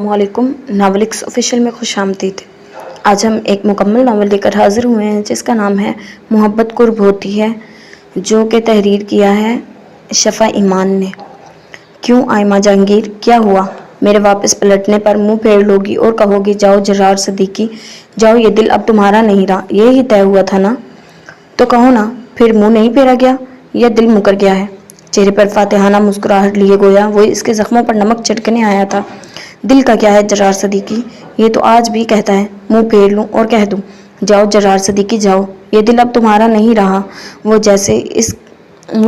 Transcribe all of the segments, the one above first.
वालेकुम। नावलिक्स ऑफिशियल में खुश आमदीद। आज हम एक मुकम्मल नावल लेकर हाजिर हुए हैं जिसका नाम है मोहब्बत कुर्ब होती है, जो कि तहरीर किया है शफ़ा ईमान ने। क्यों आयमा जहांगीर, क्या हुआ? मेरे वापस पलटने पर मुंह फेर लोगी और कहोगी जाओ जरार सदीकी, जाओ, ये दिल अब तुम्हारा नहीं रहा, ये ही तय हुआ था ना। तो कहो ना, फिर मुंह नहीं फेरा गया या दिल मुकर गया है? चेहरे पर फातिहाना मुस्कुराहट लिए गोया वो इसके जख्मों पर नमक छिड़कने आया था। दिल का क्या है जरार सदीकी, ये तो आज भी कहता है मुंह फेर लूं और कह दूं जाओ जरार सदीकी जाओ, ये दिल अब तुम्हारा नहीं रहा। वो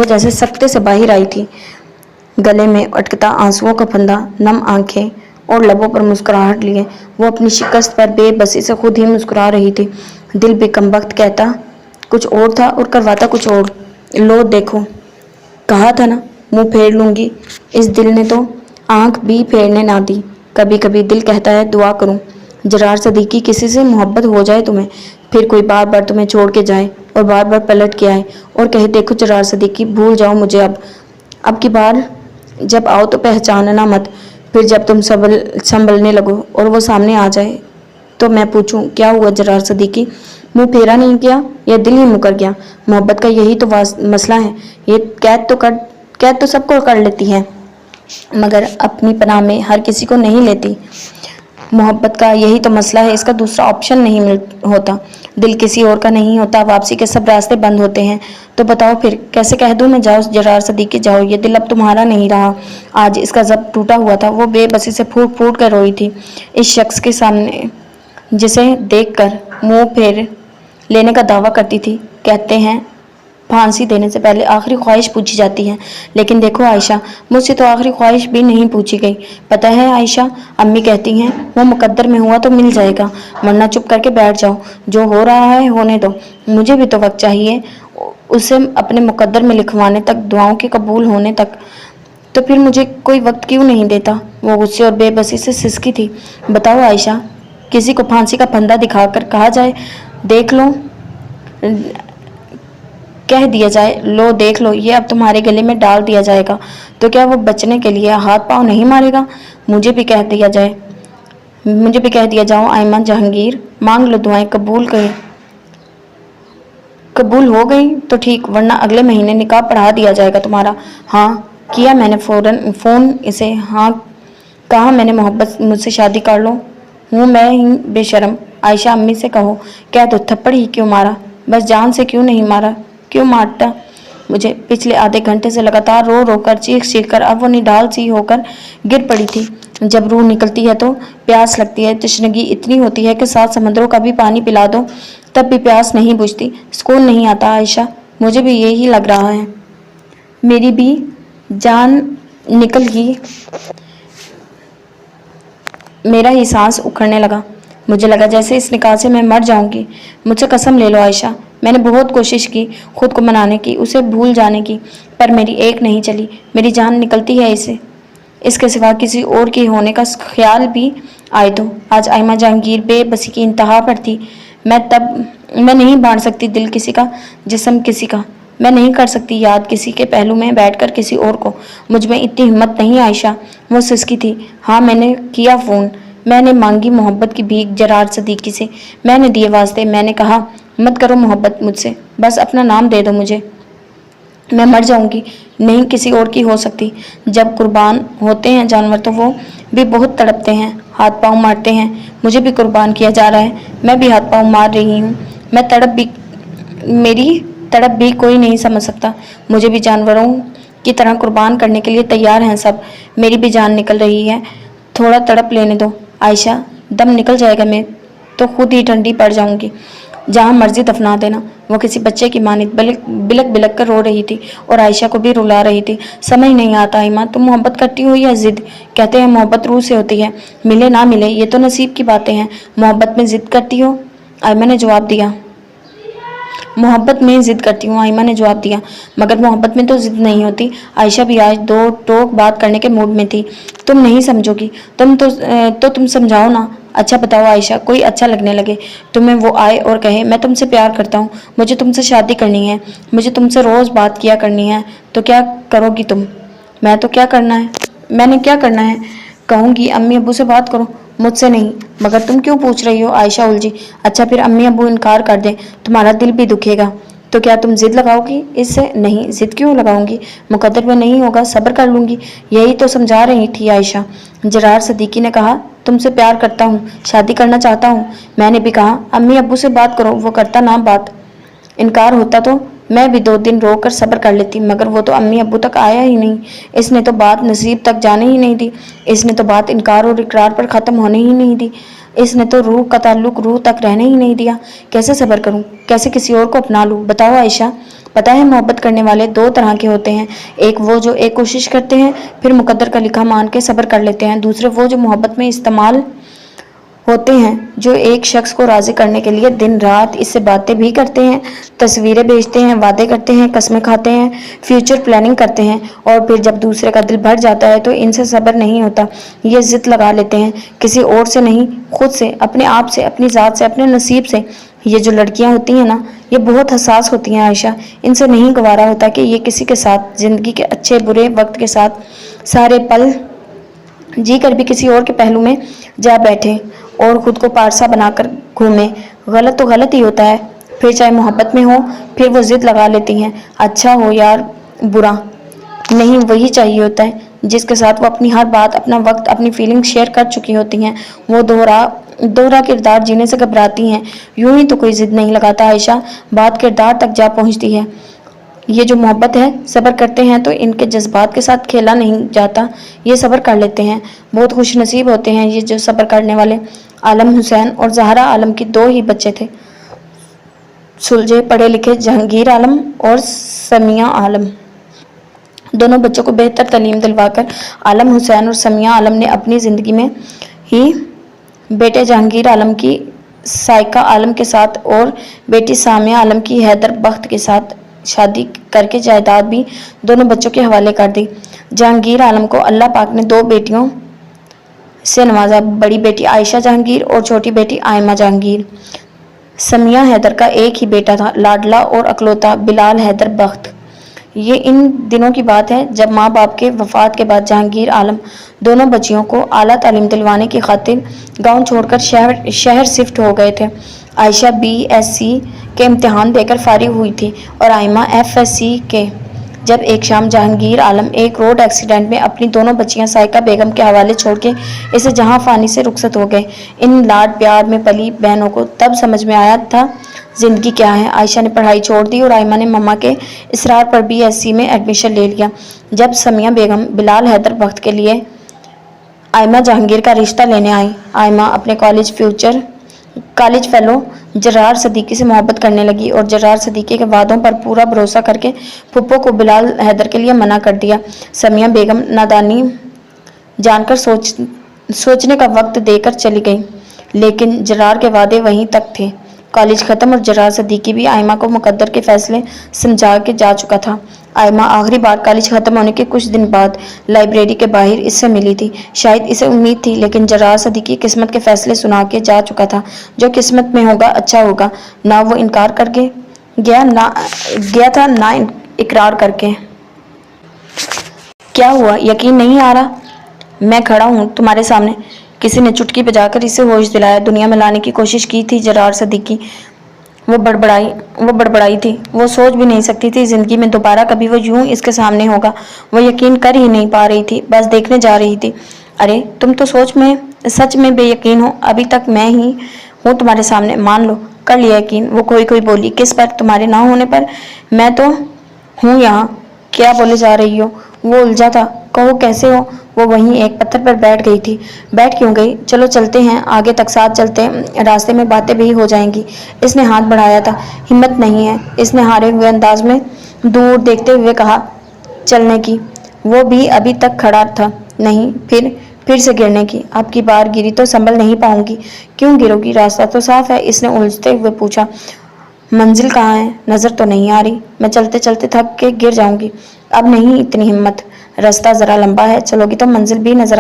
जैसे सख्ते से बाहर आई थी, गले में अटकता आंसुओं का फंदा, नम आंखें और लबों पर मुस्कुराहट लिए वो अपनी शिकस्त पर बेबसी से खुद ही मुस्कुरा रही थी। दिल बेकमबख्त कहता कुछ और था और करवाता कुछ और। लो देखो, कहा था ना मुंह फेर लूंगी, इस दिल ने तो आंख भी फेरने ना दी। कभी कभी दिल कहता है दुआ करूं जरार सदीकी किसी से मोहब्बत हो जाए तुम्हें, फिर कोई बार बार तुम्हें छोड़ के जाए और बार बार पलट के आए और कहे देखो जरार सदीकी भूल जाओ मुझे, अब की बार जब आओ तो पहचानना मत। फिर जब तुम संभलने लगो और वो सामने आ जाए तो मैं पूछूं क्या हुआ जरार सदीकी, मुंह फेरा नहीं गया या दिल ही मुकर गया? मोहब्बत का यही तो मसला है। ये कैद तो सबको कर लेती है, मगर अपनी पनाह में हर किसी को नहीं लेती। मोहब्बत का यही तो मसला है, इसका दूसरा ऑप्शन नहीं होता। दिल किसी और का नहीं होता, वापसी के सब रास्ते बंद होते हैं। तो बताओ फिर कैसे कह दूं मैं जाओ जरार सदीकी जाओ, ये दिल अब तुम्हारा नहीं रहा। आज इसका जब टूटा हुआ था वो बेबसी से फूट फूट कर रोई थी इस शख्स के सामने जिसे देखकर मुंह फेर लेने का दावा करती थी। कहते हैं फांसी देने से पहले आखिरी ख्वाहिश पूछी जाती है, लेकिन देखो आयशा, मुझसे तो आखिरी ख्वाहिश भी नहीं पूछी गई। पता है आयशा, अम्मी कहती हैं वो मुकद्दर में हुआ तो मिल जाएगा, वरना चुप करके बैठ जाओ, जो हो रहा है होने दो। मुझे भी तो वक्त चाहिए उसे अपने मुकद्दर में लिखवाने तक, दुआओं के कबूल होने तक। तो फिर मुझे कोई वक्त क्यों नहीं देता? वो गुस्से और बेबसी से सिसकी थी। बताओ आयशा, किसी को फांसी का फंदा दिखाकर कहा जाए देख लो, कह दिया जाए लो देख लो ये अब तुम्हारे गले में डाल दिया जाएगा, तो क्या वो बचने के लिए हाथ पांव नहीं मारेगा? मुझे भी कह दिया जाओ आयमन जहांगीर, मांग लो दुआएं, कबूल हो गई तो ठीक, वरना अगले महीने निकाह पढ़ा दिया जाएगा तुम्हारा। हाँ किया मैंने फौरन फ़ोन इसे, हाँ कहा मैंने मोहब्बत मुझसे शादी कर लो। हूँ मैं ही बेशरम। आयशा अम्मी से कहो कह दो थप्पड़ ही क्यों मारा, बस जान से क्यों नहीं मारा, क्यों मारता मुझे? पिछले आधे घंटे से लगातार रो रो कर चीख कर अब वो निढाल सी होकर गिर पड़ी थी। जब रूह निकलती है तो प्यास लगती है, तशनगी इतनी होती है कि 7 समंदरों का भी पानी पिला दो तब भी प्यास नहीं बुझती, सुकून नहीं आता। आयशा मुझे भी यही लग रहा है, मेरी भी जान निकल गई, मेरा ही सांस उखड़ने लगा। मुझे लगा जैसे इस निकाह से मैं मर जाऊंगी। मुझसे कसम ले लो आयशा, मैंने बहुत कोशिश की खुद को मनाने की, उसे भूल जाने की, पर मेरी एक नहीं चली। मेरी जान निकलती है इसके सिवा किसी और के होने का ख्याल भी आए तो। आज आयमा जहांगीर बेबसी की इंतहा पर थी। मैं नहीं बांट सकती दिल किसी का, जिस्म किसी का, मैं नहीं कर सकती याद किसी के पहलू में बैठकर किसी और को। मुझ में इतनी हिम्मत नहीं आयशा। वो सिसकी थी। हाँ मैंने किया फ़ोन, मैंने मांगी मोहब्बत की भीख जरार सदीकी से, मैंने दिए वास्ते, मैंने कहा मत करो मोहब्बत मुझसे, बस अपना नाम दे दो मुझे, मैं मर जाऊंगी, नहीं किसी और की हो सकती। जब कुर्बान होते हैं जानवर तो वो भी बहुत तड़पते हैं, हाथ पांव मारते हैं। मुझे भी कुर्बान किया जा रहा है, मैं भी हाथ पांव मार रही हूँ। मेरी तड़प भी कोई नहीं समझ सकता। मुझे भी जानवरों की तरह कुर्बान करने के लिए तैयार हैं सब। मेरी भी जान निकल रही है, थोड़ा तड़प लेने दो आयशा, दम निकल जाएगा मैं तो खुद ही ठंडी पड़ जाऊंगी। जहाँ मर्जी दफना देना। वो किसी बच्चे की मानित बिलक बिलक कर रो रही थी और आयशा को भी रुला रही थी। समझ नहीं आता आयमा, तुम मोहब्बत करती हो या जिद? कहते हैं मोहब्बत रूह से होती है, मिले ना मिले ये तो नसीब की बातें हैं। मोहब्बत में जिद करती हो? आयमा ने जवाब दिया। मोहब्बत में जिद करती हूँ, आयमा ने जवाब दिया, मगर मोहब्बत में तो जिद नहीं होती। आयशा भी आज दो टोक बात करने के मूड में थी। तुम नहीं समझोगी, तुम समझाओ ना। अच्छा बताओ आयशा, कोई अच्छा लगने लगे तुम्हें, वो आए और कहे मैं तुमसे प्यार करता हूँ, मुझे तुमसे शादी करनी है, मुझे तुमसे रोज़ बात किया करनी है, तो क्या करोगी तुम? मैंने क्या करना है? कहूँगी अम्मी अब्बू से बात करो, मुझसे नहीं। मगर तुम क्यों पूछ रही हो? आयशा उलझी। अच्छा फिर अम्मी अब्बू इनकार कर दें, तुम्हारा दिल भी दुखेगा तो क्या तुम जिद लगाओगी इससे? नहीं, जिद क्यों लगाऊंगी, मुकद्दर में नहीं होगा, सब्र कर लूंगी। यही तो समझा रही थी आयशा। जरार सदीकी ने कहा, तुमसे प्यार करता हूँ, शादी करना चाहता हूँ। मैंने भी कहा अम्मी अब्बू से बात करो, वो करता ना बात। इनकार होता तो मैं भी 2 दिन रो कर सब्र कर लेती, मगर वो तो अम्मी अब्बू तक आया ही नहीं। इसने तो बात नसीब तक जाने ही नहीं दी। इसने तो बात इनकार और इकरार पर ख़त्म होने ही नहीं दी। इसने तो रूह का ताल्लुक रूह तक रहने ही नहीं दिया। कैसे सब्र करूं, कैसे किसी और को अपना लूं? बताओ आयशा। पता है मोहब्बत करने वाले 2 तरह के होते हैं, एक वो जो एक कोशिश करते हैं फिर मुकद्दर का लिखा मान के सब्र कर लेते हैं, दूसरे वो जो मोहब्बत में इस्तेमाल होते हैं, जो एक शख्स को राजी करने के लिए दिन रात इससे बातें भी करते हैं, तस्वीरें भेजते हैं, वादे करते हैं, कस्में खाते हैं, फ्यूचर प्लानिंग करते हैं, और फिर जब दूसरे का दिल भर जाता है तो इनसे सब्र नहीं होता। ये जिद लगा लेते हैं, किसी और से नहीं, खुद से, अपने आप से, अपनी ज़ात से, अपने नसीब से। ये जो लड़कियां होती हैं ना, ये बहुत हसास होती हैं आयशा। इनसे नहीं गवारा होता कि ये किसी के साथ ज़िंदगी के अच्छे बुरे वक्त के साथ सारे पल जी कर भी किसी और के पहलू में जा बैठे और खुद को पारसा बनाकर घूमे। गलत तो गलत ही होता है, फिर चाहे मोहब्बत में हो, फिर वो जिद लगा लेती हैं, अच्छा हो या बुरा, नहीं वही चाहिए होता है जिसके साथ वो अपनी हर बात, अपना वक्त, अपनी फीलिंग शेयर कर चुकी होती हैं। वो दोहरा किरदार जीने से घबराती हैं। यूं ही तो कोई जिद नहीं लगाता आयशा, बात किरदार तक जा पहुंचती है। ये जो मोहब्बत है, सब्र करते हैं तो इनके जज्बात के साथ खेला नहीं जाता, ये सब्र कर लेते हैं। बहुत खुश नसीब होते हैं ये जो सब्र करने वाले। आलम हुसैन और जहरा आलम की 2 ही बच्चे थे, सुलझे पढ़े लिखे जहांगीर आलम और समिया आलम। दोनों बच्चों को बेहतर तालीम दिलवाकर आलम हुसैन और समिया आलम ने अपनी ज़िंदगी में ही बेटे जहांगीर आलम की साइका आलम के साथ और बेटी सामिया आलम की हैदर बख्त के साथ शादी करके जायदाद भी दोनों बच्चों के हवाले कर दी। जहांगीर आलम को अल्लाह पाक ने 2 बेटियों से नवाजा, बड़ी बेटी आयशा जहांगीर और छोटी बेटी आयमा जहांगीर। समिया हैदर का एक ही बेटा था, लाडला और अकलौता बिलाल हैदर बख्त। ये इन दिनों की बात है जब माँ बाप के वफात के बाद जहांगीर आलम दोनों बच्चियों को आला तालीम दिलवाने की खातिर गांव छोड़कर शहर शिफ्ट हो गए थे। आयशा BSc के इम्तिहान देकर फारिग हुई थी और आयमा FSc के। जब एक शाम जहांगीर आलम एक रोड एक्सीडेंट में अपनी दोनों बच्चियां साइका बेगम के हवाले छोड़ के इसे जहां फानी से रुखसत हो गए। इन लाड प्यार में पली बहनों को तब समझ में आया था जिंदगी क्या है। आयशा ने पढ़ाई छोड़ दी और आयमा ने मम्मा के इसरार पर BSc में एडमिशन ले लिया। जब समिया बेगम बिलाल हैदर बख्त के लिए आयमा जहांगीर का रिश्ता लेने आई, आयमा अपने कॉलेज फेलो जरार सदीकी से मोहब्बत करने लगी और जरार सदीकी के वादों पर पूरा भरोसा करके फुप्पो को बिलाल हैदर के लिए मना कर दिया। समिया बेगम नादानी जानकर सोचने का वक्त देकर चली गई, लेकिन जरार के वादे वहीं तक थे। कॉलेज खत्म और जरार सदीकी भी आयमा को मुकद्दर के फैसले समझा के जा चुका था। आयमा आखिरी बार कॉलेज खत्म होने के कुछ दिन बाद लाइब्रेरी के बाहर इससे मिली थी। शायद इसे उम्मीद थी, लेकिन जरार सदीकी किस्मत के फैसले सुना के जा चुका था। जो किस्मत में होगा अच्छा होगा। ना वो इनकार करके गया था, ना इकरार करके। क्या हुआ, यकीन नहीं आ रहा? मैं खड़ा हूँ तुम्हारे सामने। किसी ने चुटकी बजाकर इसे होश दिलाया। दुनिया में लाने की कोशिश की थी जरार सदीकी। वो बड़बड़ाई थी। वो सोच भी नहीं सकती थी जिंदगी में दोबारा कभी वो यूं इसके सामने होगा। वो यकीन कर ही नहीं पा रही थी, बस देखने जा रही थी। अरे तुम तो सच में बेयकीन हो। अभी तक मैं ही हूँ तुम्हारे सामने, मान लो। कर लिया यकीन? वो कोई बोली। किस पर? तुम्हारे ना होने पर। मैं तो हूँ यहाँ। क्या बोले जा रही हो? वो उलझा था। कहो कैसे हो? वो वहीं एक पत्थर पर बैठ गई थी। बैठ क्यों गई? चलो चलते हैं आगे तक, साथ चलते हैं, रास्ते में बातें भी हो जाएंगी। इसने हाथ बढ़ाया था। हिम्मत नहीं है, इसने हारे हुए अंदाज में दूर देखते हुए कहा चलने की। वो भी अभी तक खड़ा था। नहीं, फिर से गिरने की। अब की बार गिरी तो संभल नहीं पाऊंगी। क्यों गिरोगी? रास्ता तो साफ है, इसने उलझते हुए पूछा। मंजिल कहाँ है? नजर तो नहीं आ रही। मैं चलते चलते थक के गिर जाऊंगी। अब नहीं इतनी हिम्मत। रास्ता जरा लंबा है, चलोगी तो मंजिल भी नजर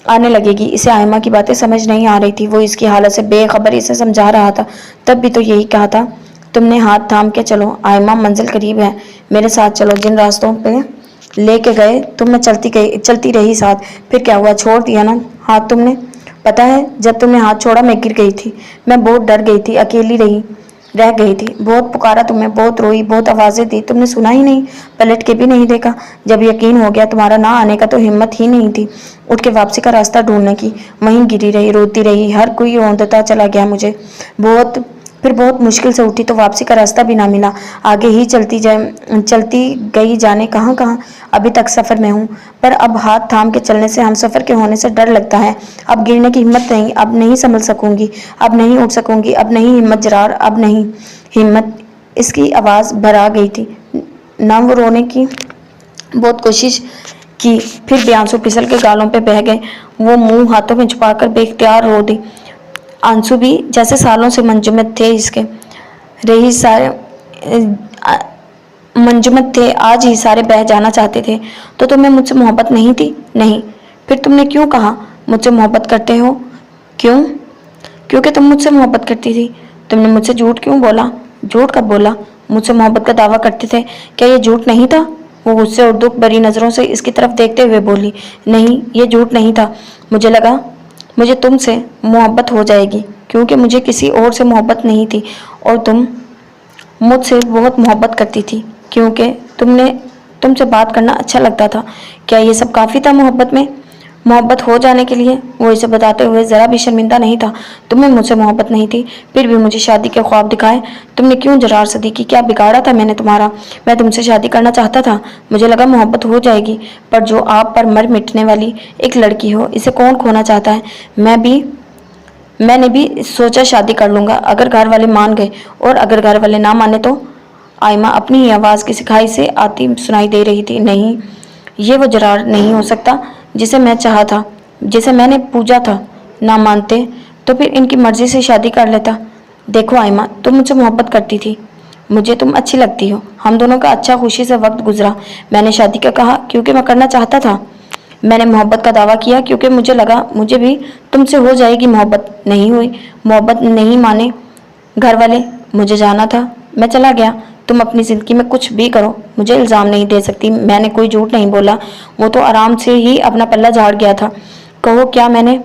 आने लगेगी। इसे आयमा की बातें समझ नहीं आ रही थी। वो इसकी हालत से बेखबर इसे समझा रहा था। तब भी तो यही कहा था, तुमने हाथ थाम के चलो आयमा, मंजिल करीब है, मेरे साथ चलो। जिन रास्तों पे لے کے گئے تم میں چلتی رہی ساتھ. پھر کیا ہوا, چھوڑ دیا نا ہاتھ تم نے. پتا ہے جب تم نے ہاتھ چھوڑا میں گر گئی تھی, میں بہت ڈر گئی تھی, اکیلی رہ گئی تھی, بہت پکارا تمہیں, بہت روئی, بہت آوازیں دی, تم نے سنا ہی نہیں, پلٹ کے بھی نہیں دیکھا. جب یقین ہو گیا تمہارا نہ آنے کا تو ہمت ہی نہیں تھی اٹھ کے واپسی کا راستہ ڈھونڈنے کی. وہیں گری رہی, روتی رہی, ہر کوئی روندتا چلا گیا مجھے. پھر بہت مشکل سے اٹھی تو واپسی کا راستہ بھی نہ ملا. آگے ہی چلتی گئی, جانے کہاں. ابھی تک سفر میں ہوں, پر اب ہاتھ تھام کے چلنے سے, ہم سفر کے ہونے سے ڈر لگتا ہے. اب گرنے کی ہمت نہیں, اب نہیں سنبھل سکوں گی, اب نہیں اٹھ سکوں گی, اب نہیں ہمت جرار, اب نہیں ہمت. اس کی آواز بھر آ گئی تھی. نہ وہ رونے کی بہت کوشش کی, پھر بھی آنسو پھسل کے گالوں پہ بہہ گئے. وہ منہ ہاتھوں میں چھپا کر بے اختیار رو دی. آنسو بھی جیسے سالوں سے منجمد تھے اس کے, منجمد تھے, آج ہی سارے بہہ جانا چاہتے تھے. تو تمہیں مجھ سے محبت نہیں تھی؟ نہیں. پھر تم نے کیوں کہا مجھ سے محبت کرتے ہو؟ کیوں؟ کیونکہ تم مجھ سے محبت کرتی تھی. تم نے مجھ سے جھوٹ کیوں بولا؟ جھوٹ کب بولا؟ مجھ سے محبت کا دعویٰ کرتے تھے, کیا یہ جھوٹ نہیں تھا؟ وہ غصے اور دکھ بھری نظروں سے اس کی طرف دیکھتے ہوئے بولی. نہیں, یہ جھوٹ نہیں تھا. مجھے لگا مجھے تم سے محبت ہو جائے گی, کیونکہ مجھے کسی اور سے محبت نہیں تھی, اور تم مجھ سے بہت محبت کرتی تھی, کیونکہ تم سے بات کرنا اچھا لگتا تھا. کیا یہ سب کافی تھا محبت ہو جانے کے لیے؟ وہ اسے بتاتے ہوئے ذرا بھی شرمندہ نہیں تھا. تمہیں مجھ سے محبت نہیں تھی, پھر بھی مجھے شادی کے خواب دکھائے. تم نے کیوں جرار صدیقی, کیا بگاڑا تھا میں نے تمہارا؟ میں تم سے شادی کرنا چاہتا تھا, مجھے لگا محبت ہو جائے گی, پر جو آپ پر مر مٹنے والی ایک لڑکی ہو, اسے کون کھونا چاہتا ہے؟ میں نے بھی سوچا شادی کر لوں گا اگر گھر والے مان گئے, اور اگر گھر والے نہ مانے تو؟ آئمہ اپنی ہی آواز کی سکھائی سے آتی سنائی دے رہی تھی. نہیں, یہ وہ جرار نہیں ہو سکتا جسے میں چاہا تھا, جسے میں نے پوجا تھا. نہ مانتے تو پھر ان کی مرضی سے شادی کر لیتا. دیکھو آئمہ, تم مجھ سے محبت کرتی تھی, مجھے تم اچھی لگتی ہو, ہم دونوں کا اچھا خوشی سے وقت گزرا. میں نے شادی کا کہا کیونکہ میں کرنا چاہتا تھا. میں نے محبت کا دعویٰ کیا کیونکہ مجھے لگا مجھے بھی تم سے ہو جائے گی محبت. نہیں ہوئی, محبت نہیں مانے گھر والے, مجھے جانا تھا, میں چلا گیا. تم اپنی زندگی میں کچھ بھی کرو, مجھے الزام نہیں دے سکتی. میں نے کوئی جھوٹ نہیں بولا, وہ تو آرام سے ہی اپنا پلہ جھاڑ گیا تھا. کہو, کیا میں نے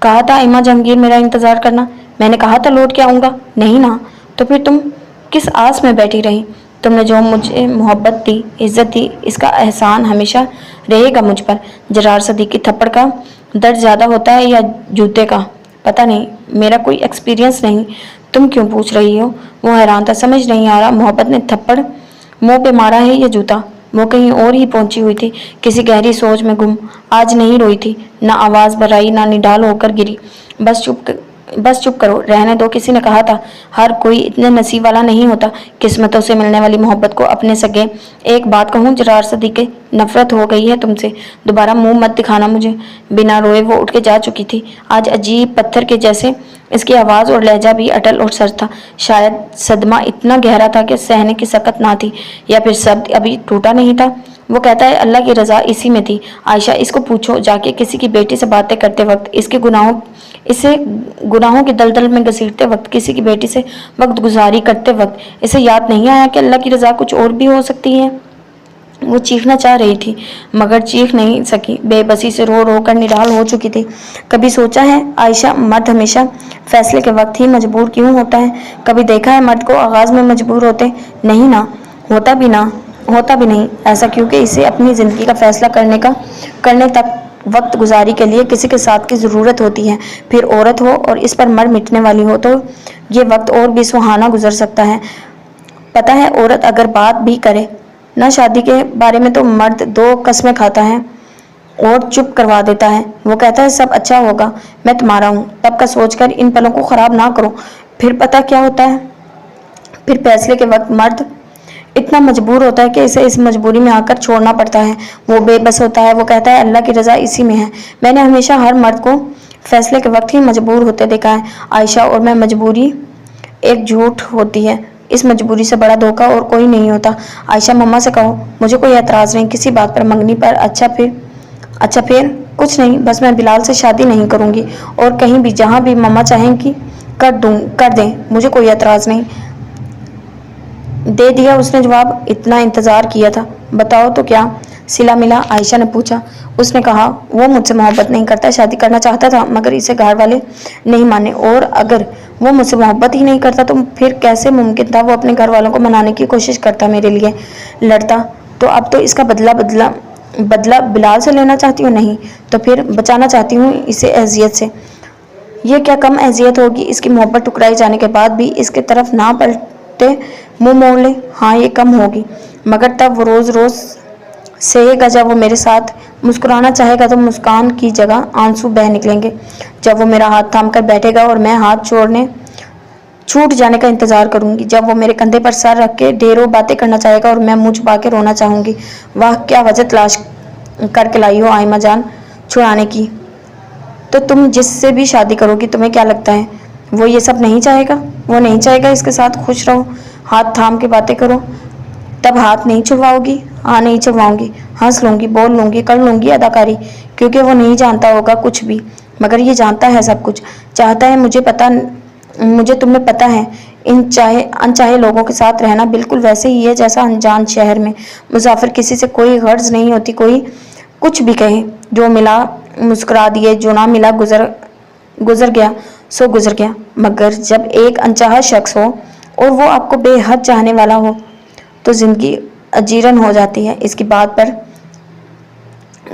کہا تھا ایما جہانگیر میرا انتظار کرنا؟ میں نے کہا تھا لوٹ کے آؤں گا؟ نہیں نا. تو پھر تم کس آس میں بیٹھی رہی؟ تم نے جو مجھے محبت دی, عزت دی, اس کا احسان ہمیشہ رہے گا مجھ پر. جرار صدیقی تھپڑ کا درد زیادہ ہوتا ہے یا جوتے کا؟ پتہ نہیں, میرا کوئی ایکسپیرینس نہیں. تم کیوں پوچھ رہی ہو؟ وہ حیران تھا, سمجھ نہیں آ رہا محبت نے تھپڑ منہ پہ مارا ہے یا جوتا. وہ کہیں اور ہی پہنچی ہوئی تھی, کسی گہری سوچ میں گم. آج نہیں روئی تھی, نہ آواز بھرائی, نہ نڈال ہو کر گری. بس چپ کرو, رہنے دو. کسی نے کہا تھا ہر کوئی اتنے نصیب والا نہیں ہوتا. قسمتوں سے ملنے والی محبت کو اپنے سگے. ایک بات کہوں جرار صدیقی, نفرت ہو گئی ہے تم سے. دوبارہ منہ مت دکھانا مجھے. بنا روئے وہ اٹھ کے جا چکی تھی. آج عجیب پتھر کے جیسے اس کی آواز اور لہجہ بھی اٹل اور سچ تھا. شاید صدمہ اتنا گہرا تھا کہ سہنے کی سکت نہ تھی, یا پھر شبد ابھی ٹوٹا نہیں تھا. وہ کہتا ہے اللہ کی رضا اسی میں تھی. عائشہ, اس کو پوچھو جا کے, کسی کی بیٹی سے باتیں کرتے وقت, اسے گناہوں کے دلدل میں گھسیٹتے وقت, کسی کی بیٹی سے وقت گزاری کرتے وقت اسے یاد نہیں آیا کہ اللہ کی رضا کچھ اور بھی ہو سکتی ہے؟ وہ چیخنا چاہ رہی تھی مگر چیخ نہیں سکی, بے بسی سے رو رو کر نڈال ہو چکی تھی. کبھی سوچا ہے عائشہ, مرد ہمیشہ فیصلے کے وقت ہی مجبور کیوں ہوتا ہے؟ کبھی دیکھا ہے مرد کو آغاز میں مجبور ہوتے؟ نہیں نا, ہوتا بھی نہیں. ایسا کیونکہ اسے اپنی زندگی کا فیصلہ کرنے تک وقت گزاری کے لیے کسی کے ساتھ کی ضرورت ہوتی ہے. پھر عورت ہو اور اس پر مر مٹنے والی ہو تو یہ وقت اور بھی سہانا گزر سکتا ہے. پتہ ہے عورت اگر بات بھی کرے نہ شادی کے بارے میں تو مرد 2 قسمیں کھاتا ہے اور چپ کروا دیتا ہے. وہ کہتا ہے سب اچھا ہوگا, میں تمہارا ہوں. تب کا سوچ کر ان پلوں کو خراب نہ کرو. پھر پتہ کیا ہوتا ہے, پھر فیصلے کے وقت مرد اتنا مجبور ہوتا ہے کہ اسے اس مجبوری میں آ کر چھوڑنا پڑتا ہے. وہ بے بس ہوتا ہے. وہ کہتا ہے اللہ کی رضا اسی میں ہے. میں نے ہمیشہ ہر مرد کو فیصلے کے وقت ہی مجبور ہوتے دیکھا ہے عائشہ, اور میں مجبوری ایک جھوٹ ہوتی ہے. اس مجبوری سے بڑا دھوکہ اور کوئی نہیں ہوتا. عائشہ, مما سے کہو مجھے کوئی اعتراض نہیں کسی بات پر, منگنی پر. اچھا پھر کچھ نہیں, بس میں بلال سے شادی نہیں کروں گی, اور کہیں بھی جہاں بھی مما چاہیں گی کر دیں, مجھے کوئی اعتراض نہیں. دے دیا اس نے جواب. اتنا انتظار کیا تھا, بتاؤ تو کیا؟ सिला मिला? आयशा ने पूछा। उसने कहा, वो मुझसे मोहब्बत नहीं करता, शादी करना चाहता था मगर इसे घर वाले नहीं माने, और अगर वो मुझसे मोहब्बत ही नहीं करता तो फिर कैसे मुमकिन था वो अपने घर वालों को मनाने की कोशिश करता, मेरे लिए लड़ता। तो अब तो इसका बदला बिलाल से लेना चाहती हूँ? नहीं तो फिर बचाना चाहती हूँ इसे अजियत से। ये क्या कम अजियत होगी? इसकी मोहब्बत टुकराई जाने के बाद भी इसके तरफ ना पलटे मुंह मोड़ ले। हाँ, ये कम होगी, मगर तब वो रोज रोज सहेगा जब वो मेरे साथ मुस्कुराना चाहेगा तो मुस्कान की जगह आंसू बह निकलेंगे। जब वो मेरा हाथ थाम कर बैठेगा और मैं हाथ छोड़ने छूट जाने का इंतजार करूंगी। जब वो मेरे कंधे पर सर रख के ढेरों बातें करना चाहेगा और मैं मुंह छुपा के रोना चाहूंगी। वाह, क्या वजह तलाश करके लाई हो आयमा जान छुड़ाने की। तो तुम जिससे भी शादी करोगी तुम्हें क्या लगता है वो ये सब नहीं चाहेगा? वो नहीं चाहेगा इसके साथ खुश रहो, हाथ थाम के बातें करो। तब हाथ नहीं छुड़वाओगी? हाँ, नहीं छुड़वाऊंगी। हंस लूंगी, बोल लूंगी, कर लूंगी अदाकारी, क्योंकि वो नहीं जानता होगा कुछ भी, मगर ये जानता है सब कुछ। चाहता है मुझे तुम्हें पता है अनचाहे लोगों के साथ रहना बिल्कुल वैसे ही है जैसा अनजान शहर में मुसाफिर। किसी से कोई गर्ज नहीं होती, कोई कुछ भी कहे, जो मिला मुस्कुरा दिए, जो ना मिला गुजर गया सो गुजर गया। मगर जब एक अनचाहा शख्स हो और वो आपको बेहद चाहने वाला हो तो जिंदगी अजीरन हो जाती है। इसकी बात पर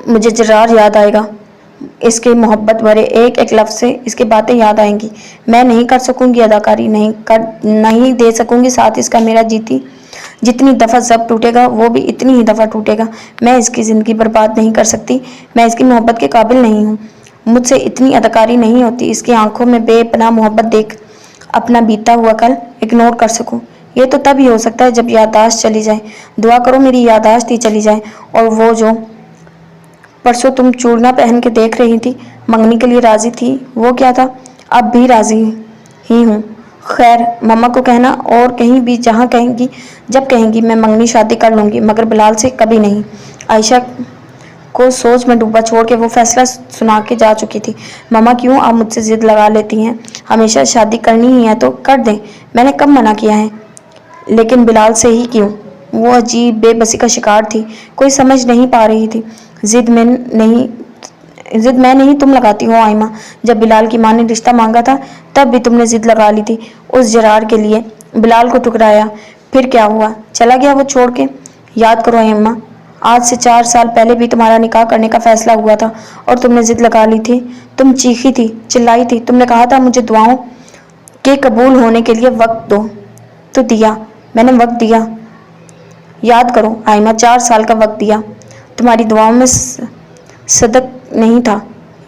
मुझे जरार याद आएगा, इसके मोहब्बत भरे एक एक लफ्ज़ से इसकी बातें याद आएंगी। मैं नहीं कर सकूंगी अदाकारी, नहीं दे सकूंगी साथ इसका मेरा जितनी दफ़ा सब टूटेगा वो भी इतनी ही दफ़ा टूटेगा। मैं इसकी ज़िंदगी बर्बाद नहीं कर सकती, मैं इसकी मोहब्बत के काबिल नहीं हूँ। मुझसे इतनी अदाकारी नहीं होती इसकी आंखों में बेपनाह मोहब्बत देख अपना बीता हुआ कल इग्नोर कर सकूं। ये तो तब ही हो सकता है जब याददाश्त चली जाए। दुआ करो मेरी याददाश्त ही चली जाए। और वो जो परसों तुम चूड़ना पहन के देख रही थी, मंगनी के लिए राजी थी, वो क्या था? अब भी राजी ही हूँ। खैर, मम्मा को कहना और कहीं भी जहाँ कहेंगी जब कहेंगी मैं मंगनी शादी कर लूँगी, मगर बिलाल से कभी नहीं। आयशा को सोच में डूबा छोड़ के वो फैसला सुना के जा चुकी थी। मम्मा क्यों आप मुझसे जिद लगा लेती हैं? हमेशा शादी करनी ही है तो कर दें, मैंने कब मना किया है? लेकिन बिलाल से ही क्यों? वो अजीब बेबसी का शिकार थी, कोई समझ नहीं पा रही थी। जिद मैं नहीं तुम लगाती हो आयमा। जब बिलाल की माँ ने रिश्ता मांगा था तब भी तुमने जिद लगा ली थी उस जरार के लिए, बिलाल को ठुकराया। फिर क्या हुआ? चला गया वो छोड़ के। याद करो आयमा, आज से 4 साल पहले भी तुम्हारा निकाह करने का फैसला हुआ था और तुमने जिद लगा ली थी। तुम चीखी थी, चिल्लाई थी, तुमने कहा था मुझे दुआओं के कबूल होने के लिए वक्त दो। तो दिया, मैंने वक्त दिया। याद करो आयमा, 4 साल का वक्त दिया। तुम्हारी दुआओं में सदक नहीं था,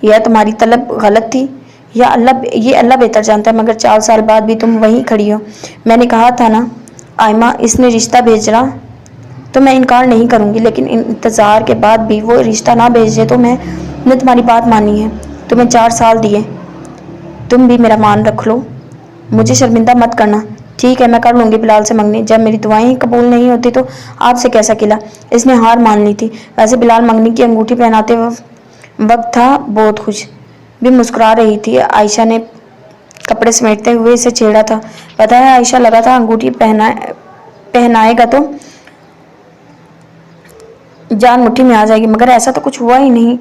या तुम्हारी तलब गलत थी, या अल्लाह बेहतर जानता है, मगर 4 साल बाद भी तुम वहीं खड़ी हो। मैंने कहा था ना आयमा, इसने रिश्ता भेजना तो मैं इनकार नहीं करूंगी, लेकिन इंतज़ार के बाद भी वो रिश्ता ना भेजे तो मैंने तुम्हारी बात मानी है। तुम्हें 4 साल दिए, तुम भी मेरा मान रख लो, मुझे शर्मिंदा मत करना। ठीक है, मैं कर लूँगी बिलाल से मंगनी। जब मेरी दुआएं ही कबूल नहीं होती तो आपसे कैसा किला? इसने हार मान ली थी। वैसे बिलाल मंगनी की अंगूठी पहनाते वक्त था बहुत खुश, भी मुस्कुरा रही थी। आयशा ने कपड़े समेटते हुए इसे छेड़ा था। पता है आयशा, लगा था अंगूठी पहनाएगा तो जान मुट्ठी में आ जाएगी, मगर ऐसा तो कुछ हुआ ही नहीं।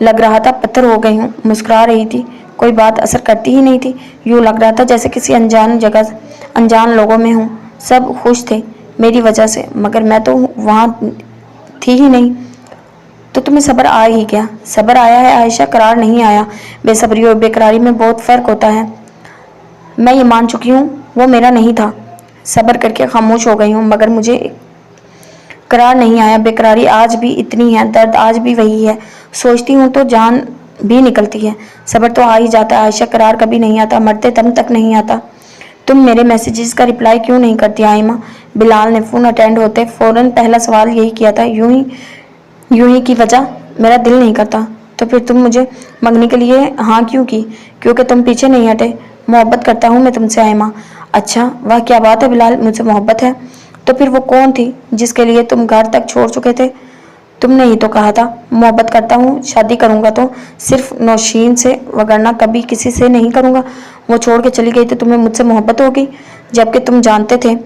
लग रहा था पत्थर हो गई हूँ। मुस्कुरा रही थी, कोई बात असर करती ही नहीं थी। यूँ लग रहा था जैसे किसी अनजान जगह अनजान लोगों में हूँ। सब खुश थे मेरी वजह से, मगर मैं तो वहाँ थी ही नहीं। तो तुम्हें सब्र आ ही गया? सब्र आया है आयशा, करार नहीं आया। बेसब्री और बेकरारी में बहुत फ़र्क होता है। मैं ये मान चुकी हूँ वो मेरा नहीं था। सब्र करके खामोश हो गई हूँ, मगर मुझे करार नहीं आया। बेकरारी आज भी इतनी है, दर्द आज भी वही है। सोचती हूँ तो जान भी निकलती है। सब्र तो आ ही जाता है आयशा, करार कभी नहीं आता, मरते दम तक नहीं आता। तुम मेरे मैसेजेस का रिप्लाई क्यों नहीं करती आयमा? बिलाल ने फ़ोन अटेंड होते फ़ौरन पहला सवाल यही किया था। यूं ही की वजह? मेरा दिल नहीं करता। तो फिर तुम मुझे मंगने के लिए हाँ क्यों की? क्योंकि तुम पीछे नहीं हटे। मोहब्बत करता हूँ मैं तुमसे आयमा। अच्छा, वाह क्या बात है बिलाल, मुझसे मोहब्बत है? तो फिर वो कौन थी जिसके लिए तुम घर तक छोड़ चुके थे? तुमने ही तो कहा था मोहब्बत करता हूँ, शादी करूँगा तो सिर्फ नौशीन से, वगरना कभी किसी से नहीं करूँगा। वो छोड़ के चली गई तो तुम्हें मुझसे मोहब्बत हो गई, जबकि तुम जानते थे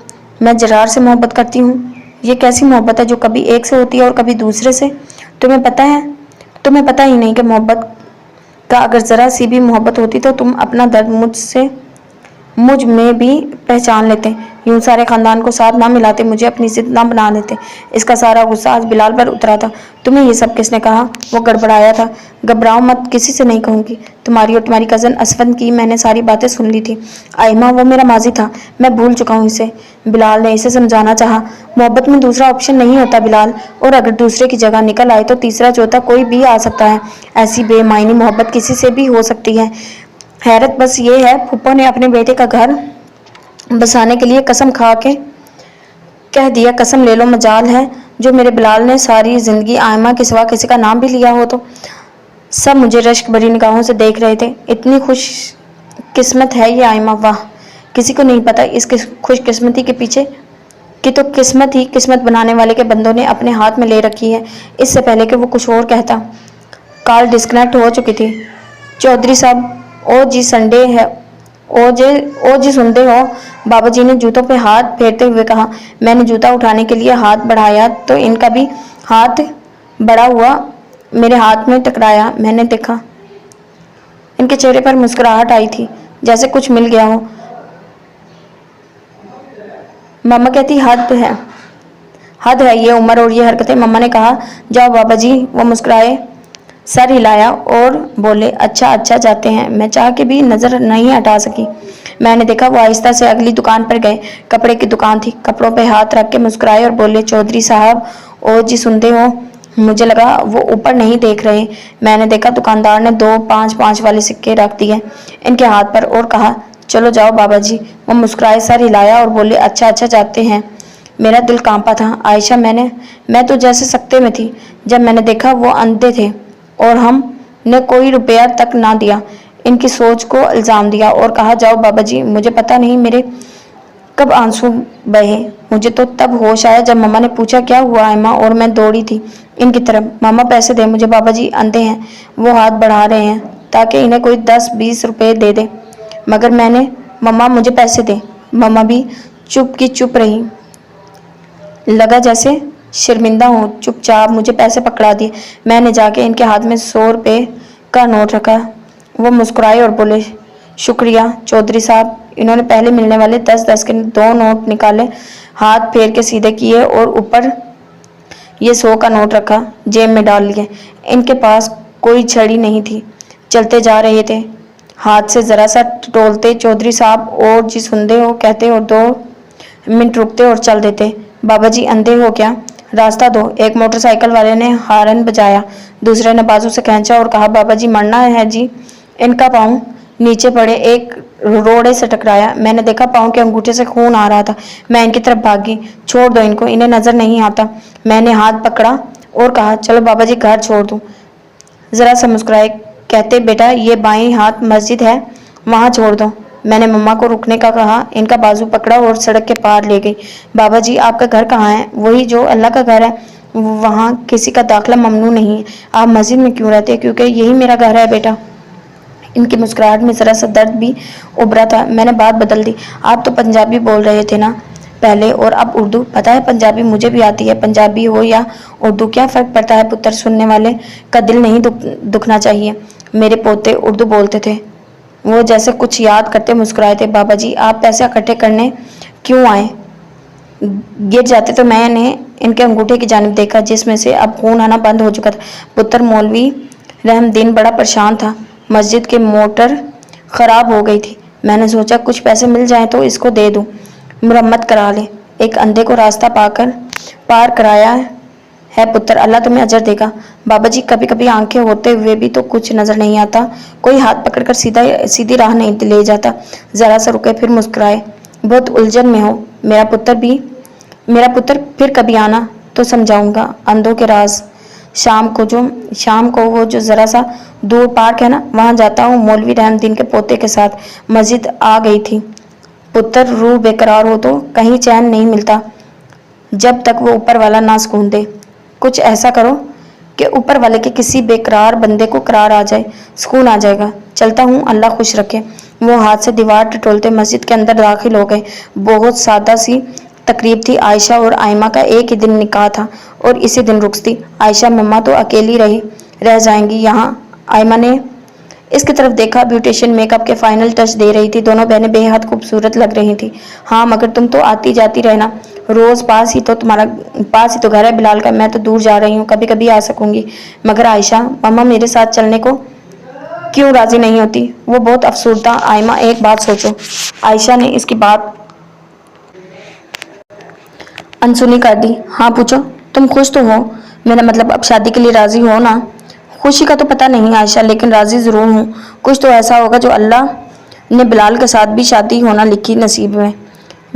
मैं जरार से मोहब्बत करती हूँ। یہ کیسی محبت ہے جو کبھی ایک سے ہوتی ہے اور کبھی دوسرے سے؟ تمہیں پتہ ہی نہیں کہ محبت کا اگر ذرا سی بھی محبت ہوتی تو تم اپنا درد مجھ میں بھی پہچان لیتے، یوں سارے خاندان کو ساتھ نہ ملاتے، مجھے اپنی ضد نہ بنا لیتے۔ اس کا سارا غصہ آج بلال پر اترا تھا۔ تمہیں یہ سب کس نے کہا؟ وہ گڑبڑایا تھا۔ گھبراؤ مت، کسی سے نہیں کہوں گی۔ تمہاری اور تمہاری کزن اسفند کی میں نے ساری باتیں سن لی تھی آئمہ، وہ میرا ماضی تھا، میں بھول چکا ہوں اسے۔ بلال نے اسے سمجھانا چاہا۔ محبت میں دوسرا آپشن نہیں ہوتا بلال، اور اگر دوسرے کی جگہ نکل آئے تو تیسرا چوتھا کوئی بھی آ سکتا ہے۔ ایسی بے معنی محبت کسی سے بھی ہو سکتی ہے۔ حیرت بس یہ ہے پھپھو نے اپنے بیٹے کا گھر بسانے کے لیے قسم کھا کے کہہ دیا، قسم لے لو مجال ہے جو میرے بلال نے ساری زندگی آئمہ کے سوا کسی کا نام بھی لیا ہو تو۔ سب مجھے رشک بھری نگاہوں سے دیکھ رہے تھے۔ اتنی خوش قسمت ہے یہ آئمہ، واہ! کسی کو نہیں پتا اس خوش قسمتی کے پیچھے کی تو قسمت ہی قسمت بنانے والے کے بندوں نے اپنے ہاتھ میں لے رکھی ہے۔ اس سے پہلے کہ وہ کچھ اور کہتا کال ڈسکنیکٹ ہو چکی تھی۔ چودھری صاحب، او جی سنڈے ہے، او جی سنتے ہو؟ بابا جی نے جوتوں پہ ہاتھ پھیرتے ہوئے کہا۔ میں نے جوتا اٹھانے کے لیے ہاتھ بڑھایا تو ان کا بھی ہاتھ بڑا ہوا میرے ہاتھ میں ٹکرایا۔ میں نے دیکھا ان کے چہرے پر مسکراہٹ آئی تھی، جیسے کچھ مل گیا ہو۔ ماما کہتی حد ہے یہ عمر اور یہ حرکتیں۔ ماما نے کہا جاؤ بابا جی۔ وہ مسکرائے، سر ہلایا اور بولے اچھا جاتے ہیں۔ میں چاہ کے بھی نظر نہیں ہٹا سکی۔ میں نے دیکھا وہ آہستہ سے اگلی دکان پر گئے، کپڑے کی دکان تھی۔ کپڑوں پہ ہاتھ رکھ کے مسکرائے اور بولے چودھری صاحب، او جی سنتے ہو؟ مجھے لگا وہ اوپر نہیں دیکھ رہے۔ میں نے دیکھا دکاندار نے 2 5 والے سکے رکھ دیے ان کے ہاتھ پر اور کہا چلو جاؤ بابا جی۔ وہ مسکرائے، سر ہلایا اور بولے اچھا جاتے ہیں۔ میرا دل کانپا تھا عائشہ، میں تو جیسے سکتے میں تھی جب میں نے دیکھا وہ اندھے تھے اور ہم نے کوئی روپیہ تک نہ دیا۔ ان کی سوچ کو الزام دیا اور کہا جاؤ بابا جی۔ مجھے پتا نہیں میرے کب آنسو بہے، مجھے تو تب ہوش آیا جب ماما نے پوچھا کیا ہوا آئمہ، اور میں دوڑی تھی ان کی طرف۔ ماما پیسے دے مجھے، بابا جی اندھے ہیں، وہ ہاتھ بڑھا رہے ہیں تاکہ انہیں کوئی 10 20 روپے دے دے، مگر میں نے ماما مجھے پیسے دے۔ ماما بھی چپ کی چپ رہی، لگا جیسے شرمندہ ہوں۔ چپ چاپ مجھے پیسے پکڑا دیے۔ میں نے جا کے ان کے ہاتھ میں 100 روپے کا نوٹ رکھا۔ وہ مسکرائے اور بولے شکریہ چودھری صاحب۔ انہوں نے پہلے ملنے والے 10 کے 2 نوٹ نکالے، ہاتھ پھیر کے سیدھے کیے اور اوپر یہ 100 کا نوٹ رکھا، جیب میں ڈال لیے۔ ان کے پاس کوئی چھڑی نہیں تھی، چلتے جا رہے تھے، ہاتھ سے ذرا سا ٹٹولتے، چودھری صاحب اور جی سنتے ہو کہتے اور 2 منٹ رکتے اور چل دیتے۔ بابا جی اندھے ہو کیا؟ راستہ دو۔ ایک موٹر سائیکل والے نے ہارن بجایا، دوسرے نے بازو سے کھینچا اور کہا بابا جی مرنا ہے جی۔ ان کا پاؤں نیچے پڑے، ایک روڑے سے ٹکرایا۔ میں نے دیکھا پاؤں کے انگوٹھے سے خون آ رہا تھا۔ میں ان کی طرف بھاگی، چھوڑ دو ان کو، انہیں نظر نہیں آتا۔ میں نے ہاتھ پکڑا اور کہا چلو بابا جی گھر چھوڑ دوں۔ ذرا سا مسکرائے، کہتے بیٹا یہ بائیں ہاتھ مسجد ہے، وہاں چھوڑ دو۔ میں نے مما کو رکنے کا کہا، ان کا بازو پکڑا اور سڑک کے پار لے گئی۔ بابا جی آپ کا گھر کہاں ہے؟ وہی جو اللہ کا گھر ہے، وہاں کسی کا داخلہ ممنوع نہیں ہے۔ آپ مسجد میں کیوں رہتے ہیں؟ کیونکہ یہی میرا گھر ہے بیٹا۔ ان کی مسکراہٹ میں ذرا سا درد بھی ابھرا تھا۔ میں نے بات بدل دی، آپ تو پنجابی بول رہے تھے نا پہلے اور اب اردو؟ پتہ ہے پنجابی مجھے بھی آتی ہے، پنجابی ہو یا اردو کیا فرق پڑتا ہے پتر، سننے والے کا دل نہیں دکھنا چاہیے۔ میرے پوتے اردو بولتے تھے۔ وہ جیسے کچھ یاد کرتے مسکرائے تھے۔ بابا جی آپ پیسے اکٹھے کرنے کیوں آئے؟ گر جاتے تو میں نے ان کے انگوٹھے کی جانب دیکھا جس میں سے اب خون آنا بند ہو چکا تھا۔ پتر مولوی رحم دین بڑا پریشان تھا، مسجد کی موٹر خراب ہو گئی تھی۔ میں نے سوچا کچھ پیسے مل جائیں تو اس کو دے دوں، مرمت کرا لے۔ ایک اندھے کو راستہ پار کرایا ہے پتر، اللہ تمہیں اجر دے گا۔ بابا جی کبھی کبھی آنکھیں ہوتے ہوئے بھی تو کچھ نظر نہیں آتا، کوئی ہاتھ پکڑ کر سیدھی راہ نہیں لے جاتا۔ ذرا سا رکے پھر مسکرائے، بہت الجھن میں ہو میرا پتر، پھر کبھی آنا تو سمجھاؤں گا اندھوں کے راز۔ شام کو وہ جو ذرا سا دور پارک ہے نا، وہاں جاتا ہوں مولوی رحم دین کے پوتے کے ساتھ۔ مسجد آ گئی تھی۔ پتر روح بے قرار ہو تو کہیں چین نہیں ملتا جب تک وہ اوپر والا نہ سکون دے۔ کچھ ایسا کرو کہ اوپر والے کے کسی بے قرار بندے کو قرار آ جائے، سکون آ جائے گا۔ چلتا ہوں، اللہ خوش رکھے۔ وہ ہاتھ سے دیوار ٹٹولتے مسجد کے اندر داخل ہو گئے۔ بہت سادہ سی तकरीब थी। आयशा और आयमा का एक ही दिन निकाह था और इसी दिन रुख्स थी। आयशा मम्मा तो अकेली रह जाएंगी यहाँ। आयमा ने इसकी तरफ देखा। ब्यूटिशियन मेकअप के फाइनल टच दे रही थी। दोनों बहनें बेहद खूबसूरत लग रही थी। हाँ मगर तुम तो आती जाती रहना रोज, पास ही तो घर है बिलाल का। मैं तो दूर जा रही हूँ, कभी कभी आ सकूंगी। मगर आयशा मम्मा मेरे साथ चलने को क्यों राजी नहीं होती? वो बहुत अफसरदा। आयमा एक बात सोचो। आयशा ने इसकी बात अनसुनी कर दी। हाँ पूछो, तुम खुश तो हो? मेरा मतलब अब शादी के लिए राजी हो ना? खुशी का तो पता नहीं आयशा, लेकिन राजी जरूर हूँ। कुछ तो ऐसा होगा जो अल्लाह ने बिलाल के साथ भी शादी होना लिखी नसीब में।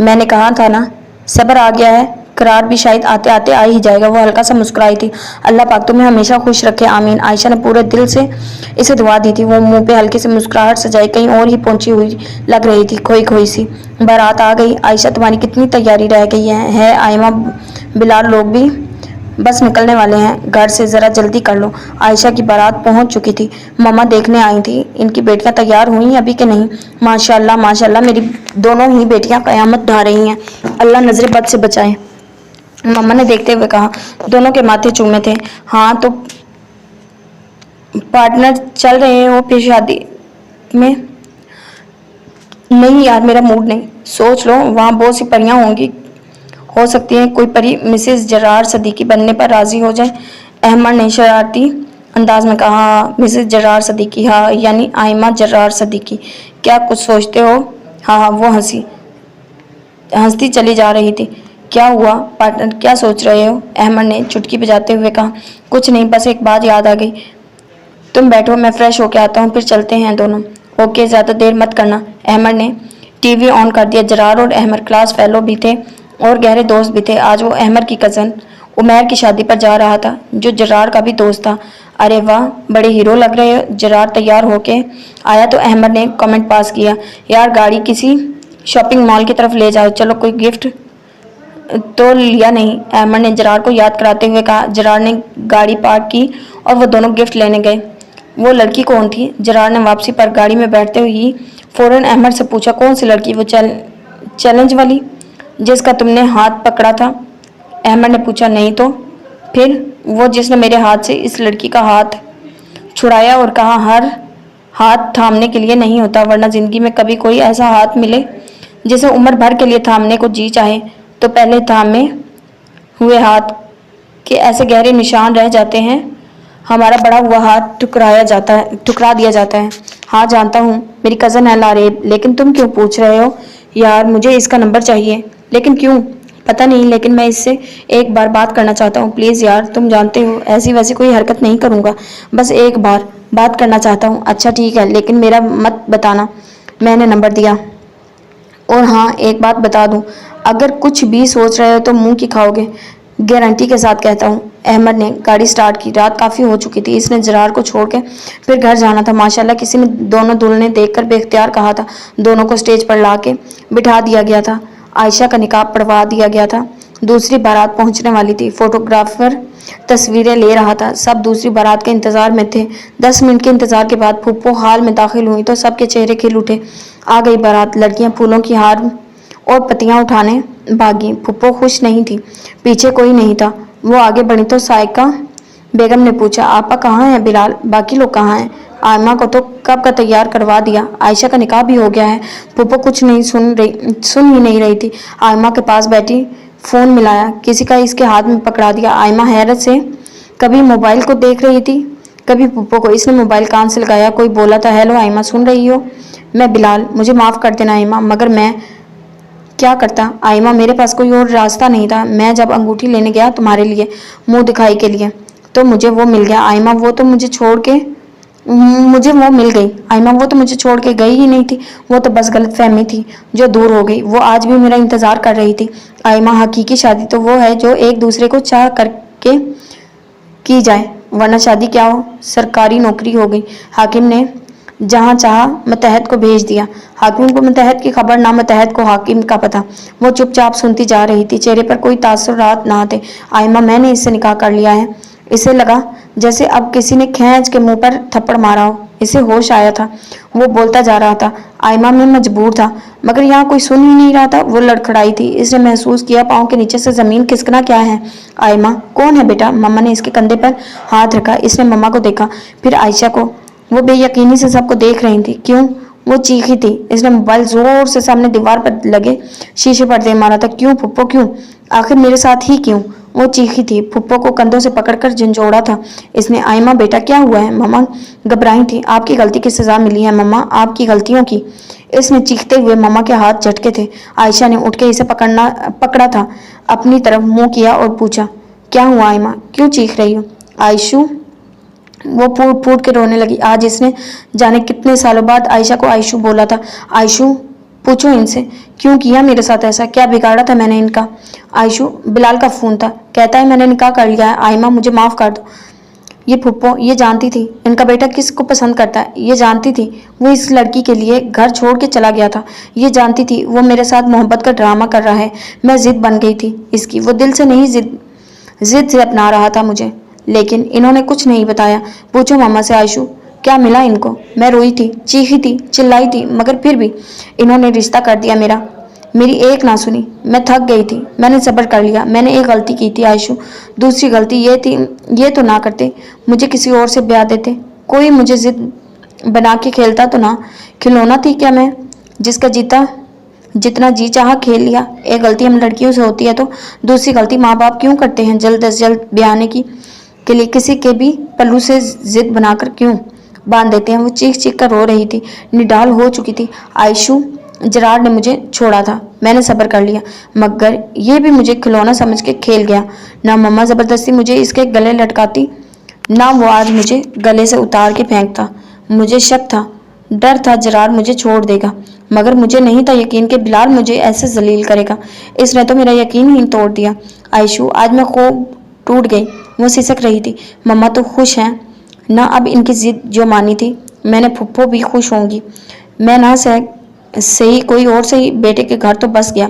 मैंने कहा था ना, सब्र आ गया है, करार भी शायद आते आते आ ही जाएगा। वो हल्का सा मुस्कुराई थी। अल्लाह पाक तुम्हें हमेशा खुश रखे, आमीन। आयशा ने पूरे दिल से इसे दुआ दी थी। वो मुंह पे हल्की सी मुस्कुराहट सजाई कहीं और ही पहुंची हुई लग रही थी, खोई खोई सी। बारात आ गई। आयशा तुम्हारी कितनी तैयारी रह गई है आयमा? बिलाल लोग भी बस निकलने वाले हैं घर से, जरा जल्दी कर लो। आयशा की बारात पहुंच चुकी थी। मम्मा देखने आई थी इनकी बेटियां तैयार हुई अभी कि नहीं। माशाल्लाह माशाल्लाह, मेरी दोनों ही बेटियां कयामत ढा रही हैं, अल्लाह नजर बद से बचाए, मम्मा ने देखते हुए कहा। दोनों के माथे चूमे थे। हाँ तो पार्टनर चल रहे हो फिर शादी में? नहीं यार, मेरा मूड नहीं। सोच लो वहाँ बहुत सी परियां होंगी, हो सकती है कोई परी मिसेस जरार सदीकी बनने पर राजी हो जाए। अहमद ने शरारती अंदाज में कहा। मिसेस जरार सदीकी? हाँ, यानी आयमा जरार सदीकी। क्या कुछ सोचते हो? हाँ, वो हंसती चली जा रही थी। क्या हुआ पार्टनर, क्या सोच रहे हो? अहमद ने चुटकी बजाते हुए कहा। कुछ नहीं, बस एक बात याद आ गई। तुम बैठो, मैं फ्रेश होके आता हूँ, फिर चलते हैं दोनों। ओके, ज़्यादा देर मत करना। अहमद ने टीवी ऑन कर दिया। जरार और अहमद क्लास फेलो भी थे और गहरे दोस्त भी थे। आज वो अहमद की कज़न उमैर की शादी पर जा रहा था, जो जरार का भी दोस्त था। अरे वाह, बड़े हीरो लग रहे हो। जरार तैयार होके आया तो अहमद ने कमेंट पास किया। यार गाड़ी किसी शॉपिंग मॉल की तरफ ले जाओ, चलो कोई गिफ्ट तो लिया नहीं, अहमद ने जरार को याद कराते हुए कहा। जरार ने गाड़ी पार्क की और वो दोनों गिफ्ट लेने गए। वो लड़की कौन थी? जरार ने वापसी पर गाड़ी में बैठते हुए ही फौरन अहमद से पूछा। कौन सी लड़की? वो चैलेंज वाली जिसका तुमने हाथ पकड़ा था? अहमद ने पूछा। नहीं तो फिर? वो जिसने मेरे हाथ से इस लड़की का हाथ छुड़ाया और कहा हर हाथ थामने के लिए नहीं होता, वरना जिंदगी में कभी कोई ऐसा हाथ मिले जिसे उम्र भर के लिए थामने को जी चाहे तो पहले थामे हुए हाथ के ऐसे गहरे निशान रह जाते हैं, हमारा बड़ा हुआ हाथ ठुकरा दिया जाता है। हाँ जानता हूँ, मेरी कज़न है लारेब। लेकिन तुम क्यों पूछ रहे हो? यार मुझे इसका नंबर चाहिए। लेकिन क्यों? पता नहीं, लेकिन मैं इससे एक बार बात करना चाहता हूँ। प्लीज़ यार, तुम जानते हो ऐसी वैसी कोई हरकत नहीं करूँगा, बस एक बार बात करना चाहता हूँ। अच्छा ठीक है, लेकिन मेरा मत बताना मैंने नंबर दिया। और हाँ एक बात बता दूँ, अगर कुछ भी सोच रहे हो तो मुंह की खाओगे, गारंटी के साथ कहता हूँ। अहमद ने गाड़ी स्टार्ट की। रात काफ़ी हो चुकी थी। इसने जरार को छोड़ के फिर घर जाना था। माशाल्लाह किसी ने दोनों दुल्हने देखकर बेख्तियार कहा था। दोनों को स्टेज पर ला के बिठा दिया गया था। आयशा का निकाब पढ़वा दिया गया था। दूसरी बारात पहुंचने वाली थी। फोटोग्राफर तस्वीरें ले रहा था। सब दूसरी बारात के इंतजार में थे। 10 मिनट के इंतजार के बाद फूफो हाल में दाखिल हुई तो सबके चेहरे खिल उठे। आ गई बारात। लड़कियां फूलों की हार और पत्तियां उठाने भागी। फूफो खुश नहीं थी। पीछे कोई नहीं था। वो आगे बढ़ी तो साइका बेगम ने पूछा, आपा कहाँ है बिलाल? बाकी लोग कहाँ हैं? आयमा को तो कब का तैयार करवा दिया। आयशा का निकाह भी हो गया है। फूफो कुछ नहीं सुन ही नहीं रही थी। आयमा के पास बैठी फोन मिलाया, किसी का इसके हाथ में पकड़ा दिया। आयमा हैरत से कभी मोबाइल को देख रही थी, कभी फूफो को। इसने मोबाइल कान से लगाया। कोई बोला था, हेलो आयमा सुन रही हो? मैं बिलाल, मुझे माफ़ कर देना आयमा, मगर मैं क्या करता? आयमा मेरे पास कोई और रास्ता नहीं था। मैं जब अंगूठी लेने गया तुम्हारे लिए मुंह दिखाई के लिए तो मुझे वो मिल गया। आयमा वो तो मुझे मिल गई। आयमा वो तो मुझे छोड़ के गई ही नहीं थी। वो तो बस गलतफहमी थी जो दूर हो गई। वो आज भी मेरा इंतजार कर रही थी। आयमा हकीकी शादी तो वो है जो एक दूसरे को चाह करके की जाए, वरना शादी क्या हो, सरकारी नौकरी हो गई। हाकिम ने जहाँ चाहा मतहत को भेज दिया। हाकिम को मतहत की खबर, ना मतहत को हाकिम का पता। वो चुपचाप सुनती जा रही थी। चेहरे पर कोई तासुरात ना थे। आयमा मैंने इससे निकाह कर लिया है। इसे लगा जैसे अब किसी ने खींच के मुंह पर थप्पड़ मारा हो। इसे होश आया था। वो बोलता जा रहा था, आयमा मैं मजबूर था, मगर यहाँ कोई सुन ही नहीं रहा था। वो लड़खड़ाई थी। इसने महसूस किया पाँव के नीचे से जमीन खिसकना। क्या है आयमा? कौन है बेटा? मम्मा ने इसके कंधे पर हाथ रखा। इसने मम्मा को देखा, फिर आयशा को। वो बेयकीनी से सबको देख रही थी। क्यों? वो चीखी थी। इसने मोबाइल जोर से सामने दीवार पर लगे शीशे पर दे मारा था। क्यों फुप्पो, क्यों? आखिर मेरे साथ ही क्यों? वो चीखी थी। फुप्पो को कंधों से पकड़कर झंझोड़ा था इसने। आयमा बेटा क्या हुआ है? मम्मा घबराई थी। आपकी गलती की सजा मिली है मम्मा, आपकी गलतियों की। इसने चीखते हुए मम्मा के हाथ झटके थे। आयशा ने उठ के इसे पकड़ा था, अपनी तरफ मुंह किया और पूछा, क्या हुआ आयमा, क्यों चीख रही हो? आयशू। वो फूट फूट के रोने लगी। आज इसने जाने कितने सालों बाद आयशा को आयशू बोला था। आयशू, पूछो इनसे क्यों किया मेरे साथ ऐसा, क्या बिगाड़ा था मैंने इनका? आयशू, बिलाल का फोन था, कहता है मैंने निकाह कर लिया है। आयमा मुझे माफ कर दो। ये फुप्पो ये जानती थी इनका बेटा किसको पसंद करता है। ये जानती थी वो इस लड़की के लिए घर छोड़ के चला गया था। ये जानती थी वो मेरे साथ मोहब्बत का ड्रामा कर रहा है। मैं जिद बन गई थी इसकी। वो दिल से नहीं, जिद से अपना रहा था मुझे, लेकिन इन्होंने कुछ नहीं बताया। पूछो मामा से आयशू, क्या मिला इनको? मैं रोई थी, चीखी थी, चिल्लाई थी, मगर फिर भी इन्होंने रिश्ता कर दिया मेरा। मेरी एक ना सुनी। मैं थक गई थी। मैंने सब्र कर लिया। मैंने एक गलती की थी आयशू। दूसरी गलती ये थी, ये तो ना करते, मुझे किसी और से ब्याह देते। कोई मुझे जिद बना के खेलता तो ना। खिलौना थी क्या मैं, जिसका जितना जी चाहा खेल लिया। एक गलती हम लड़कियों से होती है तो दूसरी गलती माँ बाप क्यों करते हैं? जल्द से जल्द ब्याहने के लिए किसी के भी पल्लू से जिद बनाकर क्यों बांध देते हैं। वो चीख चीख कर रो रही थी, निडाल हो चुकी थी। आयशू, जरार ने मुझे छोड़ा था, मैंने सब्र कर लिया, मगर ये भी मुझे खिलौना समझ के खेल गया। ना मम्मा जबरदस्ती मुझे इसके गले लटकाती, ना वो आज मुझे गले से उतार के फेंकता। मुझे शक था, डर था जरार मुझे छोड़ देगा, मगर मुझे नहीं था यकीन कि बिलाल मुझे ऐसे जलील करेगा। इसने तो मेरा यकीन ही तोड़ दिया। आयशू, आज मैं खूब टूट गई। वो सिसक रही थी। मम्मा तो खुश हैं ना अब इनकी जिद जो मानी थी। मैंने फुप्पो भी खुश होंगी। मैं ना सही कोई और सही, बेटे के घर तो बस गया।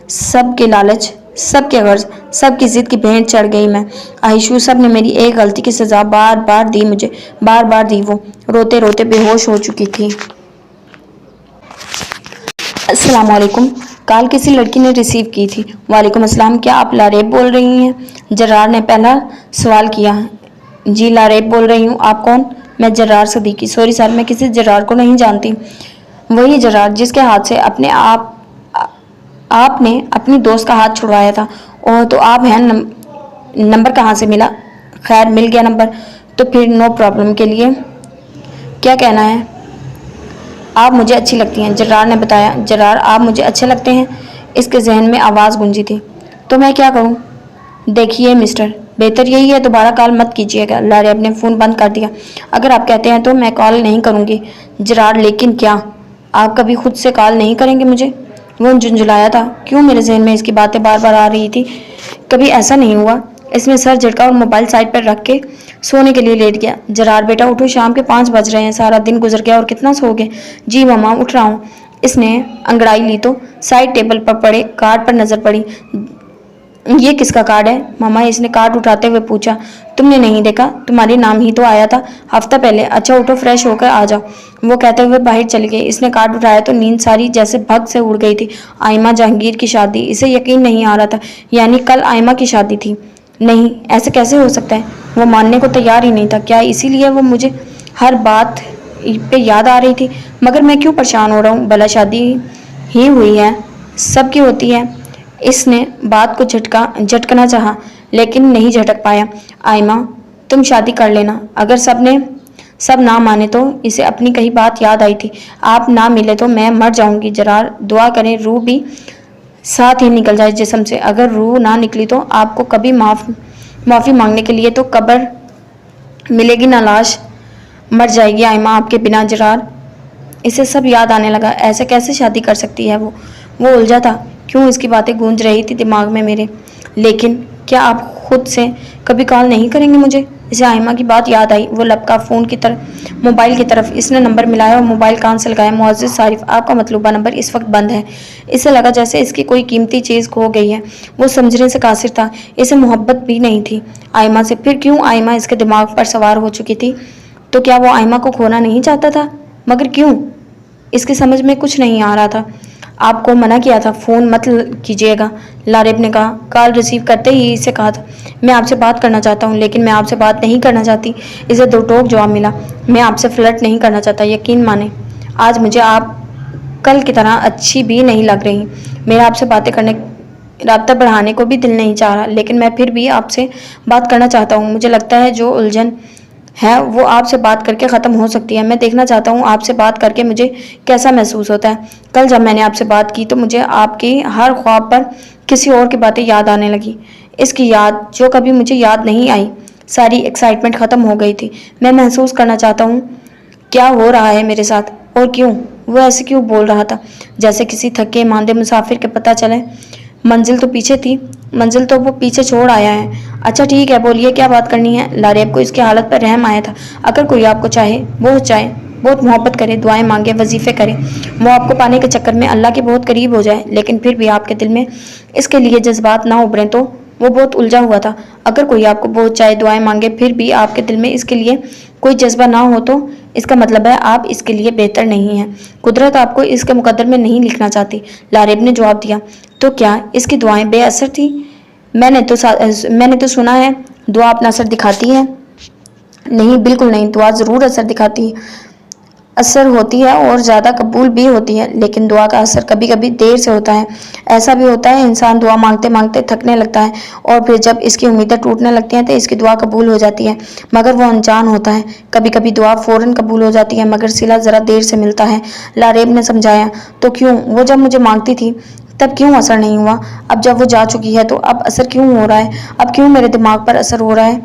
सबके लालच, सबके गर्ज, सबकी जिद की भेंट चढ़ गई मैं। आयशू, सब ने मेरी एक गलती की सजा बार बार दी मुझे, बार बार दी। वो रोते रोते बेहोश हो चुकी थी। अस्सलाम वालेकुम। कॉल किसी लड़की ने रिसीव की थी। वालेकुम अस्सलाम। क्या आप लारेब बोल रही हैं? जरार ने पहला सवाल किया। जी लारेब बोल रही हूँ। आप कौन? मैं जरार सदीकी। सॉरी सर, मैं किसी जरार को नहीं जानती। वही जरार जिसके हाथ से आपने अपनी दोस्त का हाथ छुड़वाया था। ओह, तो आप हैं। नंबर कहाँ से मिला? खैर मिल गया नंबर तो फिर नो प्रॉब्लम। के लिए क्या कहना है? आप मुझे अच्छी लगती हैं, जरार ने बताया। जरार, आप मुझे अच्छे लगते हैं? इसके जहन में आवाज़ गूंजी थी। तो मैं क्या करूं? देखिए मिस्टर, बेहतर यही है दोबारा कॉल मत कीजिएगा। लारेब ने फ़ोन बंद कर दिया। अगर आप कहते हैं तो मैं कॉल नहीं करूंगी। जरार, लेकिन क्या आप कभी खुद से कॉल नहीं करेंगे मुझे? वो झुंझुलाया था। क्यों मेरे जहन में इसकी बातें बार बार आ रही थी? कभी ऐसा नहीं हुआ। इसने सर झटका और मोबाइल साइड पर रख के सोने के लिए लेट गया। जरार बेटा उठो, शाम के 5 बज रहे हैं, सारा दिन गुजर गया और कितना सोओगे? जी मम्मा उठ रहा हूँ। इसने अंगड़ाई ली तो साइड टेबल पर पड़े कार्ड पर नजर पड़ी। ये किसका कार्ड है मामा? इसने कार्ड उठाते हुए पूछा। तुमने नहीं देखा? तुम्हारे नाम ही तो आया था हफ्ता पहले। अच्छा उठो, फ्रेश होकर आ जाओ। वो कहते हुए बाहर चली गई। इसने कार्ड उठाया तो नींद सारी जैसे भग से उड़ गई थी। आयमा जहांगीर की शादी, इसे यकीन नहीं आ रहा था। यानी कल आयमा की शादी थी? नहीं, ऐसे कैसे हो सकता है? वो मानने को तैयार ही नहीं था। क्या इसीलिए वो मुझे हर बात पे याद आ रही थी? मगर मैं क्यों परेशान हो रहा हूँ? भला शादी ही हुई है, सबकी होती है। इसने बात को झटकना चाहा, लेकिन नहीं झटक पाया। आयमा, तुम शादी कर लेना। अगर सब ना माने तो इसे अपनी कही बात याद आई थी। आप ना मिले तो मैं मर जाऊंगी। जरार, दुआ करें रूह भी साथ ही निकल जाए जिस्म से। अगर रूह ना निकली तो आपको कभी माफ़ी मांगने के लिए तो कब्र मिलेगी ना लाश। मर जाएगी आयमा आपके बिना। जरार, इसे सब याद आने लगा। ऐसे कैसे शादी कर सकती है वो उलझा था। क्यों इसकी बातें गूंज रही थी दिमाग में मेरे। लेकिन क्या आप खुद से कभी कॉल नहीं करेंगे मुझे? اسے آئمہ کی بات یاد آئی۔ وہ لپکا موبائل کی طرف، اس نے نمبر ملایا اور موبائل کان سے لگایا۔ معزز صارف، آپ کا مطلوبہ نمبر اس وقت بند ہے۔ اسے لگا جیسے اس کی کوئی قیمتی چیز کھو گئی ہے۔ وہ سمجھنے سے قاصر تھا، اسے محبت بھی نہیں تھی آئمہ سے۔ پھر کیوں آئمہ اس کے دماغ پر سوار ہو چکی تھی؟ تو کیا وہ آئمہ کو کھونا نہیں چاہتا تھا؟ مگر کیوں؟ اس کی سمجھ میں کچھ نہیں آ رہا تھا۔ آپ کو منع کیا تھا، فون مت کیجیے گا، لاریب نے کہا۔ کال ریسیو کرتے ہی اسے کہا تھا، میں آپ سے بات کرنا چاہتا ہوں لیکن میں آپ سے بات نہیں کرنا چاہتی۔ اسے دو ٹوک جواب ملا، میں آپ سے فلرٹ نہیں کرنا چاہتا، یقین مانیں آج مجھے آپ کل کی طرح اچھی بھی نہیں لگ رہی۔ میرا آپ سے باتیں کرنے، رابطہ بڑھانے کو بھی دل نہیں چاہ رہا، لیکن میں پھر بھی آپ سے بات کرنا چاہتا ہوں۔ مجھے لگتا ہے جو الجھن ہے وہ آپ سے بات کر کے ختم ہو سکتی ہے۔ میں دیکھنا چاہتا ہوں آپ سے بات کر کے مجھے کیسا محسوس ہوتا ہے۔ کل جب میں نے آپ سے بات کی تو مجھے آپ کی ہر خواب پر کسی اور کی باتیں یاد آنے لگی، اس کی یاد جو کبھی مجھے یاد نہیں آئی۔ ساری ایکسائٹمنٹ ختم ہو گئی تھی۔ میں محسوس کرنا چاہتا ہوں کیا ہو رہا ہے میرے ساتھ اور کیوں۔ وہ ایسے کیوں بول رہا تھا جیسے کسی تھکے ماندے مسافر کے پتہ چلے منزل تو وہ پیچھے چھوڑ آیا ہے۔ اچھا ٹھیک ہے، بولیے کیا بات کرنی ہے۔ لاریب کو اس کی حالت پر رحم آیا تھا۔ اگر کوئی آپ کو چاہے، بہت محبت کرے، دعائیں مانگے، وظیفے کرے، وہ آپ کو پانے کے چکر میں اللہ کے بہت قریب ہو جائے، لیکن پھر بھی آپ کے دل میں اس کے لیے جذبات نہ ابھریں تو وہ بہت الجھا ہوا تھا۔ اگر کوئی آپ کو بہت چاہے، دعائیں مانگے، پھر بھی آپ کے دل میں اس کے لیے کوئی جذبہ نہ ہو تو اس کا مطلب ہے آپ اس کے لیے بہتر نہیں ہیں۔ قدرت آپ کو اس کے مقدر میں نہیں لکھنا چاہتی، لاریب نے جواب دیا۔ تو کیا اس کی دعائیں بے اثر تھیں؟ میں نے تو سنا ہے دعا اپنا اثر دکھاتی ہے۔ نہیں، بالکل نہیں، دعا ضرور اثر ہوتی ہے اور زیادہ قبول بھی ہوتی ہے، لیکن دعا کا اثر کبھی کبھی دیر سے ہوتا ہے۔ ایسا بھی ہوتا ہے انسان دعا مانگتے مانگتے تھکنے لگتا ہے اور پھر جب اس کی امیدیں ٹوٹنے لگتی ہیں تو اس کی دعا قبول ہو جاتی ہے، مگر وہ انجان ہوتا ہے۔ کبھی کبھی دعا فوراً قبول ہو جاتی ہے مگر صلہ ذرا دیر سے ملتا ہے، لاریب نے سمجھایا۔ تو کیوں وہ جب مجھے مانگتی تھی تب کیوں اثر نہیں ہوا؟ اب جب وہ جا چکی ہے تو اب اثر کیوں ہو رہا ہے؟ اب کیوں میرے دماغ پر اثر ہو رہا ہے؟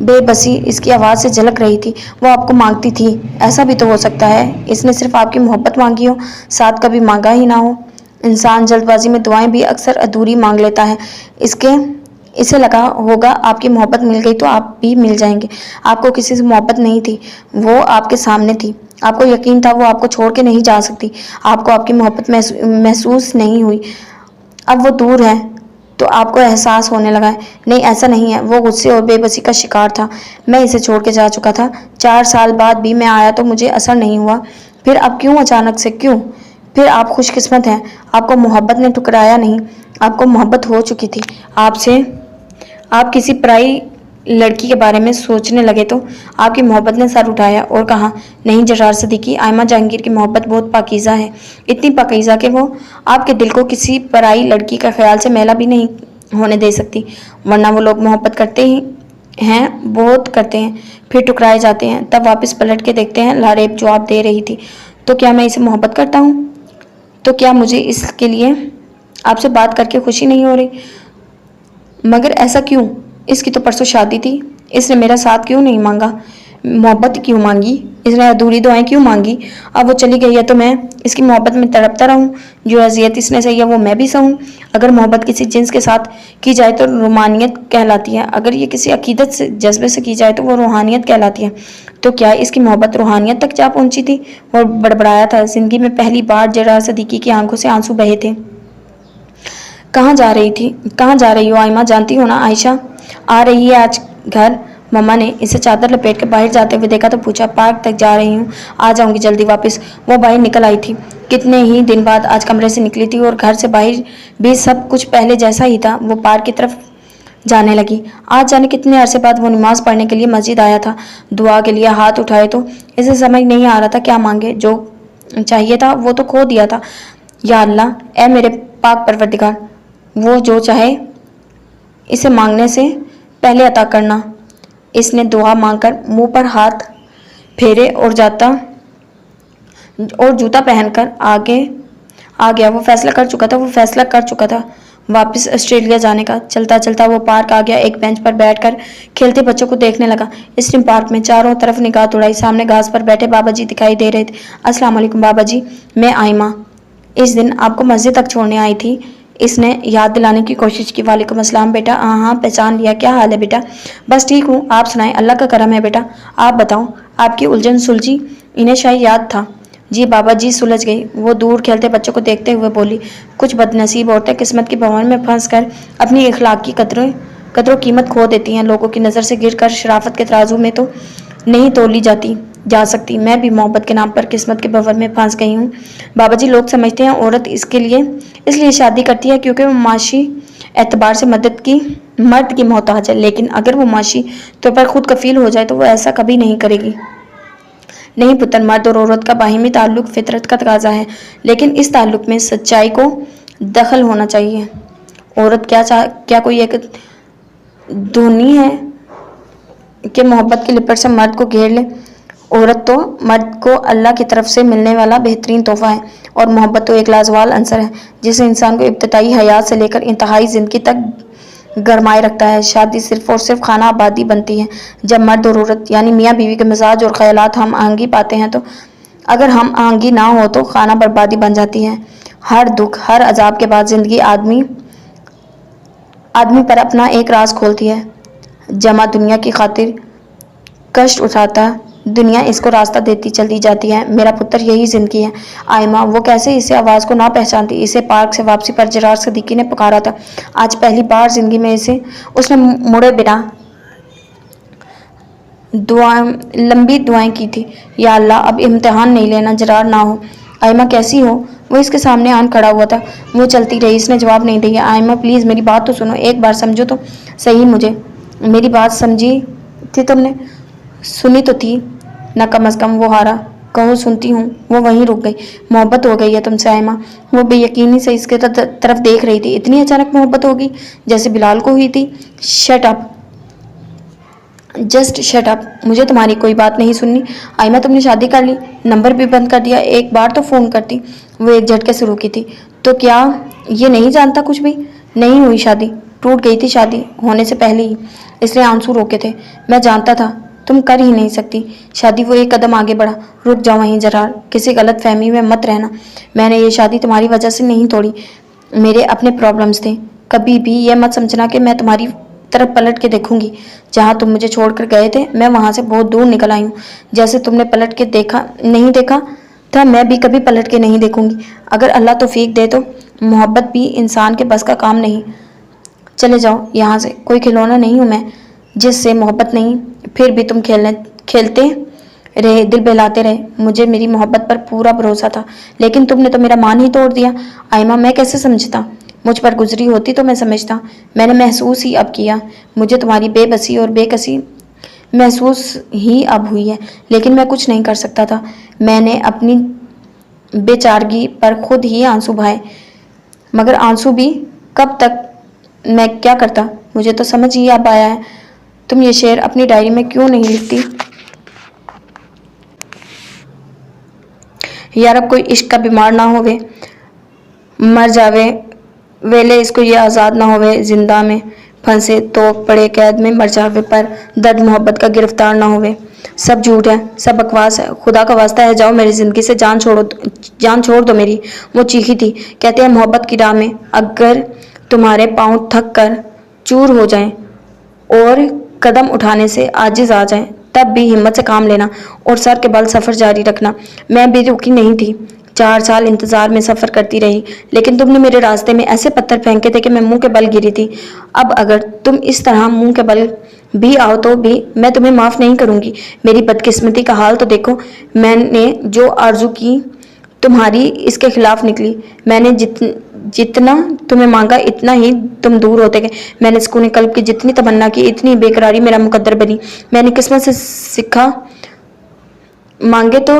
بے بسی اس کی آواز سے جھلک رہی تھی۔ وہ آپ کو مانگتی تھی، ایسا بھی تو ہو سکتا ہے اس نے صرف آپ کی محبت مانگی ہو، ساتھ کبھی مانگا ہی نہ ہو۔ انسان جلد بازی میں دعائیں بھی اکثر ادھوری مانگ لیتا ہے۔ اسے لگا ہوگا آپ کی محبت مل گئی تو آپ بھی مل جائیں گے۔ آپ کو کسی سے محبت نہیں تھی، وہ آپ کے سامنے تھی، آپ کو یقین تھا وہ آپ کو چھوڑ کے نہیں جا سکتی، آپ کو آپ کی محبت محسوس نہیں ہوئی۔ اب وہ دور ہے تو آپ کو احساس ہونے لگا ہے۔ نہیں، ایسا نہیں ہے، وہ غصے اور بے بسی کا شکار تھا۔ میں اسے چھوڑ کے جا چکا تھا، 4 سال بعد بھی میں آیا تو مجھے اثر نہیں ہوا، پھر اب کیوں اچانک سے کیوں؟ پھر آپ خوش قسمت ہیں، آپ کو محبت نے ٹھکرایا نہیں، آپ کو محبت ہو چکی تھی آپ کسی پرائی لڑکی کے بارے میں سوچنے لگے تو آپ کی محبت نے سر اٹھایا اور کہا، نہیں جرار صدیقی، آئمہ جہانگیر کی محبت بہت پاکیزہ ہے، اتنی پاکیزہ کہ وہ آپ کے دل کو کسی پرائی لڑکی کا خیال سے میلا بھی نہیں ہونے دے سکتی، ورنہ وہ لوگ محبت کرتے ہی ہیں، بہت کرتے ہیں، پھر ٹکرائے جاتے ہیں، تب واپس پلٹ کے دیکھتے ہیں۔ لاریب جواب دے رہی تھی، تو کیا میں اسے محبت کرتا ہوں؟ تو کیا مجھے اس کے لیے آپ سے بات کر کے خوشی نہیں ہو رہی؟ مگر ایسا کیوں؟ اس کی تو پرسوں شادی تھی، اس نے میرا ساتھ کیوں نہیں مانگا؟ محبت کیوں مانگی؟ اس نے ادھوری دعائیں کیوں مانگی؟ اب وہ چلی گئی ہے تو میں اس کی محبت میں تڑپتا رہوں؟ جو اذیت اس نے سہی ہے وہ میں بھی سہوں؟ اگر محبت کسی جنس کے ساتھ کی جائے تو رومانیت کہلاتی ہے، اگر یہ کسی عقیدت سے جذبے سے کی جائے تو وہ روحانیت کہلاتی ہے۔ تو کیا اس کی محبت روحانیت تک جا پہنچی تھی؟ اور بڑبڑایا تھا۔ زندگی میں پہلی بار جرار صدیقی کی آنکھوں سے آنسو بہے تھے۔ کہاں جا رہی ہو آئمہ؟ جانتی ہو نا عائشہ آ رہی ہے آج گھر؟ مما نے اسے چادر لپیٹ کے باہر جاتے ہوئے دیکھا تو پوچھا، پارک تک جا رہی ہوں، آ جاؤں گی جلدی واپس۔ وہ باہر نکل آئی تھی، کتنے ہی دن بعد آج کمرے سے نکلی تھی اور گھر سے باہر بھی سب کچھ پہلے جیسا ہی تھا۔ وہ پارک کی طرف جانے لگی۔ آج جانے کتنے عرصے بعد وہ نماز پڑھنے کے لیے مسجد آیا تھا، دعا کے لیے ہاتھ اٹھائے تو اسے سمجھ نہیں آ رہا تھا کیا مانگے۔ جو چاہیے تھا وہ تو کھو دیا تھا۔ یا اللہ، اے میرے پاک پروردگار، وہ جو چاہے اسے مانگنے سے پہلے عطا کرنا۔ اس نے دعا مانگ کر منہ پر ہاتھ پھیرے اور جوتا پہن کر آگے آ گیا۔ وہ فیصلہ کر چکا تھا واپس آسٹریلیا جانے کا۔ چلتا چلتا وہ پارک آ گیا، ایک بینچ پر بیٹھ کر کھیلتے بچوں کو دیکھنے لگا۔ اسٹریم پارک میں چاروں طرف نگاہ دوڑائی، سامنے گھاس پر بیٹھے بابا جی دکھائی دے رہے تھے۔ السلام علیکم بابا جی، میں آئمہ اس دن آپ کو مسجد تک چھوڑنے آئی تھی، اس نے یاد دلانے کی کوشش کی۔ وعلیکم السلام بیٹا، ہاں پہچان لیا، کیا حال ہے بیٹا؟ بس ٹھیک ہوں، آپ سنائیں، اللہ کا کرم ہے بیٹا۔ آپ بتاؤ، آپ کی الجھن سلجھی؟ انہیں شاید یاد تھا۔ جی بابا جی، سلجھ گئی۔ وہ دور کھیلتے بچوں کو دیکھتے ہوئے بولی، کچھ بدنصیب عورتیں قسمت کے بھنور میں پھنس کر اپنی اخلاق کی قدر و قیمت کھو دیتی ہیں، لوگوں کی نظر سے گر کر شرافت کے ترازو میں تو نہیں تولی جا سکتی۔ میں بھی محبت کے نام پر قسمت کے بھنور میں پھنس گئی ہوں۔ بابا جی، لوگ سمجھتے ہیں عورت اس لیے شادی کرتی ہے کیونکہ وہ معاشی اعتبار سے مرد کی محتاج ہے، لیکن اگر وہ معاشی طور پر خود کفیل ہو جائے تو وہ ایسا کبھی نہیں کرے گی۔ نہیں پتر، مرد اور عورت کا باہمی تعلق فطرت کا تقاضا ہے، لیکن اس تعلق میں سچائی کو دخل ہونا چاہیے۔ عورت کیا کوئی ایک دھونی ہے کہ محبت کی لپٹ سے مرد کو گھیر لے؟ عورت تو مرد کو اللہ کی طرف سے ملنے والا بہترین تحفہ ہے، اور محبت تو ایک لازوال عنصر ہے جسے انسان کو ابتدائی حیات سے لے کر انتہائی زندگی تک گرمائے رکھتا ہے۔ شادی صرف اور صرف خانہ آبادی بنتی ہے جب مرد اور عورت یعنی میاں بیوی کے مزاج اور خیالات ہم آہنگی پاتے ہیں، تو اگر ہم آہنگی نہ ہو تو خانہ بربادی بن جاتی ہے۔ ہر دکھ، ہر عذاب کے بعد زندگی آدمی پر اپنا ایک راز کھولتی ہے۔ جمع دنیا کی خاطر کشٹ اٹھاتا دنیا اس کو راستہ دیتی چلی جاتی ہے۔ میرا پتر، یہی زندگی ہے۔ آئمہ، وہ کیسے اسے آواز کو نہ پہچانتی؟ اسے پارک سے واپسی پر جرار صدیقی نے پکارا تھا۔ آج پہلی بار زندگی میں اس نے مڑے بنا لمبی دعائیں کی تھی، یا اللہ اب امتحان نہیں لینا، جرار نہ ہو۔ آئمہ کیسی ہو؟ وہ اس کے سامنے آن کھڑا ہوا تھا۔ وہ چلتی رہی، اس نے جواب نہیں دیا۔ آئمہ پلیز میری بات تو سنو، ایک بار سمجھو تو صحیح مجھے۔ میری بات سمجھی تھی تم نے؟ سنی تو تھی نہ کم از کم، وہ ہارا کہو سنتی ہوں۔ وہ وہیں رک گئی۔ محبت ہو گئی ہے تم سے آئمہ؟ وہ بے یقینی سے اس کے طرف دیکھ رہی تھی۔ اتنی اچانک محبت ہوگی جیسے بلال کو ہوئی تھی؟ Shut up, just shut up, مجھے تمہاری کوئی بات نہیں سننی۔ آئمہ تم نے شادی کر لی، نمبر بھی بند کر دیا، ایک بار تو فون کرتی۔ وہ ایک جھٹکے سے رکی تھی۔ تو کیا یہ نہیں جانتا کچھ بھی؟ نہیں ہوئی شادی، ٹوٹ گئی تھی شادی ہونے سے پہلے ہی، اس لیے آنسو روکے تھے۔ میں جانتا تھا تم کر ہی نہیں سکتی شادی۔ وہ ایک قدم آگے بڑھا۔ رک جاؤ وہیں جرار، کسی غلط فہمی میں مت رہنا۔ میں نے یہ شادی تمہاری وجہ سے نہیں توڑی، میرے اپنے پرابلمز تھے۔ کبھی بھی یہ مت سمجھنا کہ میں تمہاری طرف پلٹ کے دیکھوں گی۔ جہاں تم مجھے چھوڑ کر گئے تھے میں وہاں سے بہت دور نکل آئی ہوں۔ جیسے تم نے پلٹ کے نہیں دیکھا تھا، میں بھی کبھی پلٹ کے نہیں دیکھوں گی۔ اگر اللہ توفیق دے تو محبت بھی انسان کے بس کا کام نہیں۔ چلے جاؤ یہاں سے، کوئی کھلونا نہیں ہوں میں جس سے محبت نہیں۔ پھر بھی تم کھیلتے رہے، دل بہلاتے رہے، مجھے میری محبت پر پورا بھروسہ تھا، لیکن تم نے تو میرا مان ہی توڑ دیا۔ آئمہ میں کیسے سمجھتا؟ مجھ پر گزری ہوتی تو میں سمجھتا۔ میں نے محسوس ہی اب کیا، مجھے تمہاری بے بسی اور بے کسی محسوس ہی اب ہوئی ہے، لیکن میں کچھ نہیں کر سکتا تھا۔ میں نے اپنی بے چارگی پر خود ہی آنسو بہائے، مگر آنسو بھی کب تک میں کیا کرتا؟ مجھے تو سمجھ ہی اب آیا ہے۔ تم یہ شعر اپنی ڈائری میں کیوں نہیں لکھتی؟ یار اب کوئی عشق کا بیمار نہ ہوئے، مر جاوے ویلے اس کو یہ آزاد نہ ہوئے، زندہ میں پھنسے توک پڑے قید میں مر جاوے، پر درد محبت کا گرفتار نہ ہوئے۔ سب جھوٹ ہے، سب بکواس ہے، خدا کا واسطہ ہے جاؤ میری زندگی سے، جان چھوڑ دو میری۔ وہ چیخی تھی۔ کہتے ہیں محبت کی راہ میں اگر تمہارے پاؤں تھک کر چور ہو جائیں اور قدم اٹھانے سے عاجز آ جائیں، تب بھی ہمت سے کام لینا اور سر کے بل سفر جاری رکھنا۔ میں بے رخی نہیں تھی، 4 سال انتظار میں سفر کرتی رہی، لیکن تم نے میرے راستے میں ایسے پتھر پھینکے تھے کہ میں منہ کے بل گری تھی۔ اب اگر تم اس طرح منہ کے بل بھی آؤ تو بھی میں تمہیں معاف نہیں کروں گی۔ میری بدقسمتی کا حال تو دیکھو، میں نے جو آرزو کی تمہاری اس کے خلاف نکلی۔ میں نے جتنا تمہیں مانگا اتنا ہی تم دور ہوتے گئے۔ میں نے سکون قلب کی جتنی تمنا کی اتنی بے قراری میرا مقدر بنی۔ میں نے قسمت سے سکھا مانگے تو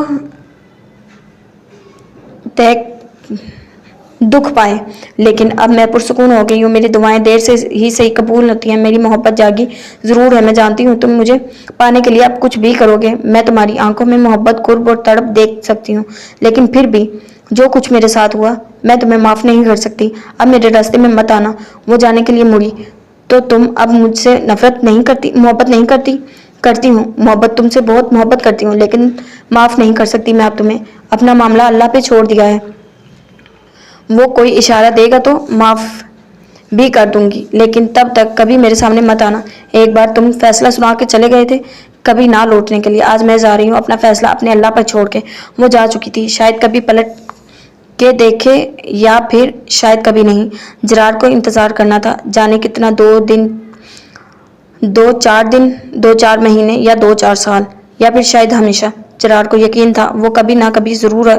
دکھ پائے، لیکن اب میں پرسکون ہو گئی ہوں۔ میری دعائیں دیر سے ہی صحیح قبول ہوتی ہیں۔ میری محبت جاگی ضرور ہے، میں جانتی ہوں تم مجھے پانے کے لیے اب کچھ بھی کرو گے۔ میں تمہاری آنکھوں میں محبت، قرب اور تڑپ دیکھ سکتی ہوں، لیکن پھر بھی جو کچھ میرے ساتھ ہوا میں تمہیں معاف نہیں کر سکتی۔ اب میرے راستے میں مت آنا۔ وہ جانے کے لیے مڑی۔ تو تم اب مجھ سے محبت نہیں کرتی؟ کرتی ہوں، محبت تم سے بہت محبت کرتی ہوں، لیکن معاف نہیں کر سکتی میں اب تمہیں۔ اپنا معاملہ اللہ پہ چھوڑ دیا ہے۔ वो कोई इशारा देगा तो माफ़ भी कर दूंगी, लेकिन तब तक कभी मेरे सामने मत आना। एक बार तुम फैसला सुना के चले गए थे, कभी ना लौटने के लिए। आज मैं जा रही हूँ अपना फैसला अपने अल्लाह पर छोड़ के। वो जा चुकी थी, शायद कभी पलट के देखे या फिर शायद कभी नहीं। जरार को इंतज़ार करना था, जाने कितना, 2 दिन, 2-4 दिन, 2-4 महीने या 2-4 साल, या फिर शायद हमेशा। जरार को यकीन था वो कभी ना कभी ज़रूर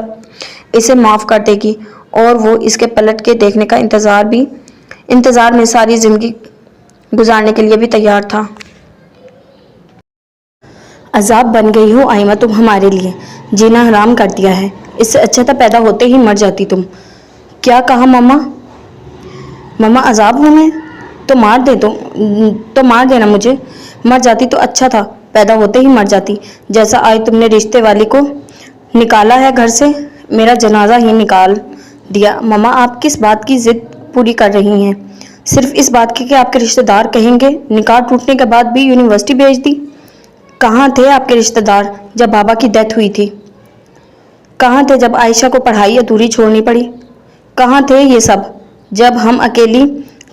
इसे माफ़ कर देगी, और वो इसके पलट के देखने का इंतज़ार में सारी ज़िंदगी गुजारने के लिए भी तैयार था। अजाब बन गई हो आइमा तुम हमारे लिए, जीना हराम कर दिया है। इससे अच्छा था पैदा होते ही मर जाती तुम। क्या कहा मम्मा? मम्मा अजाब हूँ मैं? तो मार देना मुझे। मर जाती तो अच्छा था, पैदा होते ही मर जाती। जैसा आज तुमने रिश्ते वाली को निकाला है घर से, मेरा जनाजा ही निकाल दिया। मम्मा आप किस बात की जिद पूरी कर रही हैं? सिर्फ इस बात की कि आपके रिश्तेदार कहेंगे निकाह टूटने के बाद भी यूनिवर्सिटी भेज दी। कहाँ थे आपके रिश्तेदार जब बाबा की डेथ हुई थी? कहाँ थे जब आयशा को पढ़ाई अधूरी छोड़नी पड़ी? कहाँ थे ये सब जब हम अकेली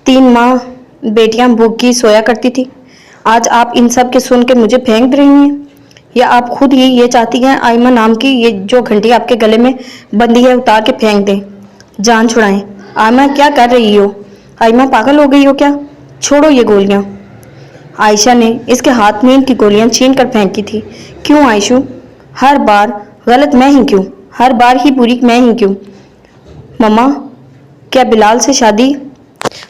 3 माह बेटियां भूखी सोया करती थी? आज आप इन सब के सुन के मुझे फेंक रही हैं, या आप खुद ही ये चाहती हैं आइमा नाम की ये जो घंटी आपके गले में बंधी है उतार के फेंक दें, जान छुड़ाएं? आइमा क्या कर रही हो? आइमा पागल हो गई हो क्या? छोड़ो ये गोलियां। आयशा ने इसके हाथ में इनकी गोलियां छीन कर फेंकी थी। क्यों आयशु? हर बार गलत मैं ही क्यों? हर बार ही बुरी मैं ही क्यों? मम्मा क्या बिलाल से शादी?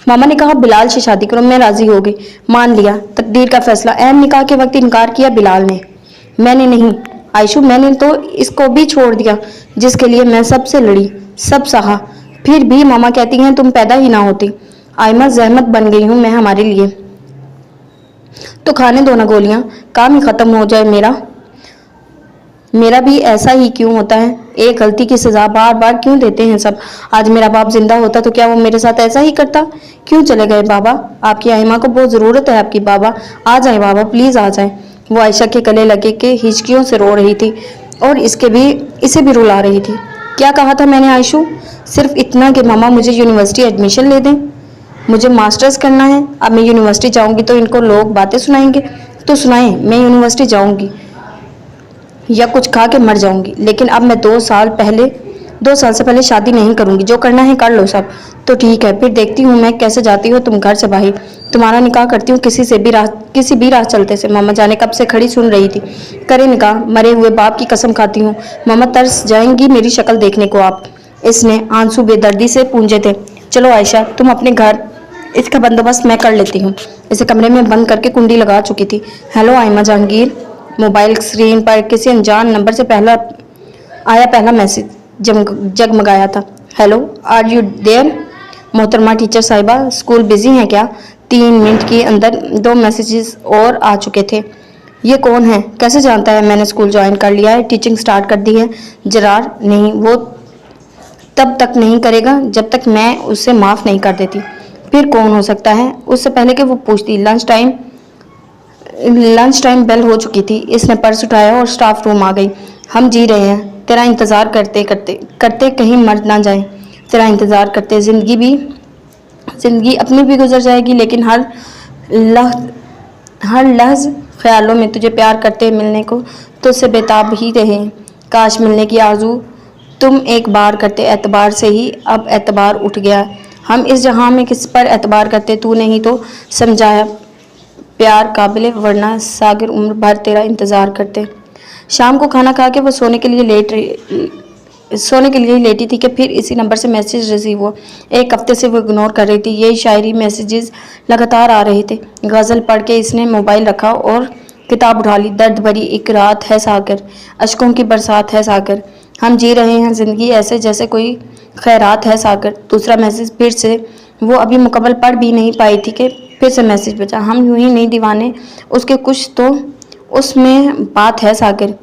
मामा ने कहा बिलाल से शादी करो। मैं राजी हो गई, मान लिया तकदीर का फैसला। अहम निकाह के वक्त इनकार किया बिलाल ने, मैंने नहीं। आयशु मैंने तो इसको भी छोड़ दिया जिसके लिए मैं सबसे लड़ी, सब सहा, फिर भी मामा कहती हैं तुम पैदा ही ना होती। आइमा जहमत बन गई हूँ मैं हमारे लिए। तो खाने दो ना गोलियां, काम ही खत्म हो जाए मेरा भी ऐसा ही क्यों होता है? एक गलती की सजा बार बार क्यों देते हैं सब? आज मेरा बाप जिंदा होता तो क्या वो मेरे साथ ऐसा ही करता? क्यों चले गए बाबा? आपकी आइमा को बहुत ज़रूरत है आपकी। बाबा आ जाए, बाबा प्लीज़ आ जाए। वो आयशा के गले लगे के हिचकियों से रो रही थी और इसे भी रुला रही थी। क्या कहा था मैंने आयशु? सिर्फ इतना कि मामा मुझे यूनिवर्सिटी एडमिशन ले दें। मुझे मास्टर्स करना है। अब मैं यूनिवर्सिटी जाऊंगी तो इनको लोग बातें सुनाएंगे, तो सुनाएं, मैं यूनिवर्सिटी जाऊंगी या कुछ खा के मर जाऊंगी, लेकिन अब मैं 2 साल से पहले शादी नहीं करूंगी। जो करना है कर लो सब। तो ठीक है, फिर देखती हूँ मैं कैसे जाती हो तुम घर से बाहर। तुम्हारा निकाह करती हूँ किसी भी राह चलते से। मामा जाने कब से खड़ी सुन रही थी। करे निकाह, मरे हुए बाप की कसम खाती हूँ। मामा तरस जाएंगी मेरी शक्ल देखने को आप। इसने आंसू बेदर्दी से पूंजे थे। चलो आयशा तुम अपने घर, इसका बंदोबस्त मैं कर लेती हूँ। इसे कमरे में बंद करके कुंडी लगा चुकी थी। Hello Aima Jahangir. Mobile screen पर किसी अनजान नंबर से पहला मैसेज जगमगाया था। Hello are you there? मोहतरमा टीचर साहिबा, स्कूल बिजी हैं क्या? 3 मिनट के अंदर 2 मैसेजेस और आ चुके थे। ये कौन है? कैसे जानता है मैंने स्कूल ज्वाइन कर लिया है, टीचिंग स्टार्ट कर दी है? जरार नहीं, वो तब तक नहीं करेगा जब तक मैं उसे माफ़ नहीं कर देती। फिर कौन हो सकता है? उससे पहले कि वो पूछती लंच टाइम बेल हो चुकी थी। इसने पर्स उठाया और स्टाफ रूम आ गई। हम जी रहे हैं तेरा इंतज़ार करते करते कहीं मर ना जाए। तेरा इंतज़ार करते जिंदगी अपनी भी गुजर जाएगी, लेकिन हर लहज ख्यालों में तुझे प्यार करते मिलने को तुझसे बेताब ही रहे। काश मिलने की आरज़ू तुम एक बार करते एतबार से ही अब एतबार उठ गया। हम इस जहां में किस पर एतबार करते, तूने ही तो समझाया प्यार काबिल, वरना सागिर उम्र भर तेरा इंतज़ार करते। शाम को खाना खा के वो सोने के लिए लेटी थी कि फिर इसी नंबर से मैसेज रिसीव हुआ। 1 हफ्ते से वो इग्नोर कर रही थी। यही शायरी मैसेजेस लगातार आ रहे थे। गज़ल पढ़ के इसने मोबाइल रखा और किताब उठा ली। दर्द भरी एक रात है सागर, अश्कों की बरसात है सागर, हम जी रहे हैं ज़िंदगी ऐसे जैसे कोई खैरात है सागर। दूसरा मैसेज फिर से वो अभी मुकम्मल पढ़ भी नहीं पाई थी कि फिर से मैसेज बचा। हम यूं ही नहीं दीवाने उसके, कुछ तो उसमें बात है सागर।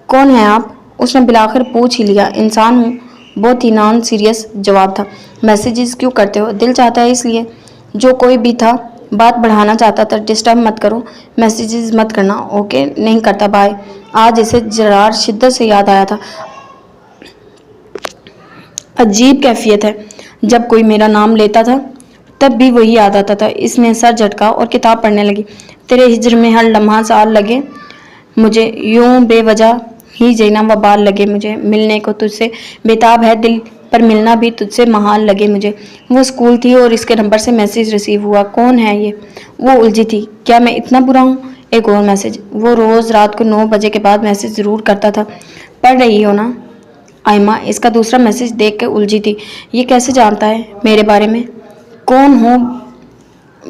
कौन है आप? उसने बिलाखिर पूछ ही लिया। इंसान हूँ, बहुत ही नॉन सीरियस जवाब था। मैसेजेस क्यों करते हो? दिल चाहता है इसलिए। जो कोई भी था, बात बढ़ाना चाहता था। डिस्टर्ब मत करो, मैसेजेस मत करना। ओके नहीं करता, बाय। आज इसे जरार शिद्दत से याद आया था। عجیب کیفیت ہے، جب کوئی میرا نام لیتا تھا تب بھی وہی یاد آتا تھا۔ اس نے سر جھٹکا اور کتاب پڑھنے لگی۔ تیرے ہجر میں ہر لمحہ سال لگے مجھے، یوں بے وجہ ہی جینا وبال لگے مجھے، ملنے کو تجھ سے بےتاب ہے دل، پر ملنا بھی تجھ سے محال لگے مجھے۔ وہ اسکول تھی اور اس کے نمبر سے میسج ریسیو ہوا۔ کون ہے یہ؟ وہ الجھی تھی۔ کیا میں اتنا برا ہوں؟ ایک اور میسج۔ وہ روز رات کو 9 بجے کے بعد میسج ضرور کرتا تھا۔ پڑھ رہی ہو نا؟ آئمہ اس کا دوسرا میسج دیکھ کے الجھی تھی۔ یہ کیسے جانتا ہے میرے بارے میں؟ کون ہوں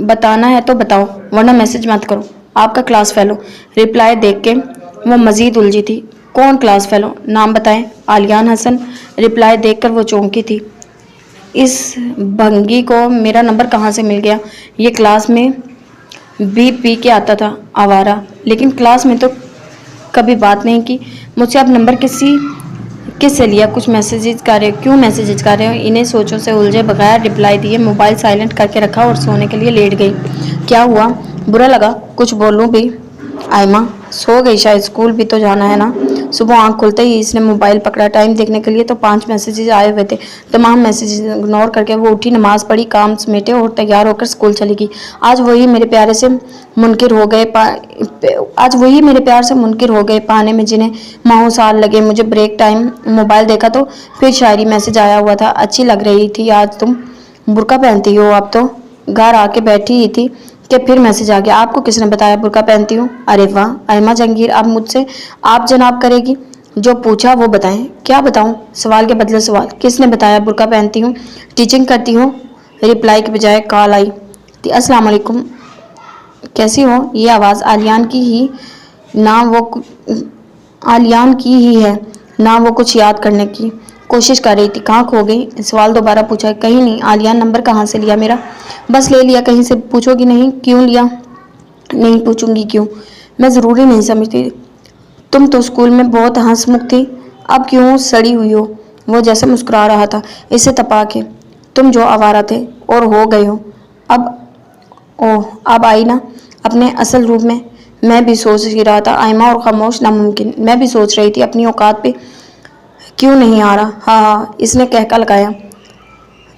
بتانا ہے تو بتاؤ، ورنہ میسج مت کرو۔ آپ کا کلاس فیلو۔ رپلائی دیکھ کے وہ مزید الجھی تھی۔ کون کلاس فیلو؟ نام بتائیں۔ علیان حسن۔ رپلائی دیکھ کر وہ چونکی تھی۔ اس بھنگی کو میرا نمبر کہاں سے مل گیا؟ یہ کلاس میں بھی پی کے آتا تھا، آوارہ، لیکن کلاس میں تو کبھی بات نہیں کی مجھ سے۔ اب نمبر کس سے لیا؟ کچھ میسیجز کر رہے ہو؟ کیوں میسیجز کر رہے ہو؟ انہیں سوچوں سے الجھے بغیر رپلائی دیے موبائل سائلنٹ کر کے رکھا اور سونے کے لیے لیٹ گئی۔ کیا ہوا؟ برا لگا کچھ بولوں بھی؟ آئمہ سو گئی شاید، اسکول بھی تو جانا ہے نا۔ صبح آنکھ کھلتے ہی اس نے موبائل پکڑا، ٹائم دیکھنے کے لیے تو 5 میسیجز آئے ہوئے تھے۔ تمام میسیجز اگنور کر کے وہ اٹھی، نماز پڑھی، کام سمیٹے اور تیار ہو کر اسکول چلی گئی۔ آج وہی میرے پیار سے منکر ہو گئے پانے میں جنہیں ماہوں سال لگے مجھے۔ بریک ٹائم موبائل دیکھا تو پھر شاعری میسج آیا ہوا تھا۔ اچھی لگ رہی تھی آج تم، برقع پہنتی ہو؟ اب تو گھر آ کے بیٹھی ہی تھی کہ پھر میسج آ گیا۔ آپ کو کس نے بتایا برقع پہنتی ہوں؟ ارے واہ! آئمہ جہانگیر اب مجھ سے آپ جناب کرے گی؟ جو پوچھا وہ بتائیں۔ کیا بتاؤں؟ سوال کے بدلے سوال۔ کس نے بتایا برقع پہنتی ہوں؟ ٹیچنگ کرتی ہوں؟ رپلائی کے بجائے کال آئی تھی۔ السلام علیکم، کیسی ہو؟ یہ آواز علیان کی ہی ہے نہ وہ کچھ یاد کرنے کی کوشش کر رہی تھی۔ کہاں کھو گئی؟ سوال دوبارہ پوچھا۔ کہیں نہیں۔ علیان نمبر کہاں سے لیا میرا؟ بس لے لیا، کہیں سے پوچھو گی نہیں کیوں لیا؟ نہیں پوچھوں گی کیوں، میں ضروری نہیں سمجھتی۔ تم تو اسکول میں بہت ہنس مکھ تھی، اب کیوں سڑی ہوئی ہو؟ وہ جیسے مسکرا رہا تھا اسے تپا کے۔ تم جو آوارہ تھے اور ہو گئے ہو اب آئی نا اپنے اصل روپ میں۔ میں بھی سوچ ہی رہا تھا آئمہ، اور خاموش ناممکن۔ میں بھی سوچ رہی تھی اپنی اوقات پہ کیوں نہیں آ رہا۔ ہاں اس نے کہکا لگایا۔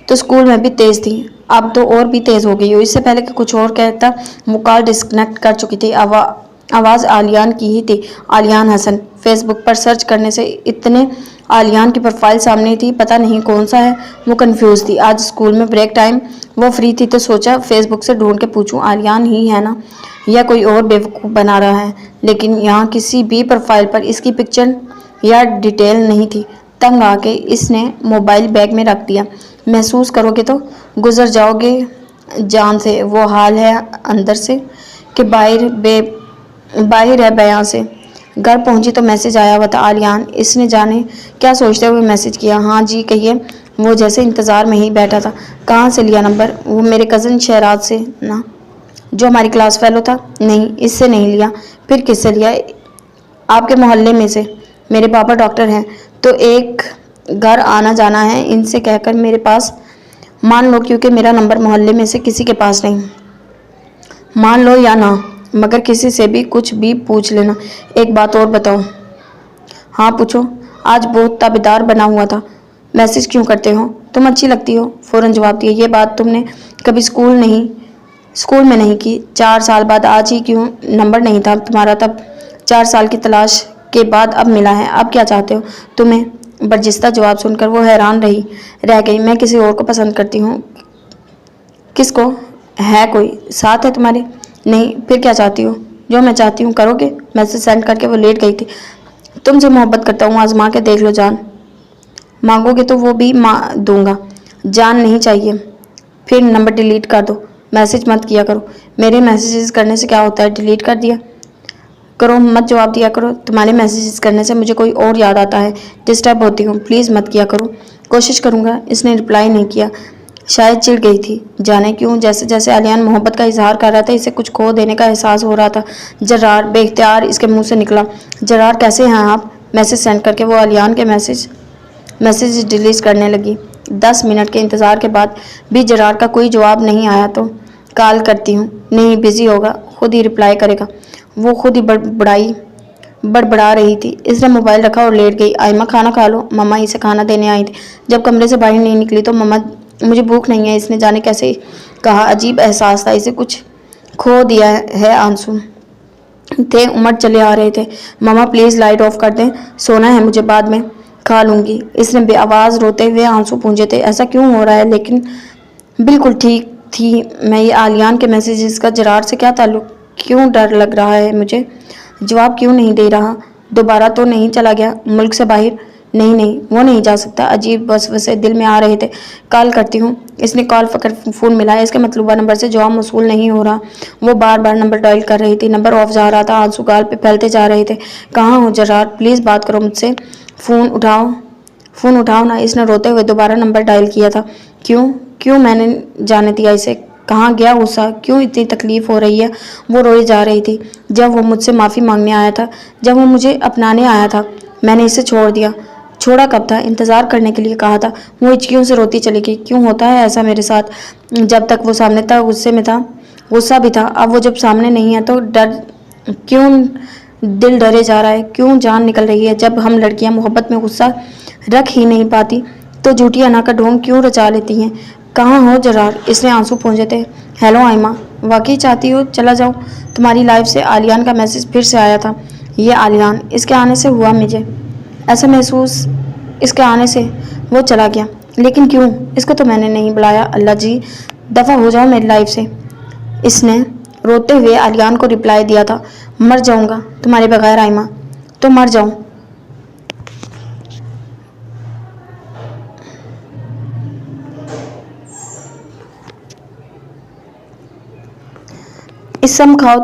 تو اسکول میں بھی تیز تھی، اب تو اور بھی تیز ہو گئی ہو۔ اس سے پہلے کہ کچھ اور کہتا وہ کال ڈسکنیکٹ کر چکی تھی۔ آواز علیان کی ہی تھی، علیان حسن۔ فیس بک پر سرچ کرنے سے اتنے علیان کی پروفائل سامنے تھی، پتہ نہیں کون سا ہے۔ وہ کنفیوز تھی۔ آج اسکول میں بریک ٹائم وہ فری تھی تو سوچا فیس بک سے ڈھونڈ کے پوچھوں علیان ہی ہے نا، یا کوئی اور بیوقوف بنا رہا ہے۔ لیکن یہاں کسی بھی پروفائل پر اس کی پکچر یا ڈیٹیل نہیں تھی۔ تنگ آ کے اس نے موبائل بیگ میں رکھ دیا۔ محسوس کرو گے تو گزر جاؤ گے جان سے، وہ حال ہے اندر سے کہ باہر ہے بیاں سے۔ گھر پہنچی تو میسج آیا ہوا تھا علیان۔ اس نے جانے کیا سوچتے ہوئے میسج کیا۔ ہاں جی کہیے۔ وہ جیسے انتظار میں ہی بیٹھا تھا۔ کہاں سے لیا نمبر؟ وہ میرے کزن شہراد سے نا، جو ہماری کلاس فیلو تھا۔ نہیں اس سے نہیں لیا، پھر کس سے لیا؟ آپ کے محلے میں سے۔ میرے پاپا ڈاکٹر ہیں تو ایک گھر آنا جانا ہے، ان سے کہہ کر میرے پاس مان لو، کیونکہ میرا نمبر محلے میں سے کسی کے پاس نہیں۔ مان لو یا نہ، مگر کسی سے بھی کچھ بھی پوچھ لینا۔ ایک بات اور بتاؤ۔ ہاں پوچھو۔ آج بہت تابیدار بنا ہوا تھا، میسج کیوں کرتے ہو؟ تم اچھی لگتی ہو، فوراً جواب دیا۔ یہ بات تم نے کبھی اسکول میں نہیں کی۔ 4 سال بعد آج ہی کیوں؟ نمبر نہیں تھا تمہارا تب، 4 سال کی تلاش کے بعد اب ملا ہے۔ اب کیا چاہتے ہو؟ تمہیں برجستہ جواب سن کر وہ حیران رہ گئی۔ میں کسی اور کو پسند کرتی ہوں۔ کس کو؟ ہے کوئی ساتھ ہے تمہارے؟ نہیں۔ پھر کیا چاہتی ہو؟ جو میں چاہتی ہوں کرو گے؟ میسج سینڈ کر کے وہ لیٹ گئی تھی۔ تم سے محبت کرتا ہوں، آزما کے دیکھ لو جان۔ مانگو گے تو وہ بھی دوں گا۔ جان نہیں چاہیے۔ پھر نمبر ڈیلیٹ کر دو، میسج مت کیا کرو۔ میرے میسیجز کرنے سے کیا ہوتا ہے؟ ڈیلیٹ کر دیا کرو، مت جواب دیا کرو۔ تمہارے میسیجز کرنے سے مجھے کوئی اور یاد آتا ہے، ڈسٹرب ہوتی ہوں، پلیز مت کیا کرو۔ کوشش کروں گا۔ اس نے رپلائی نہیں کیا، شاید چڑ گئی تھی، جانے کیوں۔ جیسے جیسے علیان محبت کا اظہار کر رہا تھا اسے کچھ کھو دینے کا احساس ہو رہا تھا۔ جرار، بے اختیار اس کے منہ سے نکلا۔ جرار کیسے ہیں آپ؟ میسج سینڈ کر کے وہ علیان کے میسج ڈیلیٹ کرنے لگی۔ 10 منٹ کے انتظار کے بعد بھی جرار کا کوئی جواب نہیں آیا تو کال کرتی ہوں۔ نہیں بزی ہوگا، خود ہی رپلائی کرے گا۔ وہ خود ہی बड़बड़ा रही थी। इसने मोबाइल रखा और लेट गई। आयमा खाना खा लो, मम्मा इसे खाना देने आई थी। जब कमरे से बाहर नहीं निकली तो मम्मा मुझे भूख नहीं है इसने जाने कैसे कहा। अजीब एहसास था, इसे कुछ खो दिया है। आंसू थे उमड़ चले आ रहे थे। मम्मा प्लीज़ लाइट ऑफ कर दें, सोना है मुझे, बाद में खा लूँगी। इसने बेआवाज़ रोते हुए आंसू पूंजे थे। ऐसा क्यों हो रहा है? लेकिन बिल्कुल ठीक थी मैं। ये आलियान के मैसेजेस का जरार से क्या ताल्लुक? क्यों डर लग रहा है मुझे? जवाब क्यों नहीं दे रहा? दोबारा तो नहीं चला गया मुल्क से बाहर? नहीं नहीं, वो नहीं जा सकता। अजीब वसवसे दिल में आ रहे थे। कॉल करती हूँ। इसने कॉल पकड़ फ़ोन मिलाया। इसके मतलूबा नंबर से जवाब मौसूल नहीं हो रहा। वो बार बार नंबर डायल कर रही थी। नंबर ऑफ जा रहा था। आंसू गाल पे फैलते जा रहे थे। कहाँ हो जरार? प्लीज़ बात करो मुझसे। फ़ोन उठाओ ना। इसने रोते हुए दोबारा नंबर डायल किया था। क्यों क्यों मैंने जाने दिया इसे? कहाँ गया गुस्सा? क्यों इतनी तकलीफ़ हो रही है? वो रोई जा रही थी। जब वो मुझसे माफ़ी मांगने आया था, जब वो मुझे अपनाने आया था, मैंने इसे छोड़ दिया। छोड़ा कब था? इंतज़ार करने के लिए कहा था। वो हिचकियों से रोती चली गई। क्यों होता है ऐसा मेरे साथ? जब तक वो सामने था गुस्से में था, गुस्सा भी था। अब वो जब सामने नहीं है तो डर क्यों? दिल डरे जा रहा है। क्यों जान निकल रही है? जब हम लड़कियां मोहब्बत में गुस्सा रख ही नहीं पाती तो झूठी अना का ढोंग क्यों रचा लेती हैं? कहाँ हो जरार? इसने आंसू पोंछे थे। हेलो आयमा, वाकई चाहती हो चला जाऊँ? तुम्हारी लाइफ से आलियान का मैसेज फिर से आया था। ये आलियान, इसके आने से हुआ मुझे ऐसा महसूस, इसके आने से वो चला गया। लेकिन क्यों? इसको तो मैंने नहीं बुलाया। अल्लाह जी, दफ़ा हो जाओ मेरी लाइफ से। इसने रोते हुए आलियान को रिप्लाई दिया था। मर जाऊंगा तुम्हारे बगैर आयमा, तो मर जाऊं। कसम खाओ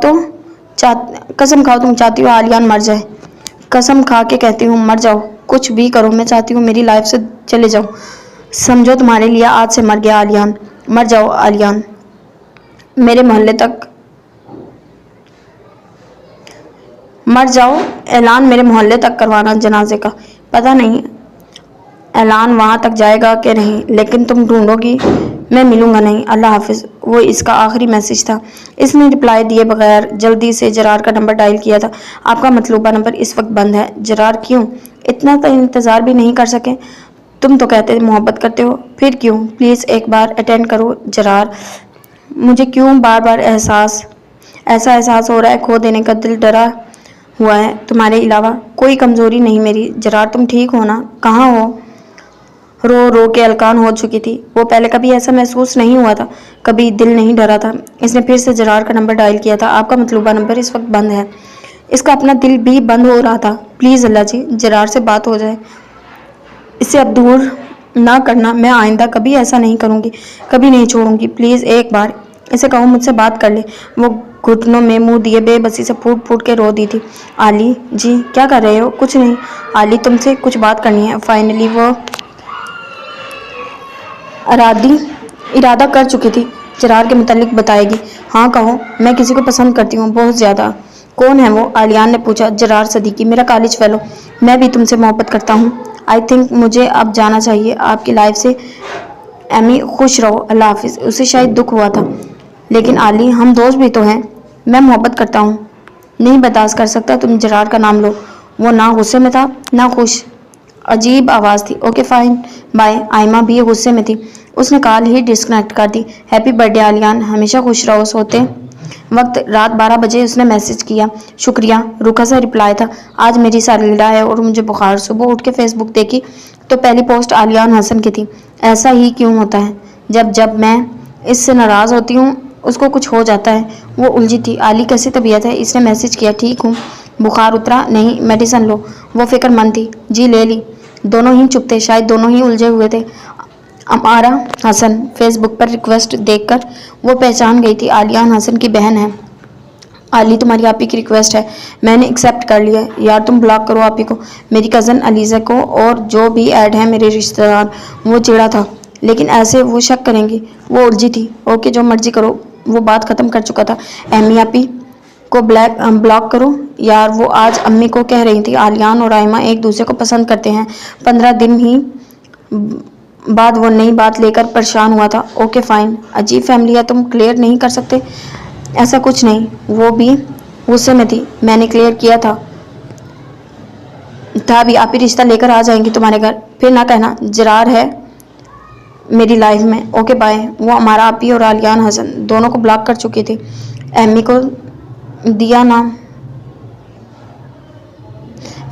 तुम चाहती हो आलियान मर जाए। कसम खा के कहती हूँ मर जाओ। कुछ भी करो, मैं चाहती हूँ मेरी लाइफ से चले जाओ। समझो तुम्हारे लिए आज से मर गया आलियान। मर जाओ आलियान। मेरे मोहल्ले तक मर जाओ। ऐलान मेरे मोहल्ले तक करवाना जनाजे का। पता नहीं ऐलान वहाँ तक जाएगा कि नहीं, लेकिन तुम ढूंढोगी, मैं मिलूंगा नहीं। अल्लाह हाफिज़। वो इसका आखिरी मैसेज था। इसने रिप्लाई दिए बगैर जल्दी से जरार का नंबर डायल किया था। आपका मतलूबा नंबर इस वक्त बंद है। जरार क्यों? इतना तो इंतज़ार भी नहीं कर सके? तुम तो कहते मोहब्बत करते हो, फिर क्यों? प्लीज़ एक बार अटेंड करो जरार। मुझे क्यों बार बार ऐसा एहसास हो रहा है खो देने का। दिल डरा हुआ है। तुम्हारे अलावा कोई कमज़ोरी नहीं मेरी। जरार तुम ठीक हो ना? कहाँ हो? रो रो के अलकान हो चुकी थी। वो पहले कभी ऐसा महसूस नहीं हुआ था, कभी दिल नहीं डरा था। इसने फिर से जरार का नंबर डायल किया था। आपका मतलूबा नंबर इस वक्त बंद है। इसका अपना दिल भी बंद हो रहा था। प्लीज़ अल्लाह जी, जरार से बात हो जाए। इसे अब दूर ना करना। मैं आइंदा कभी ऐसा नहीं करूँगी, कभी नहीं छोड़ूंगी। प्लीज़ एक बार इसे कहो मुझसे बात कर ले। वो घुटनों में मुंह दिए बेबसी से फूट फूट के रो दी थी। आली जी, क्या कर रहे हो? कुछ नहीं आली, तुमसे कुछ बात करनी है। फाइनली वो इरादा कर चुकी थी जरार के मुतालिक बताएगी। हाँ कहो। मैं किसी को पसंद करती हूँ, बहुत ज़्यादा। कौन है वो? आलियान ने पूछा। जरार सदीकी, मेरा कॉलेज फेलो। मैं भी तुमसे मोहब्बत करता हूँ। आई थिंक मुझे अब जाना चाहिए आपकी लाइफ से। एमी खुश रहो, अल्लाह हाफिज़। उसे शायद दुख हुआ था। लेकिन आली, हम दोस्त भी तो हैं। मैं मोहब्बत करता हूँ, नहीं बर्दाश्त कर सकता तुम जरार का नाम लो। वो ना गुस्से में था ना खुश। अजीब आवाज़ थी। Okay fine bye. आयमा भी गुस्से में थी। उसने कॉल ही डिस्कनेक्ट कर दी। हैप्पी बर्थडे आलियान, हमेशा खुश रहो। सोते वक्त रात 12 बजे उसने मैसेज किया। शुक्रिया, रुखा सा रिप्लाई था। आज मेरी सालगिरह है और मुझे बुखार। सुबह उठ के फेसबुक देखी तो पहली पोस्ट आलियान हसन की थी। ऐसा ही क्यों होता है? जब जब मैं इससे नाराज़ होती हूँ उसको कुछ हो जाता है। वो उलझी थी। आली कैसी तबीयत है? इसने मैसेज किया। ठीक हूँ। बुखार उतरा नहीं? मेडिसिन लो। वो फिक्रमंद थी। जी ले ली। दोनों ही चुप थे, शायद दोनों ही उलझे हुए थे। अमारा हसन फेसबुक पर रिक्वेस्ट देखकर वो पहचान गई थी। आलियान हसन की बहन है। आली, तुम्हारी आपी की रिक्वेस्ट है, मैंने एक्सेप्ट कर लिया है। यार तुम ब्लॉक करो आपी को, मेरी कज़न अलीज़ा को और जो भी ऐड है मेरे रिश्तेदार। वो चिढ़ा था, लेकिन ऐसे वो शक करेंगी। वो उलझी थी। ओके जो मर्जी करो। वो बात ख़त्म कर चुका था। एमी आपी को ब्लॉक करो। यार वो आज अम्मी को कह रही थी आलियान और आयमा एक दूसरे को पसंद करते हैं। 15 दिन ही बाद वो नई बात लेकर परेशान हुआ था। Okay fine. अजीब फैमिली है, तुम क्लियर नहीं कर सकते? ऐसा कुछ नहीं। वो भी गुस्से में थी, मैंने क्लियर किया था। था भी, आप ही रिश्ता लेकर आ जाएंगी तुम्हारे घर, फिर ना कहना जरार है मेरी लाइफ में। Okay bye. वो हमारा आप ही और आलियान हसन दोनों को ब्लॉक कर चुकी थी। एमी को दिया ना,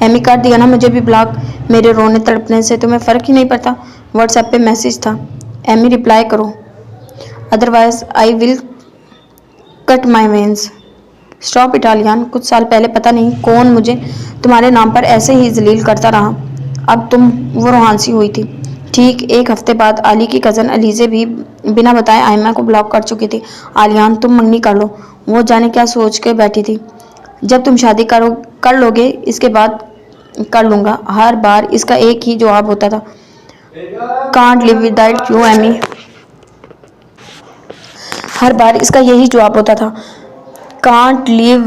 एमी कर दिया ना मुझे भी ब्लॉक। मेरे रोने तड़पने से तुम्हें फ़र्क ही नहीं पड़ता। व्हाट्सएप पे मैसेज था, एमी रिप्लाई करो otherwise I will cut my veins. Stop Italian. कुछ साल पहले पता नहीं कौन मुझे तुम्हारे नाम पर ऐसे ही जलील करता रहा, अब तुम वो रोहानसी हुई थी। ठीक एक हफ्ते बाद आली की कज़न अलीज़े भी बिना बताए आयमा को ब्लॉक कर चुकी थी। आलियान तुम मंगनी कर लो, वो जाने क्या सोच के बैठी थी। जब तुम शादी कर लोगे इसके बाद कर लूँगा। हर बार इसका एक ही जवाब होता था, can't live without you Amy. हर बार इसका यही जवाब होता था, can't live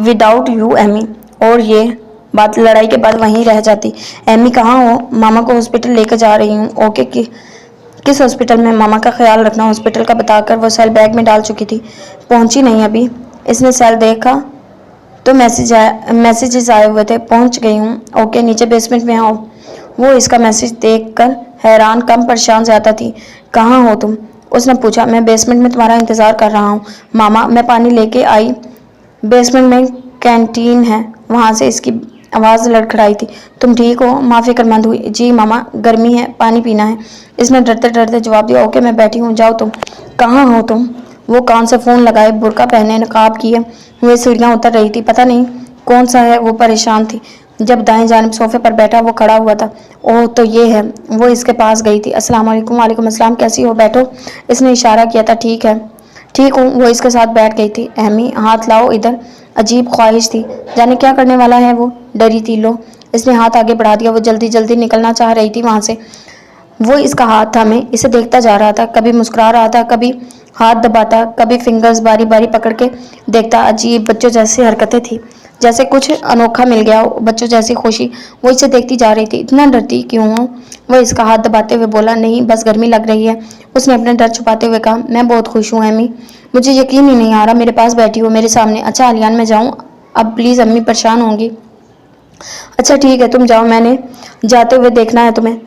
without you Amy. और ये बात लड़ाई के बाद वहीं रह जाती। एमी कहाँ हो? मामा को हॉस्पिटल लेकर जा रही हूँ। ओके किस हॉस्पिटल में? मामा का ख्याल रखना। हॉस्पिटल का बताकर वो सेल बैग में डाल चुकी थी। पहुंची नहीं अभी। इसने सेल देखा तो मैसेजेस आए हुए थे। पहुंच गई हूँ। ओके नीचे बेसमेंट में आओ। वो इसका मैसेज देखकर हैरान कम परेशान ज़्यादा थी। कहाँ हो तुम? उसने पूछा। मैं बेसमेंट में तुम्हारा इंतज़ार कर रहा हूँ मामा, मैं पानी लेके आई। बेसमेंट में कैंटीन है, वहाँ से इसकी आवाज़ लड़खड़ाई थी। तुम ठीक हो? माँ फिक्रमंद हुई। जी मामा, गर्मी है, पानी पीना है। इसने डरते डरते जवाब दिया। ओके मैं बैठी हूँ, जाओ तुम। कहाँ हो तुम? वो कान से फ़ोन लगाए, बुर्का पहने, नकाब किए हुए सीढ़ियाँ उतर रही थी। पता नहीं कौन सा है। वो परेशान थी। जब दाएं जानिब सोफे पर बैठा वो खड़ा हुआ था। ओह तो ये है। वो इसके पास गई थी। अस्सलाम वालेकुम। वालेकुम अस्सलाम, कैसी हो? बैठो। इसने इशारा किया था। ठीक है ठीक हूँ। वो इसके साथ बैठ गई थी। अहमी हाथ लाओ इधर। अजीब ख्वाहिश थी, जाने क्या करने वाला है वो। डरी थी। लो। इसने हाथ आगे बढ़ा दिया। वो जल्दी जल्दी निकलना चाह रही थी वहाँ से। वो इसका हाथ थामे इसे देखता जा रहा था। कभी मुस्कुरा रहा था, कभी हाथ दबाता, कभी फिंगर्स बारी बारी पकड़ के देखता। अजीब बच्चों जैसी हरकतें थी, जैसे कुछ अनोखा मिल गया हो। बच्चों जैसी खुशी। वो इसे देखती जा रही थी। इतना डरती क्यों हो? वो इसका हाथ दबाते हुए बोला। नहीं बस गर्मी लग रही है। उसने अपने डर छुपाते हुए कहा। मैं बहुत खुश हूँ एमी, मुझे यकीन ही नहीं आ रहा मेरे पास बैठी हो मेरे सामने। अच्छा आलियान मैं जाऊँ अब? प्लीज़ अम्मी परेशान होंगी। अच्छा ठीक है तुम जाओ, मैंने जाते हुए देखना है तुम्हें।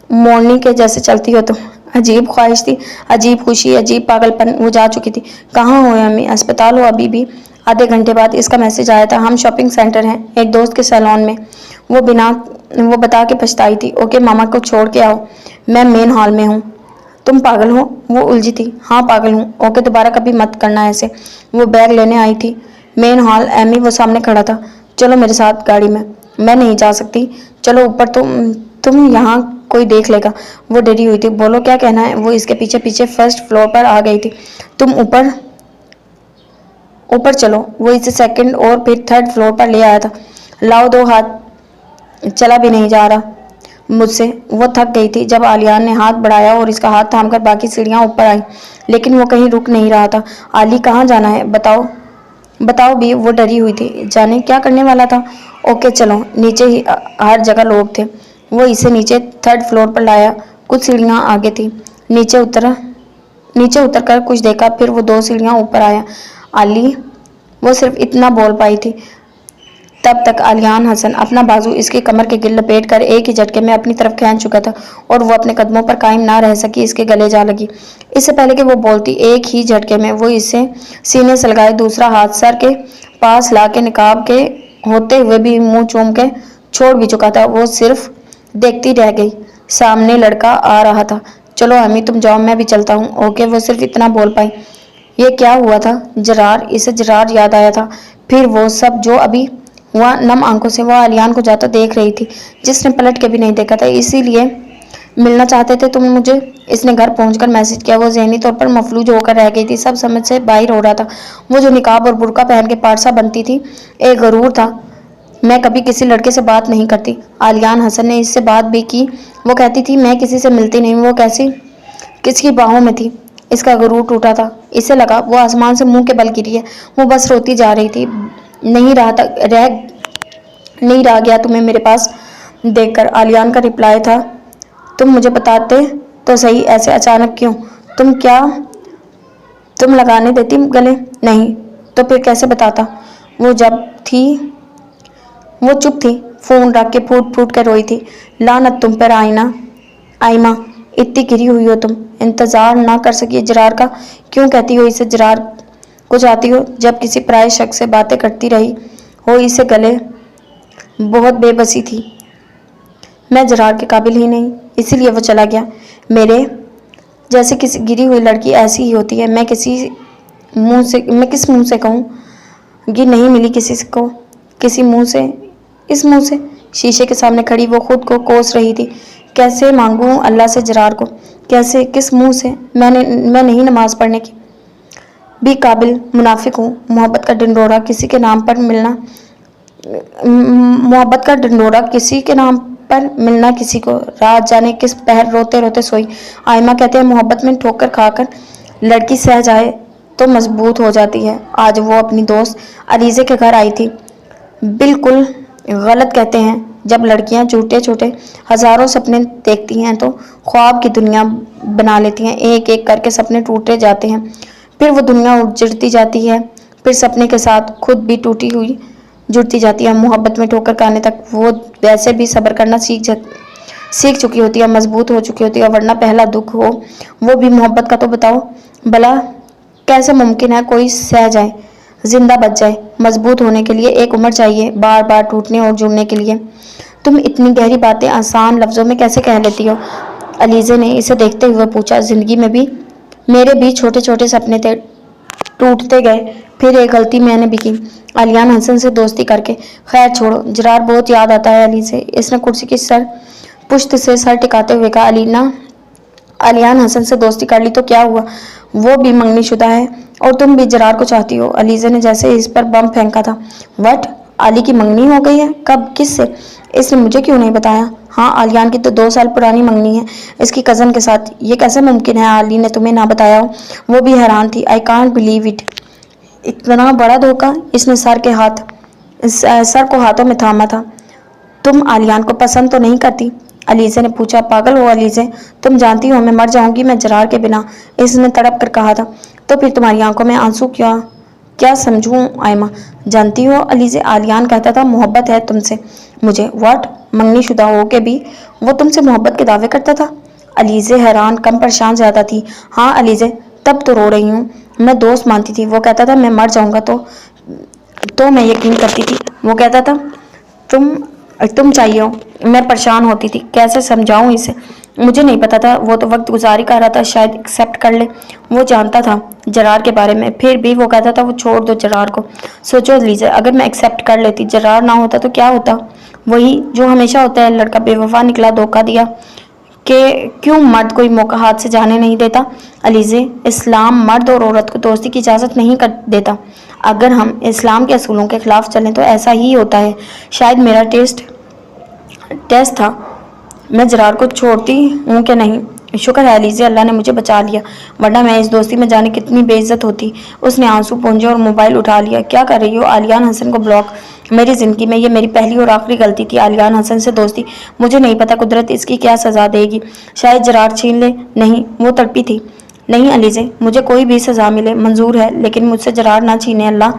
मॉर्निंग के जैसे चलती हो तुम। अजीब ख्वाहिश थी, अजीब खुशी, अजीब पागलपन। वो जा चुकी थी। कहाँ हो अम्मी? अस्पताल हो अभी भी। आधे घंटे बाद इसका मैसेज आया था। हम शॉपिंग सेंटर हैं, एक दोस्त के सैलून में। वो बता के पछताई थी। ओके मामा को छोड़ के आओ, मैं मेन हॉल में हूँ। तुम पागल हो? वो उलझी थी। हाँ पागल हूँ। ओके दोबारा कभी मत करना ऐसे। वो बैग लेने आई थी। Main hall. एमी वो सामने खड़ा था। चलो मेरे साथ गाड़ी में। मैं नहीं जा सकती। चलो ऊपर। तुम यहाँ कोई देख लेगा। वो डरी हुई थी। बोलो क्या कहना है? वो इसके पीछे पीछे फर्स्ट फ्लोर पर आ गई थी। तुम ऊपर ऊपर चलो। वो इसे सेकंड और फिर थर्ड फ्लोर पर ले आया था। लाओ दो हाथ। चला भी नहीं जा रहा मुझसे। वो थक गई थी। जब आलियान ने हाथ बढ़ाया और इसका हाथ थामकर बाकी सीढ़ियाँ ऊपर आई, लेकिन वो कहीं रुक नहीं रहा था। आली कहाँ जाना है बताओ भी। वो डरी हुई थी। जाने क्या करने वाला था। ओके चलो। नीचे ही हर जगह लोग थे। वो इसे नीचे थर्ड फ्लोर पर लाया। कुछ सीढ़ियाँ आगे थी। नीचे उतर कर कुछ देखा, फिर वो 2 सीढ़ियाँ ऊपर आया। आली। वो सिर्फ इतना बोल पाई थी। तब तक आलियान हसन अपना बाजू इसकी कमर के गिर लपेट कर एक ही झटके में अपनी तरफ खींच चुका था और वो अपने कदमों पर कायम ना रह सकी, इसके गले जा लगी। इससे पहले कि वो बोलती, एक ही झटके में वो इसे सीने से लगाए दूसरा हाथ सर के पास ला के निकाब के होते हुए भी मुंह चूम के छोड़ भी चुका था। वो सिर्फ देखती रह गई। सामने लड़का आ रहा था। चलो अम्मी तुम जाओ, मैं भी चलता हूँ। ओके। वो सिर्फ इतना बोल पाई। ये क्या हुआ था? जरार। इसे जरार याद आया था। फिर वो सब जो अभी हुआ। नम आंखों से वो आलियान को जाता देख रही थी, जिसने पलट के भी नहीं देखा था। इसीलिए मिलना चाहते थे तुम मुझे? इसने घर पहुंचकर मैसेज किया। वो ज़हनी तौर पर मफलूज होकर रह गई थी। सब समझ से बाहर हो रहा था। वो जो निकाब और बुर्का पहन के पारसा बनती थी, एक गरूर था। मैं कभी किसी लड़के से बात नहीं करती। आलियान हसन ने इससे बात भी की। वो कहती थी मैं किसी से मिलती नहीं। वो कैसी किसकी बाहों में थी? इसका गुरूर टूटा था। इसे लगा वो आसमान से मुंह के बल गिरी है। वो बस रोती जा रही थी। नहीं रह गया तुम्हें मेरे पास देखकर। आलियान का रिप्लाई था, तुम मुझे बताते तो सही, ऐसे अचानक क्यों? तुम लगाने देती गले? नहीं तो फिर कैसे बताता? वो चुप थी। फ़ोन रख के फूट फूट कर रोई थी। लानत तुम पर आइमा, इतनी गिरी हुई हो तुम, इंतज़ार ना कर सकी जरार का। क्यों कहती हो इसे जरार को चाहती हो, जब किसी पराये शख्स से बातें करती रही हो इसे गले। बहुत बेबसी थी। मैं जरार के काबिल ही नहीं, इसीलिए वो चला गया। मेरे जैसे किसी गिरी हुई लड़की ऐसी ही होती है। मैं किस मुंह से कहूँ कि नहीं मिली किसी को, किसी मुंह से, इस मुंह से। शीशे के सामने खड़ी वो खुद को कोस रही थी। कैसे मांगूं अल्लाह से जरार को, कैसे, किस मुंह से। मैं नहीं नमाज पढ़ने की भी काबिल मुनाफिक हूँ। मोहब्बत का ढिंढोरा किसी के नाम पर मिलना किसी को। रात जाने किस पहर रोते रोते सोई। आयमा कहते हैं मोहब्बत में ठोकर खाकर लड़की सह जाए तो मजबूत हो जाती है। आज वो अपनी दोस्त अलीज़े के घर आई थी। बिल्कुल गलत कहते हैं। जब लड़कियां छोटे छोटे हजारों सपने देखती हैं तो ख्वाब की दुनिया बना लेती हैं। एक एक करके सपने टूटे जाते हैं, फिर वो दुनिया उजड़ती जाती है, फिर सपने के साथ खुद भी टूटी हुई जुड़ती जाती है। मोहब्बत में ठोकर खाने तक वो वैसे भी सब्र करना सीख चुकी होती है, मजबूत हो चुकी होती है। वरना पहला दुख हो वो भी मोहब्बत का तो बताओ भला कैसे मुमकिन है कोई सह जाए, जिंदा बच जाए। मजबूत होने के लिए एक उम्र चाहिए, बार बार टूटने और जुड़ने के लिए। तुम इतनी गहरी बातें आसान लफ्जों में कैसे कह लेती हो? अलीज़े ने इसे देखते हुए पूछा। जिंदगी में भी मेरे भी छोटे छोटे सपने थे, टूटते गए। फिर एक गलती मैंने भी की, आलियान हसन से दोस्ती करके। खैर छोड़ो, जरार बहुत याद आता है अली से। इसने कुर्सी की पुश्त से सर टिकाते हुए कहा। आलियान हसन से दोस्ती कर ली तो क्या हुआ, वो भी मंगनी शुदा है और तुम भी जरार को चाहती हो। अलीज़े ने जैसे इस पर बम फेंका था। वट, आली की मंगनी हो गई है? कब, किससे? इसने मुझे क्यों नहीं बताया? हाँ, आलियान की तो 2 साल पुरानी मंगनी है, इसकी कज़न के साथ। ये कैसे मुमकिन है आली ने तुम्हें ना बताया हो? वो भी हैरान थी। आई कांट बिलीव इट, इतना बड़ा धोखा। इसने सर को हाथों में थामा था। तुम आलियान को पसंद तो नहीं करती? अलीज़े ने पूछा। पागल हो अलीज़े, तुम जानती हो मैं मर जाऊंगी मैं जरार के बिना, इसने तड़प कर कहा था। तो फिर तुम्हारी आंखों में आंसू क्या समझूं आयमा? जानती हो अलीज़े, आलियान कहता था मोहब्बत है तुमसे मुझे। व्हाट, मंगनी शुदा हो के भी वो तुमसे मोहब्बत के दावे करता था? अलीज़े हैरान कम परेशान ज़्यादा थी। हाँ अलीज़े, तब तो रो रही हूँ। मैं दोस्त मानती थी, वो कहता था मैं मर जाऊंगा तो मैं यकीन करती थी। वो कहता था तुम चाहिए हो। मैं परेशान होती थी, कैसे समझाऊं इसे? मुझे नहीं पता था। वो तो वक्त गुजारी कर रहा था, शायद एक्सेप्ट कर ले। वो जानता था जरार के बारे में, फिर भी वो कहता था वो छोड़ दो जरार को। सोचो लीजिए, अगर मैं एक्सेप्ट कर लेती, जरार ना होता तो क्या होता? वही जो हमेशा होता है, लड़का बेवफा निकला, धोखा दिया। कि क्यों मर्द कोई मौका हाथ से जाने नहीं देता? अलीज़े, इस्लाम मर्द और औरत को दोस्ती की इजाज़त नहीं कर देता। अगर हम इस्लाम के असूलों के खिलाफ चलें तो ऐसा ही होता है। शायद मेरा टेस्ट था, मैं जरार को छोड़ती हूँ कि नहीं। शुक्र है अलीज़े, अल्लाह ने मुझे बचा लिया, वरना मैं इस दोस्ती में जाने कितनी बेइज्जत होती। उसने आंसू पोंछे और मोबाइल उठा लिया। क्या कर रही हो? आलियान हसन को ब्लॉक। मेरी ज़िंदगी में ये मेरी पहली और आखिरी गलती थी। आलियान हसन से दोस्ती, मुझे नहीं पता कुदरत इसकी क्या सज़ा देगी। शायद जरार छीन ले। नहीं, वो तड़पी थी। नहीं अलीज़े, मुझे कोई भी सज़ा मिले मंजूर है, लेकिन मुझसे जरार ना छीने अल्लाह।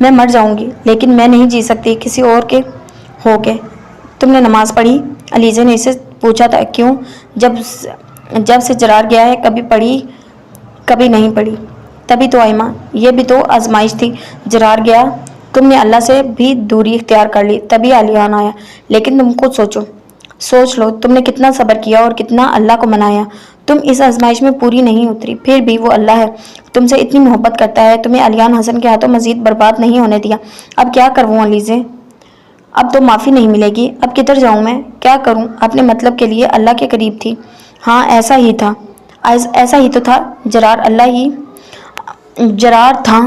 मैं मर जाऊँगी, लेकिन मैं नहीं जी सकती किसी और के होके। तुमने नमाज पढ़ी? अलीज़े ने इसे पूछा था। क्यों? जब से जरार गया है, कभी पढ़ी कभी नहीं पढ़ी। तभी तो आयमा, ये भी तो आजमाइश थी। जरार गया, तुमने अल्लाह से भी दूरी इख्तियार कर ली, तभी आलियान आया। लेकिन तुम खुद सोच लो, तुमने कितना सब्र किया और कितना अल्लाह को मनाया। तुम इस आजमाइश में पूरी नहीं उतरी, फिर भी वो अल्लाह है, तुमसे इतनी मोहब्बत करता है, तुम्हें आलियान हसन के हाथों मजीद बर्बाद नहीं होने दिया। अब क्या करूँ अलीज़े? अब तो माफ़ी नहीं मिलेगी। अब किधर जाऊँ मैं? क्या करूँ? अपने मतलब के लिए अल्लाह के करीब थी। हाँ, ऐसा ही तो था। जरार था,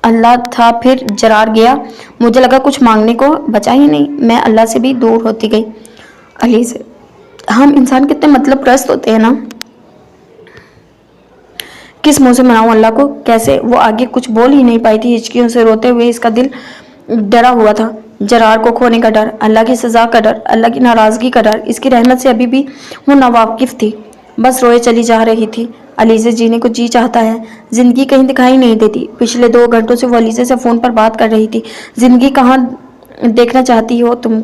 अल्लाह था, फिर जरार गया। मुझे लगा कुछ मांगने को बचा ही नहीं, मैं अल्लाह से भी दूर होती गई। अली से हम इंसान कितने मतलब प्रस्त होते हैं ना। किस मुंह से मनाऊं अल्लाह को? कैसे? वो आगे कुछ बोल ही नहीं पाई थी। हिचकियों से रोते हुए इसका दिल डरा हुआ था। जरार को खोने का डर, अल्लाह की सज़ा का डर, अल्लाह की नाराज़गी का डर। इसकी रहमत से अभी भी वो नावाकिफ़ थी, बस रोए चली जा रही थी। अलीज़े जीने को जी चाहता है, ज़िंदगी कहीं दिखाई नहीं देती। पिछले 2 घंटों से वो अलीज़े से फ़ोन पर बात कर रही थी। ज़िंदगी कहाँ देखना चाहती हो तुम?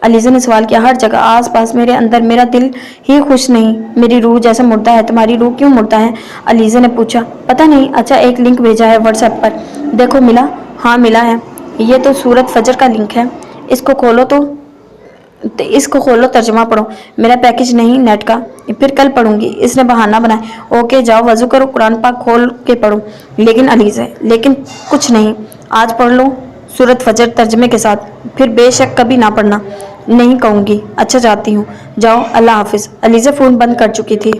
अलीज़ा ने सवाल किया। हर जगह, आस पास, मेरे अंदर। मेरा दिल ही खुश नहीं, मेरी रूह जैसे मुर्दा है। तुम्हारी रूह क्यों मुर्दा है? अलीज़ा ने पूछा। पता नहीं। अच्छा, एक लिंक भेजा है व्हाट्सएप पर, देखो। मिला? हाँ मिला है। ये तो सूरत फजर का लिंक है। इसको खोलो, तर्जुमा पढ़ो। मेरा पैकेज नहीं नेट का, फिर कल पढ़ूंगी, इसने बहाना बनाया। ओके जाओ, वजू करो, कुरान पाक खोल के पढ़ो। लेकिन अलीज़ा, लेकिन कुछ नहीं, आज पढ़ लो सूरत फजर तर्जमे के साथ, फिर बेशक कभी ना पढ़ना। नहीं कहूँगी। अच्छा, जाती हूँ, जाओ, अल्लाह हाफिज। अलीज़ा फ़ोन बंद कर चुकी थी।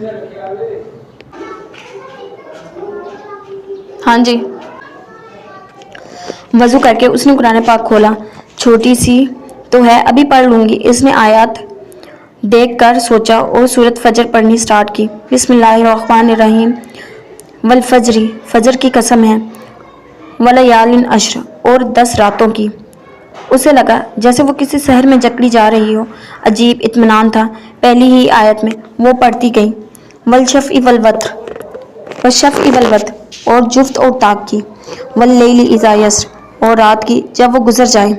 हाँ जी। वजू करके उसने कुरान पाक खोला। छोटी सी तो है, अभी पढ़ लूँगी, इसने आयत देख कर सोचा और सूरत फजर पढ़नी स्टार्ट की। बिस्मिल्लाहिर्रहमानिर्रहीम। वल फजरी, फजर की कसम है, वलयालिन अश्र, और 10 रातों की। उसे लगा जैसे वो किसी शहर में जकड़ी जा रही हो। अजीब इत्मीनान था पहली ही आयत में। वो पढ़ती गई। वल शफ़ई वल वत्र, वशफ़ई वल वत्र, और जुफ्त और ताक की। वल लैली इज़ा यस्र, और रात की जब वो गुजर जाए।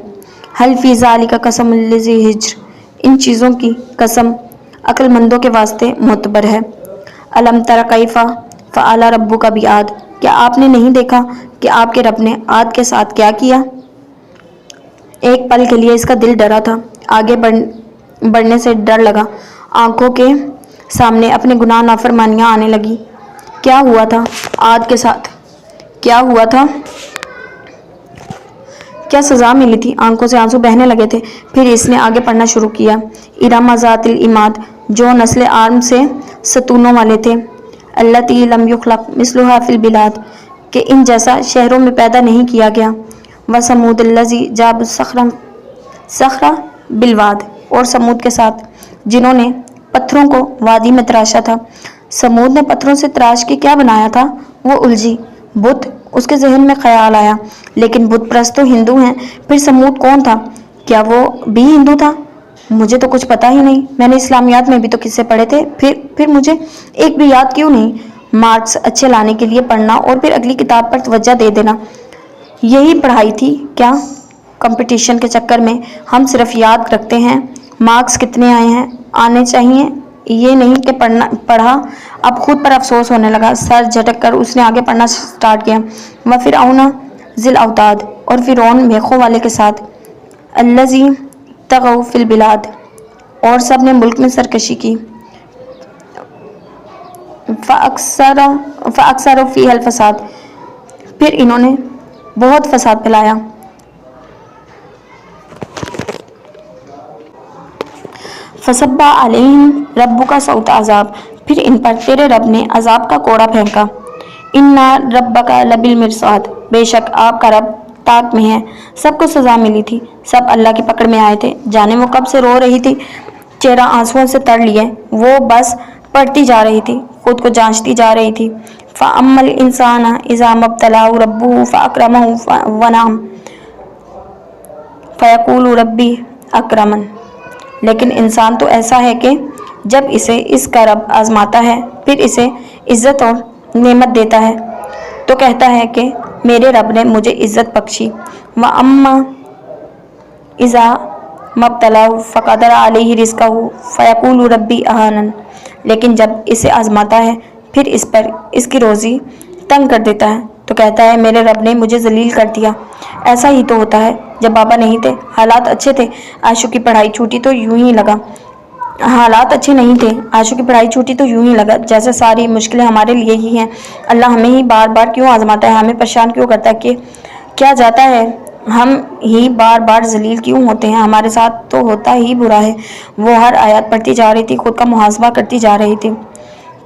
हल फी ज़ालिका कसम लिज़ी हिज्र, इन चीज़ों की कसम अक्लमंदों के वास्ते मोतबर है। अलम तरा कैफ़ा फ़अला रब्बुका बिआद, क्या आपने नहीं देखा कि आपके रब ने आद के साथ क्या किया? एक पल के लिए इसका दिल डरा था। आगे बढ़ने से डर लगा। आंखों के सामने अपने गुनाह नाफरमानियां आने लगी। क्या हुआ था आद के साथ? क्या हुआ था? क्या सज़ा मिली थी? आंखों से आंसू बहने लगे थे। फिर इसने आगे पढ़ना शुरू किया। इरमा ज़ातिल इमाद, जो नस्ल आर्म से सतूनों वाले थे। अल्लती लम युखलक मिस्लुहा फिल बिलाद, कि इन जैसा शहरों में पैदा नहीं किया गया। व समूद लजी जाब सखरा बिलवाद, और समूद के साथ जिन्होंने पत्थरों को वादी में तराशा था। समूद ने पत्थरों से तराश के क्या बनाया था? वो उलझी। बुत, उसके जहन में ख्याल आया। लेकिन बुत परस्त तो हिंदू हैं, फिर समूद कौन था? क्या वो भी हिंदू था? मुझे तो कुछ पता ही नहीं। मैंने इस्लामियात में भी तो किस्से पढ़े थे, फिर मुझे एक भी याद क्यों नहीं? मार्क्स अच्छे लाने के लिए पढ़ना और फिर अगली किताब पर तवज्जो दे देना, यही पढ़ाई थी क्या? कंपटीशन के चक्कर में हम सिर्फ याद रखते हैं मार्क्स कितने आए हैं, आने चाहिए, ये नहीं कि पढ़ा। अब खुद पर अफसोस होने लगा। सर झटक कर उसने आगे पढ़ना स्टार्ट किया। वह फिर औना जिल अवताद, और फिर औन मेखों वाले के साथ। अल्लज़ी तगौ फिल बिलाद, और सब ने मुल्क में सरकशी की। फ़अक्सर फ़ीहल फ़साद, फिर इन्होंने बहुत फसाद फैलाया। फसब्बा अलैहिम रब्बुका सौत अज़ाब, फिर इन पर तेरे रब ने अजाब का कोड़ा फेंका। इन्ना रब्बका लबिल मिरसाद, बेशक आपका रब ताक में है। सबको सज़ा मिली थी, सब अल्लाह की पकड़ में आए थे। जाने वो कब से रो रही थी, चेहरा आंसुओं से तर लिए। वो बस पढ़ती जा रही थी, खुद को जांचती जा रही थी। फ़अम्मल इंसाना इज़ा मब्तलाहु रब्बुहु फ़अक्रमहु वनअम फ़यक़ूलु रब्बी अक्रमन, लेकिन इंसान तो ऐसा है कि जब इसे इसका रब आजमाता है, फिर इसे इज़्ज़त और नेमत देता है, तो कहता है कि मेरे रब ने मुझे इज़्ज़त बख्शी। व अम्मा इज़ा मब्तलाहु फ़क़दर अलैहि रिज़्क़हु फ़यक़ूलु रब्बी अहानन, लेकिन जब इसे आजमाता है, फिर इस पर इसकी रोज़ी तंग कर देता है, तो कहता है मेरे रब ने मुझे जलील कर दिया। ऐसा ही तो होता है जब बाबा नहीं थे, हालात अच्छे थे, आशु की पढ़ाई छूटी तो यूं ही लगा। हालात अच्छे नहीं थे, आशु की पढ़ाई छूटी तो यूं ही लगा जैसे सारी मुश्किलें हमारे लिए ही हैं। अल्लाह हमें ही बार बार क्यों आजमाता है, हमें परेशान क्यों करता है? कि क्या जाता है, हम ही बार बार जलील क्यों होते हैं? हमारे साथ तो होता ही बुरा है। वो हर आयत पढ़ती जा रही थी, खुद का मुहासबा करती जा रही थी।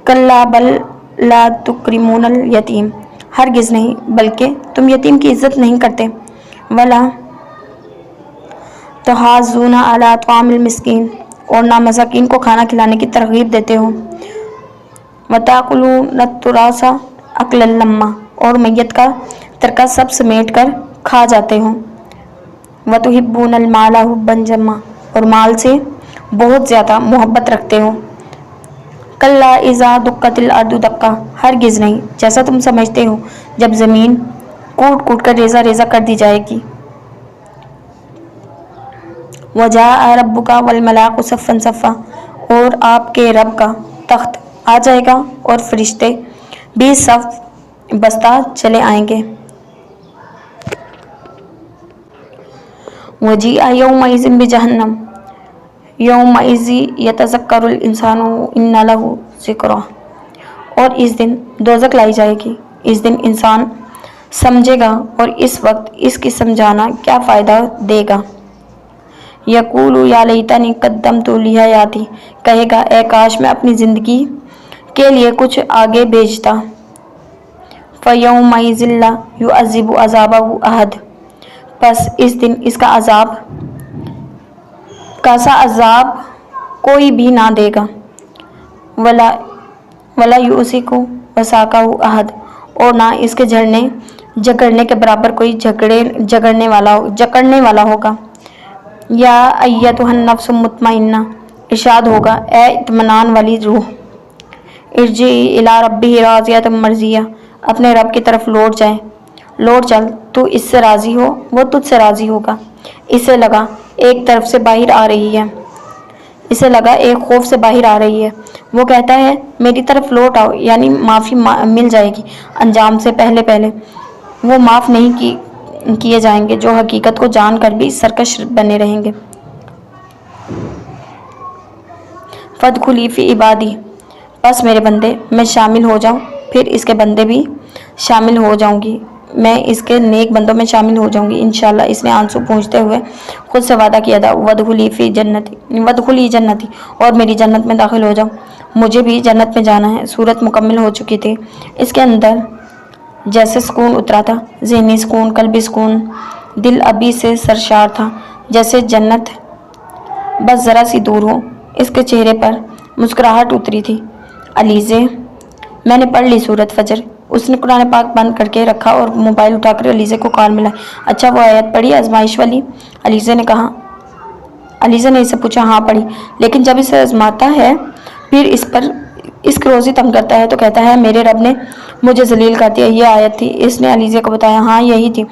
कल्ला बल ला तुक्रिमूनल यतीम, हरगिज़ नहीं, बल्कि तुम यतीम की इज़्ज़त नहीं करते। वला तहाज़ूना अला तामिल मिस्कीन, और ना मसाकीन को खाना खिलाने की तरगीब देते हो। वताकुलून तुरासा अक्लन लम्मा, और मैयत का तरका सब समेट कर खा जाते हो। वतुहिब्बूनल माला हुब्बन जम्मा, और माल से बहुत ज़्यादा मोहब्बत रखते हो। कल्ला इज़ा दुक्कतिल अर्दु दक्का, हरगिज़ नहीं, जैसा तुम समझते हो जब ज़मीन कूट कूट कर रेज़ा रेज़ा कर दी जाएगी। وجاء ربک والملاک صفا صفا، اور آپ کے رب کا تخت آ جائے گا اور فرشتے بھی صف بستہ چلے آئیں گے۔ وجیء یومئذ بجہنم یومئذ یتذکر الانسان وانى لہ ذکریٰ، اور اس دن دوزخ لائی جائے گی۔ اس دن انسان سمجھے گا اور اس وقت اس کی سمجھانا کیا فائدہ دے گا۔ یقول یا لیتنی قدمت لحیاتی، کہے گا اے کاش میں اپنی زندگی کے لیے کچھ آگے بھیجتا۔ فیومئذ لا یعذب عذابہ احد، پس اس دن اس کا عذاب کوئی بھی نہ دے گا۔ ولا یوثق وثاقہ احد، اور نہ اس کے جھگڑنے کے برابر کوئی جکڑنے والا ہوگا۔ یا ایتھا النفس المطمئنہ، ارشاد ہوگا اے اطمینان والی روح، ارجعی الی ربک راضیۃ مرضیہ، اپنے رب کی طرف لوٹ چل، تو اس سے راضی ہو وہ تجھ سے راضی ہوگا۔ اسے لگا ایک طرف سے باہر آ رہی ہے، اسے لگا ایک خوف سے باہر آ رہی ہے، وہ کہتا ہے میری طرف لوٹ آؤ، یعنی معافی مل جائے گی۔ انجام سے پہلے وہ معاف نہیں کیے جائیں گے جو حقیقت کو جان کر بھی سرکش بنے رہیں گے۔ فادخلی فی عبادی، پس میرے بندے میں شامل ہو جاؤں، پھر اس کے بندے بھی شامل ہو جاؤں گی، میں اس کے نیک بندوں میں شامل ہو جاؤں گی انشاءاللہ۔ اس نے آنسو پوچھتے ہوئے خود سے وعدہ کیا تھا، وادخلی جنتی، اور میری جنت میں داخل ہو جاؤ، مجھے بھی جنت میں جانا ہے۔ صورت مکمل ہو چکی تھی، اس کے اندر جیسے سکون اترا تھا، ذہنی سکون، قلبی سکون، دل ابھی سے سرشار تھا، جیسے جنت بس ذرا سی دور ہو۔ اس کے چہرے پر مسکراہٹ اتری تھی۔ علیزے، میں نے پڑھ لی سورت فجر۔ اس نے قرآن پاک بند کر کے رکھا اور موبائل اٹھا کر علیزے کو کال ملا۔ اچھا وہ آیت پڑھی آزمائش والی؟ علیزے نے کہا۔ علیزے نے اسے پوچھا، ہاں پڑھی، لیکن جب اسے آزماتا ہے پھر اس کی روزی تنگ کرتا ہے تو کہتا ہے میرے رب نے مجھے ذلیل کر دیا، یہ آیت تھی۔ اس نے علیزے کو بتایا، ہاں یہی تھی،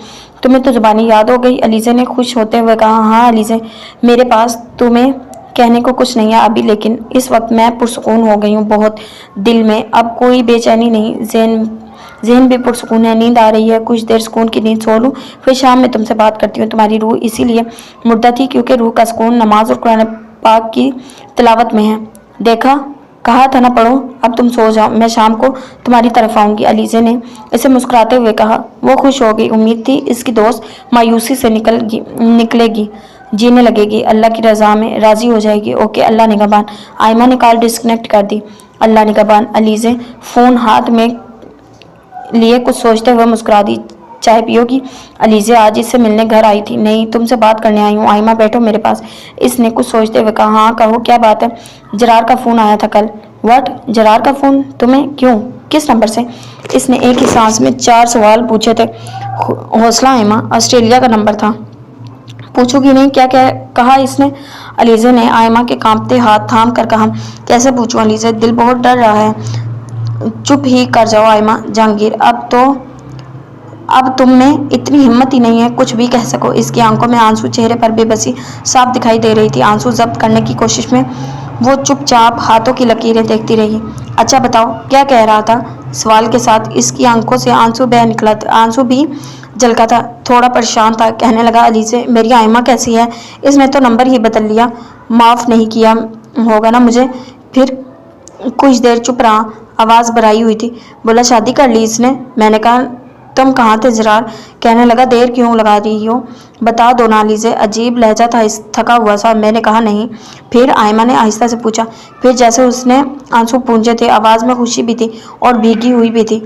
تمہیں تو زبانی یاد ہو گئی۔ علیزے نے خوش ہوتے ہوئے کہا، ہاں علیزے، میرے پاس تمہیں کہنے کو کچھ نہیں ہے ابھی، لیکن اس وقت میں پرسکون ہو گئی ہوں بہت، دل میں اب کوئی بے چینی نہیں، ذہن بھی پرسکون ہے، نیند آ رہی ہے، کچھ دیر سکون کی نیند سو لوں، پھر شام میں تم سے بات کرتی ہوں۔ تمہاری روح اسی لیے مردہ تھی کیونکہ روح کا سکون نماز اور قرآن پاک کی تلاوت میں ہے۔ دیکھا، کہا تھا نہ پڑھو، اب تم سو جاؤ، میں شام کو تمہاری طرف آؤں گی۔ علیزے نے اسے مسکراتے ہوئے کہا۔ وہ خوش ہو گئی، امید تھی اس کی دوست مایوسی سے نکلے گی، جینے لگے گی، اللہ کی رضا میں راضی ہو جائے گی۔ اوکے اللہ نگہبان۔ آئمہ نے کال ڈسکنیکٹ کر دی۔ اللہ نگہبان۔ علیزے فون ہاتھ میں لیے کچھ سوچتے ہوئے مسکرا دی۔ چائے پیو گی؟ علیزے آج اس سے ملنے گھر آئی تھی۔ نہیں، تم سے بات کرنے آئی ہوں۔ آئمہ بیٹھو میرے پاس۔ اس نے کچھ سوچتے ہوئے کہا، ہاں کہو، کیا بات ہے؟ جرار کا فون آیا تھا کل۔ واٹ؟ جرار کا فون تمہیں؟ کیوں؟ کس نمبر سے؟ اس نے ایک ہی سانس میں 4 سوال پوچھے تھے۔ حوصلہ آئمہ، آسٹریلیا کا نمبر تھا۔ پوچھو گی نہیں؟ کیا کہا اس نے؟ علیزے نے آئمہ کے کانپتے ہاتھ تھام کر کہا، کیسے پوچھوں علیزے، دل بہت ڈر رہا ہے۔ چپ ہی کر جاؤ آئمہ۔ جہانگیر، اب تم میں اتنی ہمت ہی نہیں ہے کچھ بھی کہہ سکو۔ اس کی آنکھوں میں آنسو، چہرے پر بے بسی صاف دکھائی دے رہی تھی۔ آنسو ضبط کرنے کی کوشش میں وہ چپ چاپ ہاتھوں کی لکیریں دیکھتی رہی۔ اچھا بتاؤ، کیا کہہ رہا تھا؟ سوال کے ساتھ اس کی آنکھوں سے آنسو بہہ نکلا تھا، آنسو بھی جھلکا تھا، تھوڑا پریشان تھا۔ کہنے لگا، علیزے میری آئمہ کیسی ہے؟ اس نے تو نمبر ہی بدل لیا، معاف نہیں کیا ہوگا نا مجھے؟ پھر کچھ دیر چپ رہا، آواز بھرائی ہوئی تھی۔ بولا، شادی کر لی اس نے؟ میں نے کہا، تم کہاں تھے جرار؟ کہنے لگا، دیر کیوں لگا رہی ہو، بتا دو نا علیزے۔ عجیب لہجہ تھا، تھکا ہوا سا۔ میں نے کہا نہیں۔ پھر آئمہ نے آہستہ سے پوچھا۔ پھر جیسے اس نے آنسو پونجے تھے، آواز میں خوشی بھی تھی اور بھیگی ہوئی بھی تھی۔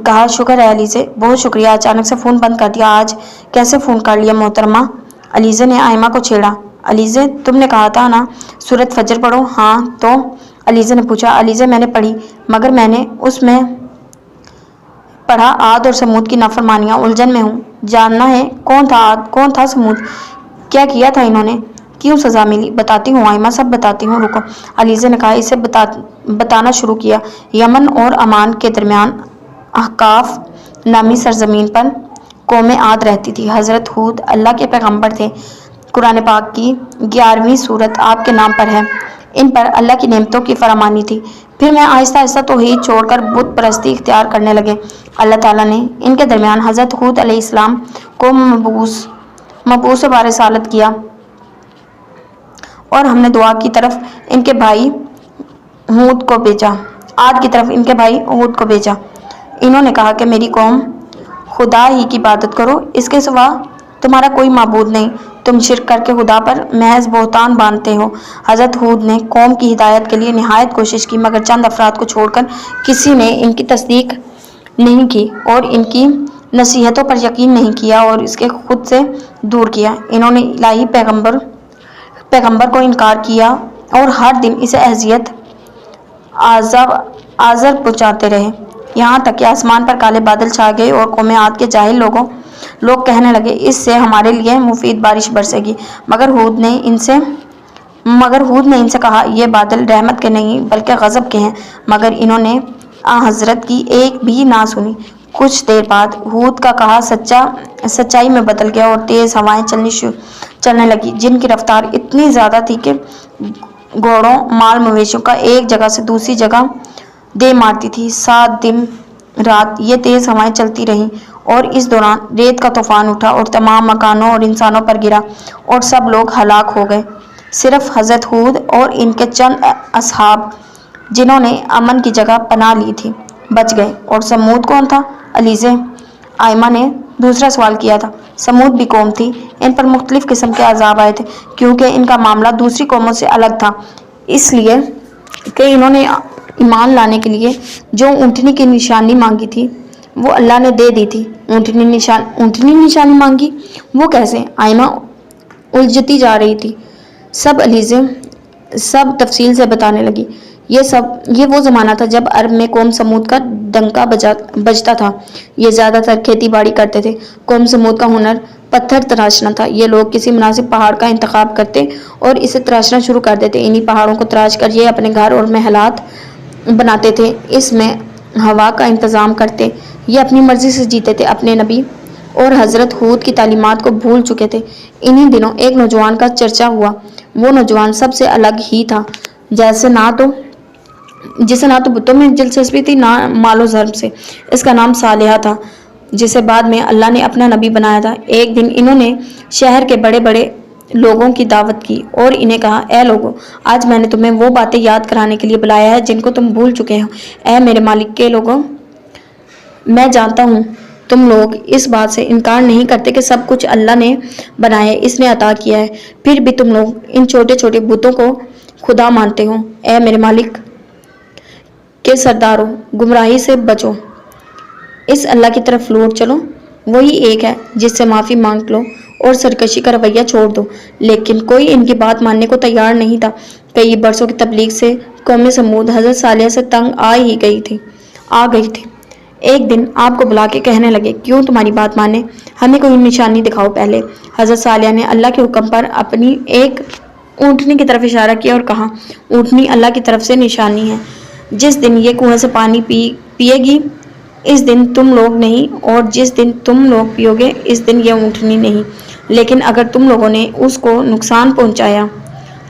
کہا، شکر ہے علیزے، بہت شکریہ، اچانک سے فون بند کر دیا، آج کیسے فون کر لیا محترمہ؟ علیزے نے آئمہ کو چھیڑا۔ علیزے، تم نے کہا تھا نا سورت فجر پڑھو۔ ہاں تو؟ علیزے نے پوچھا۔ علیزے، میں نے پڑھی، مگر میں نے اس میں پڑھا عاد اور سمود کی نافرمانیاں، الجھن میں ہوں، جاننا ہے کون تھا عاد، کون تھا سمود، کیا کیا تھا انہوں نے، کیوں سزا ملی؟ بتاتی ہوں آئمہ، سب بتاتی ہوں، رکو۔ علیزے نے کہا۔ اسے بتانا شروع کیا۔ یمن اور عمان کے درمیان احقاف نامی سرزمین پر قوم عاد رہتی تھی۔ حضرت ہود اللہ کے پیغمبر تھے۔ قرآن پاک کی 11ویں سورت آپ کے نام پر ہے۔ ان پر اللہ کی نعمتوں کی فراوانی تھی۔ پھر میں آہستہ آہستہ توحید چھوڑ کر بت پرستی اختیار کرنے لگے۔ اللہ تعالیٰ نے ان کے درمیان حضرت ہود علیہ السلام کو مبعوث و رسالت کیا، اور ہم نے دعا کی طرف ان کے بھائی ہود کو بھیجا عاد کی طرف ان کے بھائی ہود کو بھیجا۔ انہوں نے کہا کہ میری قوم خدا ہی کی عبادت کرو، اس کے سوا تمہارا کوئی معبود نہیں، تم شرک کر کے خدا پر محض بہتان باندھتے ہو۔ حضرت ہود نے قوم کی ہدایت کے لیے نہایت کوشش کی، مگر چند افراد کو چھوڑ کر کسی نے ان کی تصدیق نہیں کی اور ان کی نصیحتوں پر یقین نہیں کیا اور اس کے خود سے دور کیا۔ انہوں نے الہی پیغمبر کو انکار کیا اور ہر دن اسے اذیت آزار پہنچاتے رہے، یہاں تک کہ آسمان پر کالے بادل چھا گئے اور قوم عاد کے جاہل لوگ کہنے لگے اس سے ہمارے لیے مفید بارش برسے گی۔ مگر ہود نے ان سے کہا یہ بادل رحمت کے نہیں بلکہ غضب کے ہیں، مگر انہوں نے حضرت کی ایک بھی نہ سنی۔ کچھ دیر بعد ہود کا کہا سچائی میں بدل گیا اور تیز ہوائیں چلنے لگی جن کی رفتار اتنی زیادہ تھی کہ گھوڑوں مال مویشیوں کا ایک جگہ سے دوسری جگہ دے مارتی تھی۔ 7 دن رات یہ تیز ہوائیں چلتی رہیں اور اس دوران ریت کا طوفان اٹھا اور تمام مکانوں اور انسانوں پر گرا اور سب لوگ ہلاک ہو گئے۔ صرف حضرت ہود اور ان کے چند اصحاب جنہوں نے امن کی جگہ پناہ لی تھی بچ گئے۔ اور سمود کون تھا؟ علیزہ آئمہ نے دوسرا سوال کیا تھا۔ سمود بھی قوم تھی، ان پر مختلف قسم کے عذاب آئے تھے کیونکہ ان کا معاملہ دوسری قوموں سے الگ تھا، اس لیے کہ انہوں نے ایمان لانے کے لیے جو اونٹنی کی نشانی مانگی تھی وہ اللہ نے دے دی تھی۔ اونٹنی نشانی مانگی، وہ کیسے؟ آئمہ الجھتی جا رہی تھی۔ علیزہ سب تفصیل سے بتانے لگی۔ یہ وہ زمانہ تھا جب عرب میں قوم سمود کا ڈنکا بجتا تھا۔ یہ زیادہ تر کھیتی باڑی کرتے تھے۔ قوم سمود کا ہنر پتھر تراشنا تھا۔ یہ لوگ کسی مناسب پہاڑ کا انتخاب کرتے اور اسے تراشنا شروع کر دیتے۔ انہی پہاڑوں کو تراش کر یہ اپنے گھر اور محلات بناتے تھے، اس میں ہوا کا انتظام کرتے۔ یہ اپنی مرضی سے جیتے تھے، اپنے نبی اور حضرت ہود کی تعلیمات کو بھول چکے تھے۔ انہی دنوں ایک نوجوان کا چرچا ہوا۔ وہ نوجوان سب سے الگ ہی تھا، جسے نہ تو بتوں میں دلچسپی تھی نہ مال و زر سے۔ اس کا نام صالح تھا، جسے بعد میں اللہ نے اپنا نبی بنایا تھا۔ ایک دن انہوں نے شہر کے بڑے بڑے لوگوں کی دعوت کی اور انہیں کہا اے لوگو، آج میں نے تمہیں وہ باتیں یاد کرانے کے لیے بلایا ہے جن کو تم بھول چکے ہو۔ اے میرے مالک کے لوگوں، میں جانتا ہوں تم لوگ اس بات سے انکار نہیں کرتے کہ سب کچھ اللہ نے بنایا ہے، اس نے عطا کیا ہے، پھر بھی تم لوگ ان چھوٹے چھوٹے بتوں کو خدا مانتے ہو۔ اے میرے مالک کے سرداروں، گمراہی سے بچو، اس اللہ کی طرف لوٹ چلو، وہی ایک ہے جس سے معافی مانگ لو اور سرکشی کا رویہ چھوڑ دو۔ لیکن کوئی ان کی بات ماننے کو تیار نہیں تھا۔ کئی برسوں کی تبلیغ سے قوم سمود حضرت صالح سے تنگ آ گئی تھی۔ ایک دن آپ کو بلا کے کہنے لگے کیوں تمہاری بات مانے، ہمیں کوئی نشانی دکھاؤ پہلے۔ حضرت صالح نے اللہ کے حکم پر اپنی ایک اونٹنی کی طرف اشارہ کیا اور کہا اونٹنی اللہ کی طرف سے نشانی ہے، جس دن یہ کنویں سے پانی پیے گی اس دن تم لوگ نہیں، اور جس دن تم لوگ پیو گے اس دن یہ اونٹنی نہیں، لیکن اگر تم لوگوں نے اس کو نقصان پہنچایا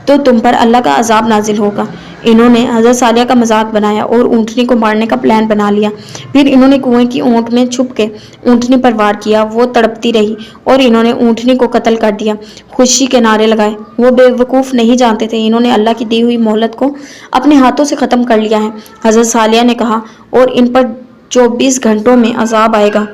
تو تم پر اللہ کا عذاب نازل ہوگا۔ انہوں نے حضرت صالح کا مذاق بنایا اور اونٹنی کو مارنے کا پلان بنا لیا۔ پھر انہوں نے کنویں کی اونٹ میں چھپ کے اونٹنی پر وار کیا، وہ تڑپتی رہی اور انہوں نے اونٹنی کو قتل کر دیا۔ خوشی کے نعرے لگائے۔ وہ بے وقوف نہیں جانتے تھے انہوں نے اللہ کی دی ہوئی مہلت کو اپنے ہاتھوں سے ختم کر لیا ہے۔ حضرت صالح نے کہا اور ان پر 24 گھنٹوں میں عذاب آئے گا۔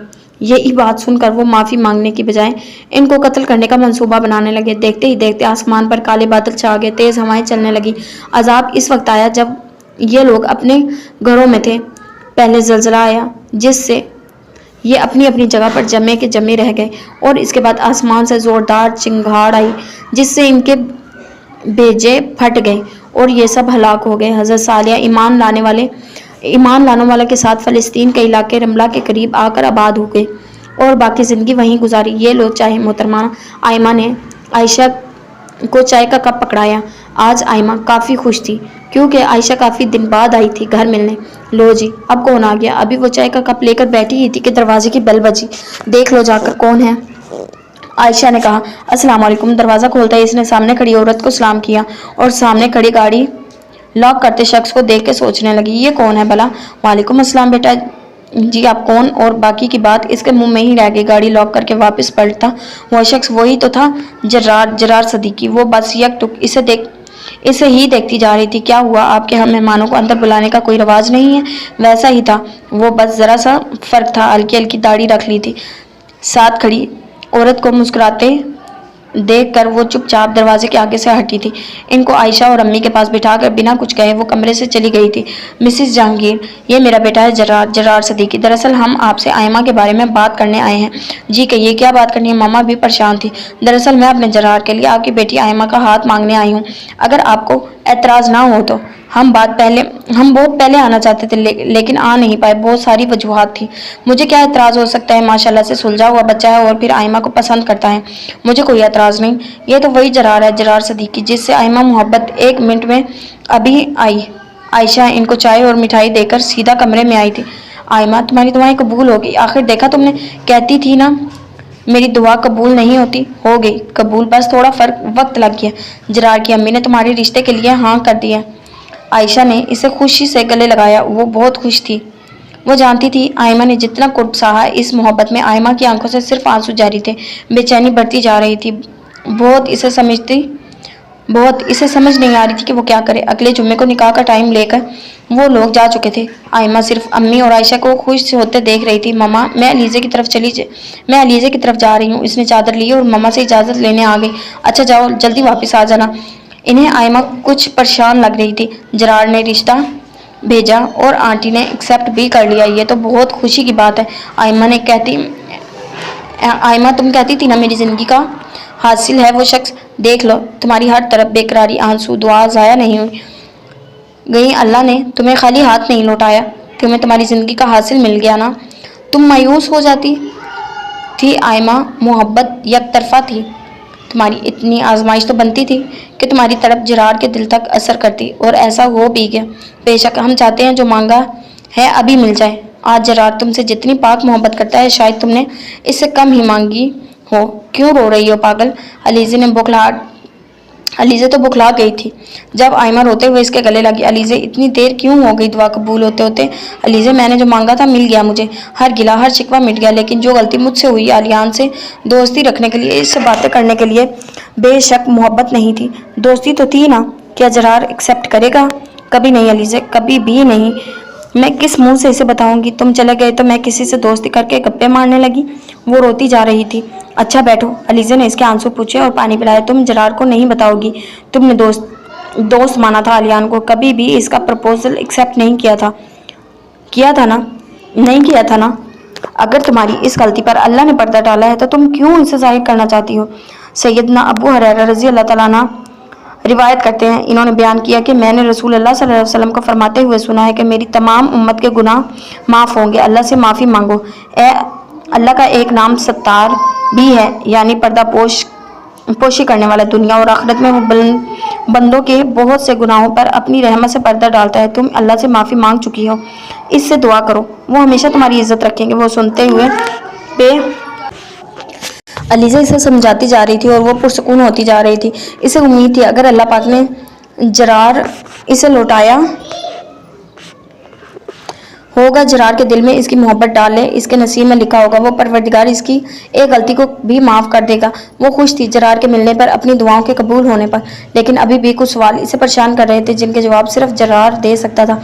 یہی بات سن کر وہ معافی مانگنے کی بجائے ان کو قتل کرنے کا منصوبہ بنانے لگے۔ دیکھتے ہی دیکھتے آسمان پر کالے بادل چھا گئے، تیز ہوائیں چلنے لگی۔ عذاب اس وقت آیا جب یہ لوگ اپنے گھروں میں تھے۔ پہلے زلزلہ آیا جس سے یہ اپنی اپنی جگہ پر جمے کے جمے رہ گئے، اور اس کے بعد آسمان سے زوردار چنگھاڑ آئی جس سے ان کے بھیجے پھٹ گئے اور یہ سب ہلاک ہو گئے۔ حضرت صالح ایمان لانے والوں کے ساتھ فلسطین کے علاقے رملہ کے قریب آ کر آباد ہو گئے اور باقی زندگی وہیں گزاری۔ یہ لوگ چاہے محترمہ آئمہ نے عائشہ کو چائے کا کپ پکڑایا۔ آج آئمہ کافی خوش تھی کیونکہ عائشہ کافی دن بعد آئی تھی گھر ملنے۔ لو جی، اب کون آ گیا؟ ابھی وہ چائے کا کپ لے کر بیٹھی ہی تھی کہ دروازے کی بیل بجی۔ دیکھ لو جا کر کون ہے۔ عائشہ نے کہا السلام علیکم۔ دروازہ کھولتا ہی اس نے سامنے کھڑی عورت کو سلام کیا اور سامنے کھڑی گاڑی لاک کرتے شخص کو دیکھ کے سوچنے لگی یہ کون ہے بھلا؟ وعلیکم السلام بیٹا جی آپ کون؟ اور باقی کی بات اس کے منہ میں ہی رہ گئی۔ گاڑی لاک کر کے واپس پلٹا وہ شخص وہی تو تھا جرار صدیقی۔ وہ بس یک ٹک اسے ہی دیکھتی جا رہی تھی۔ کیا ہوا؟ آپ کے مہمانوں کو اندر بلانے کا کوئی رواج نہیں ہے؟ ویسا ہی تھا وہ، بس ذرا سا فرق تھا، ہلکی ہلکی داڑھی رکھ لی تھی۔ ساتھ کھڑی عورت کو مسکراتے دیکھ کر وہ چپ چاپ دروازے کے آگے سے ہٹی تھی۔ ان کو عائشہ اور امی کے پاس بٹھا کر بنا کچھ کہے وہ کمرے سے چلی گئی تھی۔ مسز جہانگیر یہ میرا بیٹا ہے جرار صدیقی، دراصل ہم آپ سے آئمہ کے بارے میں بات کرنے آئے ہیں۔ جی کہیے کیا بات کرنی ہے؟ ماما بھی پریشان تھی۔ دراصل میں اپنے جرار کے لیے آپ کی بیٹی آئمہ کا ہاتھ مانگنے آئی ہوں، اگر آپ کو اعتراض نہ ہو تو۔ ہم بہت پہلے آنا چاہتے تھے لیکن آ نہیں پائے، بہت ساری وجوہات تھی۔ مجھے کیا اعتراض ہو سکتا ہے؟ ماشاءاللہ سے سلجھا ہوا بچہ ہے اور پھر آئمہ کو پسند کرتا ہے، مجھے کوئی اعتراض نہیں۔ یہ تو وہی جرار ہے، جرار صدیقی جس سے آئمہ محبت 1 منٹ میں ابھی آئی۔ عائشہ ان کو چائے اور مٹھائی دے کر سیدھا کمرے میں آئی تھی۔ آئمہ تمہاری دعائیں قبول ہو گئی، آخر دیکھا تم نے، کہتی تھی نا میری دعا قبول نہیں ہوتی، ہو گئی قبول، بس تھوڑا وقت لگ گیا۔ جرار کی امی نے تمہارے رشتے کے لیے ہاں کر دی ہے۔ عائشہ نے اسے خوشی سے گلے لگایا، وہ بہت خوش تھی۔ وہ جانتی تھی آئمہ نے جتنا قرب سہا اس محبت میں آئمہ کی آنکھوں سے صرف آنسو جاری تھے، بے چینی بڑھتی جا رہی تھی، بہت اسے سمجھ نہیں آ رہی تھی کہ وہ کیا کرے۔ اگلے جمعے کو نکاح کا ٹائم لے کر وہ لوگ جا چکے تھے۔ آئمہ صرف امی اور عائشہ کو خوش ہوتے دیکھ رہی تھی۔ ماما میں علیزے کی طرف جا رہی ہوں۔ اس نے چادر لی اور ماما سے اجازت لینے آ گئی۔ اچھا جاؤ، جلدی واپس آ جانا۔ انہیں آئمہ کچھ پریشان لگ رہی تھی۔ جرار نے رشتہ بھیجا اور آنٹی نے ایکسپٹ بھی کر لیا، یہ تو بہت خوشی کی بات ہے۔ آئمہ تم کہتی تھی نا میری زندگی کا حاصل ہے وہ شخص، دیکھ لو تمہاری ہر طرف بے قراری، آنسو، دعا ضائع نہیں ہوئی گئی، اللہ نے تمہیں خالی ہاتھ نہیں لوٹایا، تمہیں تمہاری زندگی کا حاصل مل گیا نا۔ تم مایوس ہو جاتی تھی آئمہ، محبت یک طرفہ تھی، تمہاری اتنی آزمائش تو بنتی تھی کہ تمہاری طرف جرار کے دل تک اثر کرتی، اور ایسا ہو بھی گیا۔ بے شک ہم چاہتے ہیں جو مانگا ہے ابھی مل جائے۔ آج جرار تم سے جتنی پاک محبت کرتا ہے شاید تم نے اس سے کم ہی مانگی ہو۔ کیوں رو رہی ہو پاگل؟ علیزے تو بکھلا گئی تھی جب آئمہ روتے ہوئے اس کے گلے لگی۔ علیزے اتنی دیر کیوں ہو گئی دعا قبول ہوتے؟ علیزے میں نے جو مانگا تھا مل گیا، مجھے ہر گلہ ہر شکوہ مٹ گیا، لیکن جو غلطی مجھ سے ہوئی، علیان سے دوستی رکھنے کے لیے، اس سے باتیں کرنے کے لیے، بے شک محبت نہیں تھی، دوستی تو تھی نا۔ کیا جرار ایکسپٹ کرے گا؟ کبھی نہیں علیزے، کبھی بھی نہیں۔ میں کس منہ سے اسے بتاؤں گی؟ تم چلے گئے تو میں کسی سے دوستی کر کے گپے مارنے لگی؟ وہ روتی جا رہی تھی۔ اچھا بیٹھو، علیزے نے اس کے آنسو پوچھے اور پانی پلایا۔ تم جرار کو نہیں بتاؤ گی؟ تم نے دوست مانا تھا علیان کو، کبھی بھی اس کا پرپوزل ایکسپٹ نہیں کیا تھا؟ نہیں کیا تھا نا؟ اگر تمہاری اس غلطی پر اللہ نے پردہ ڈالا ہے تو تم کیوں اسے ظاہر کرنا چاہتی ہو؟ سیدنا ابو ہریرہ رضی اللہ تعالیٰ عنہ روایت کرتے ہیں، انہوں نے بیان کیا کہ میں نے رسول اللہ صلی اللہ علیہ وسلم کو فرماتے ہوئے سنا ہے کہ میری تمام امت کے گناہ معاف ہوں گے، اللہ سے معافی مانگو۔ اللہ کا ایک نام ستار بھی ہے، یعنی پردہ پوشی کرنے والا۔ دنیا اور آخرت میں وہ بندوں کے بہت سے گناہوں پر اپنی رحمت سے پردہ ڈالتا ہے۔ تم اللہ سے معافی مانگ چکی ہو، اس سے دعا کرو، وہ ہمیشہ تمہاری عزت رکھیں گے۔ وہ سنتے ہوئے علیزہ اسے سمجھاتی جا رہی تھی اور وہ پرسکون ہوتی جا رہی تھی۔ اسے امید تھی اگر اللہ پاک نے جرار اسے لوٹایا ہوگا، جرار کے دل میں اس کی محبت ڈالے، اس کے نصیب میں لکھا ہوگا، وہ پروردگار اس کی ایک غلطی کو بھی معاف کر دے گا۔ وہ خوش تھی جرار کے ملنے پر، اپنی دعاؤں کے قبول ہونے پر، لیکن ابھی بھی کچھ سوال اسے پریشان کر رہے تھے جن کے جواب صرف جرار دے سکتا تھا۔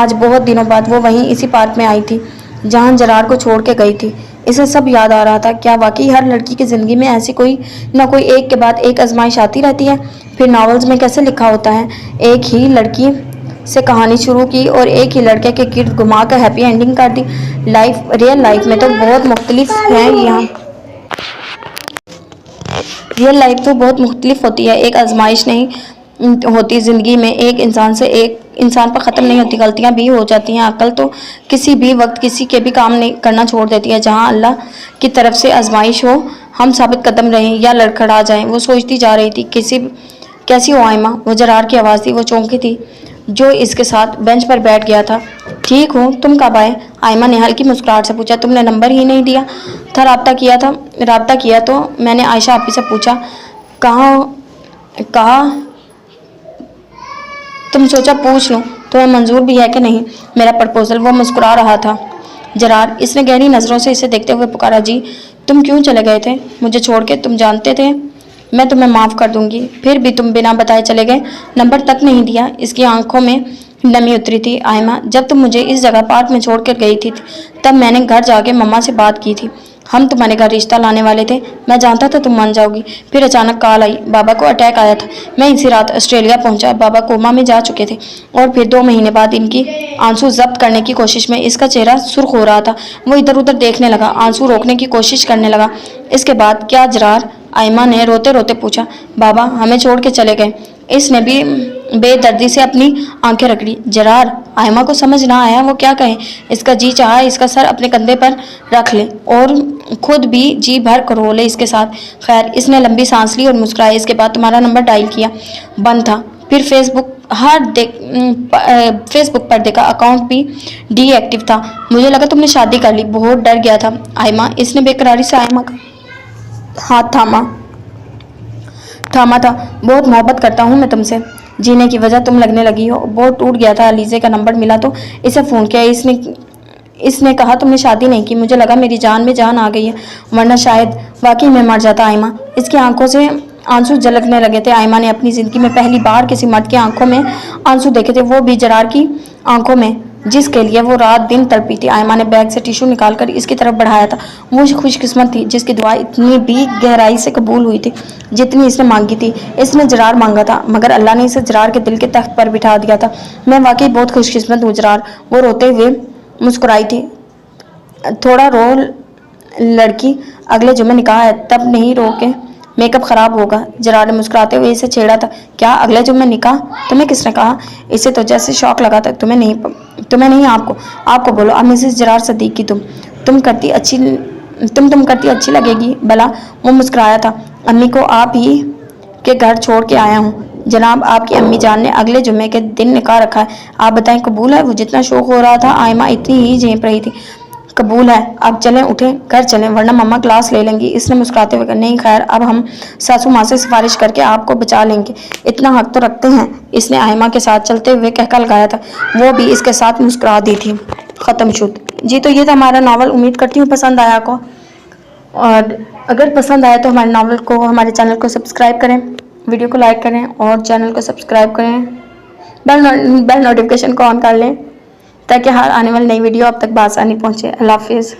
آج بہت دنوں بعد وہ وہیں اسی پارک میں آئی تھی جہاں جرار کو چھوڑ کے گئی تھی۔ اسے سب یاد آ رہا تھا۔ کیا واقعی ہر لڑکی کی زندگی میں ایسی کوئی نہ کوئی ایک کے بعد ایک آزمائش آتی رہتی ہے؟ پھر ناولز میں کیسے لکھا ہوتا ہے، ایک ہی لڑکی سے کہانی شروع کی اور ایک ہی لڑکے کے گرد گھما کر ہیپی اینڈنگ کر دی۔ ریئل لائف میں تو بہت مختلف ہے، یہاں ریئل لائف تو بہت مختلف ہوتی ہے، ایک آزمائش نہیں ہوتی زندگی میں، ایک انسان پر ختم نہیں ہوتی، غلطیاں بھی ہو جاتی ہیں۔ عقل تو کسی بھی وقت کسی کے بھی کام نہیں کرنا چھوڑ دیتی ہے۔ جہاں اللہ کی طرف سے آزمائش ہو، ہم ثابت قدم رہیں یا لڑکھڑا جائیں۔ وہ سوچتی جا رہی تھی کیسی ہو آئمہ؟ وہ جرار کی آواز تھی۔ وہ چونکی تھی جو اس کے ساتھ بینچ پر بیٹھ گیا تھا۔ ठीक हूँ, तुम कब आए? आयमा ने हल्की मुस्कुराहट से पूछा। तुमने नंबर ही नहीं दिया था। राब्ता किया तो मैंने आयशा आपी से पूछा। कहा तुम सोचा पूछ लूँ तुम्हें मंजूर भी है कि नहीं मेरा प्रपोजल। वो मुस्कुरा रहा था। जरार, इसने गहरी नज़रों से इसे देखते हुए पुकारा। जी, तुम क्यों चले गए थे मुझे छोड़ के? तुम जानते थे मैं तुम्हें माफ़ कर दूंगी, फिर भी तुम बिना बताए चले गए, नंबर तक नहीं दिया। इसकी आंखों में नमी उतरी थी। आयमा, जब तुम मुझे इस जगह पार्क में छोड़ कर गई थी तब मैंने घर जाके मम्मा से बात की थी। हम तुम्हारे घर रिश्ता लाने वाले थे। मैं जानता था तुम मान जाओगी। फिर अचानक कॉल आई, बाबा को अटैक आया था। मैं इसी रात ऑस्ट्रेलिया पहुंचा। बाबा कोमा में जा चुके थे और फिर 2 महीने बाद इनकी आंसू जब्त करने की कोशिश में इसका चेहरा सुर्ख हो रहा था। वो इधर उधर देखने लगा, आंसू रोकने की कोशिश करने लगा। इसके बाद क्या जरार? आयमा ने रोते रोते पूछा। बाबा हमें छोड़ के चले गए। इसने भी बेदर्दी से अपनी आंखें रगड़ी। जरार, आयमा को समझ ना आया वो क्या कहे। इसका जी चाहा इसका सर अपने कंधे पर रख ले और खुद भी जी भर कर रो ले इसके साथ। खैर, इसने लंबी सांस ली और मुस्कुराई। इसके बाद तुम्हारा नंबर डायल किया, बंद था। फिर फेसबुक पर देखा, अकाउंट भी डीएक्टिव था। मुझे लगा तुमने शादी कर ली। बहुत डर गया था आयमा। इसने बेकरारी से आयमा का हाथ थामा था। बहुत मोहब्बत करता हूँ मैं तुमसे। जीने की वजह तुम लगने लगी हो। बहुत टूट गया था। अलीज़े का नंबर मिला तो इसे फ़ोन किया। इसने कहा तुमने शादी नहीं की। मुझे लगा मेरी जान में जान आ गई है, वरना शायद वाकई में मर जाता। आयमा, इसकी आंखों से आंसू झलकने लगे थे। आयमा ने अपनी ज़िंदगी में पहली बार किसी मर्द की आंखों में आंसू देखे थे, वो भी जरार की आंखों में, जिसके लिए वो रात दिन तड़पी थी। आयमा ने बैग से टिश्यू निकालकर इसकी तरफ बढ़ाया था। वो खुशकिस्मत थी जिसकी दुआ इतनी भी गहराई से कबूल हुई थी जितनी इसने मांगी थी। इसने जरार मांगा था मगर अल्लाह ने इसे जरार के दिल के तख्त पर बिठा दिया था। मैं वाकई बहुत खुशकिस्मत हूँ जरार। वो रोते हुए मुस्कुराई थी। थोड़ा रो लड़की, अगले जुम्मे निकाह है, तब नहीं रो के मेकअप खराब होगा। जरार ने मुस्कुराते हुए इसे छेड़ा था। क्या अगले जुम्मे निकाह? तुम्हें किसने कहा? इसे तो जैसे शौक लगा था। तुम्हें नहीं आपको बोलो। अब मिसेस जरार सदीकी तुम करती अच्छी लगेगी भला। वो मुस्कुराया था। अम्मी को आप ही के घर छोड़ के आया हूँ जनाब। आपकी अम्मी जान ने अगले जुम्मे के दिन निकाह रखा है। आप बताएं कबूल है? वो जितना शौक हो रहा था आयमा इतनी ही झेप रही थी। कबूल है। अब चलें, उठें, घर चलें, वरना मम्मा क्लास ले लेंगी। इसने मुस्कुराते हुए कहा। नहीं खैर, अब हम सासू माँ से सिफारिश करके आपको बचा लेंगे, इतना हक तो रखते हैं। इसने आयमा के साथ चलते हुए कहका लगाया था। वो भी इसके साथ मुस्कुरा दी थी। ख़त्म शुद। जी, तो ये था हमारा नावल। उम्मीद करती हूँ पसंद आया आपको, और अगर पसंद आया तो हमारे चैनल को सब्सक्राइब करें, वीडियो को लाइक करें और चैनल को सब्सक्राइब करें। बेल नोटिफिकेशन को ऑन कर लें ताकि हर आने वाली नई वीडियो आप तक बआसानी पहुँचे। अल्लाह हाफिज़।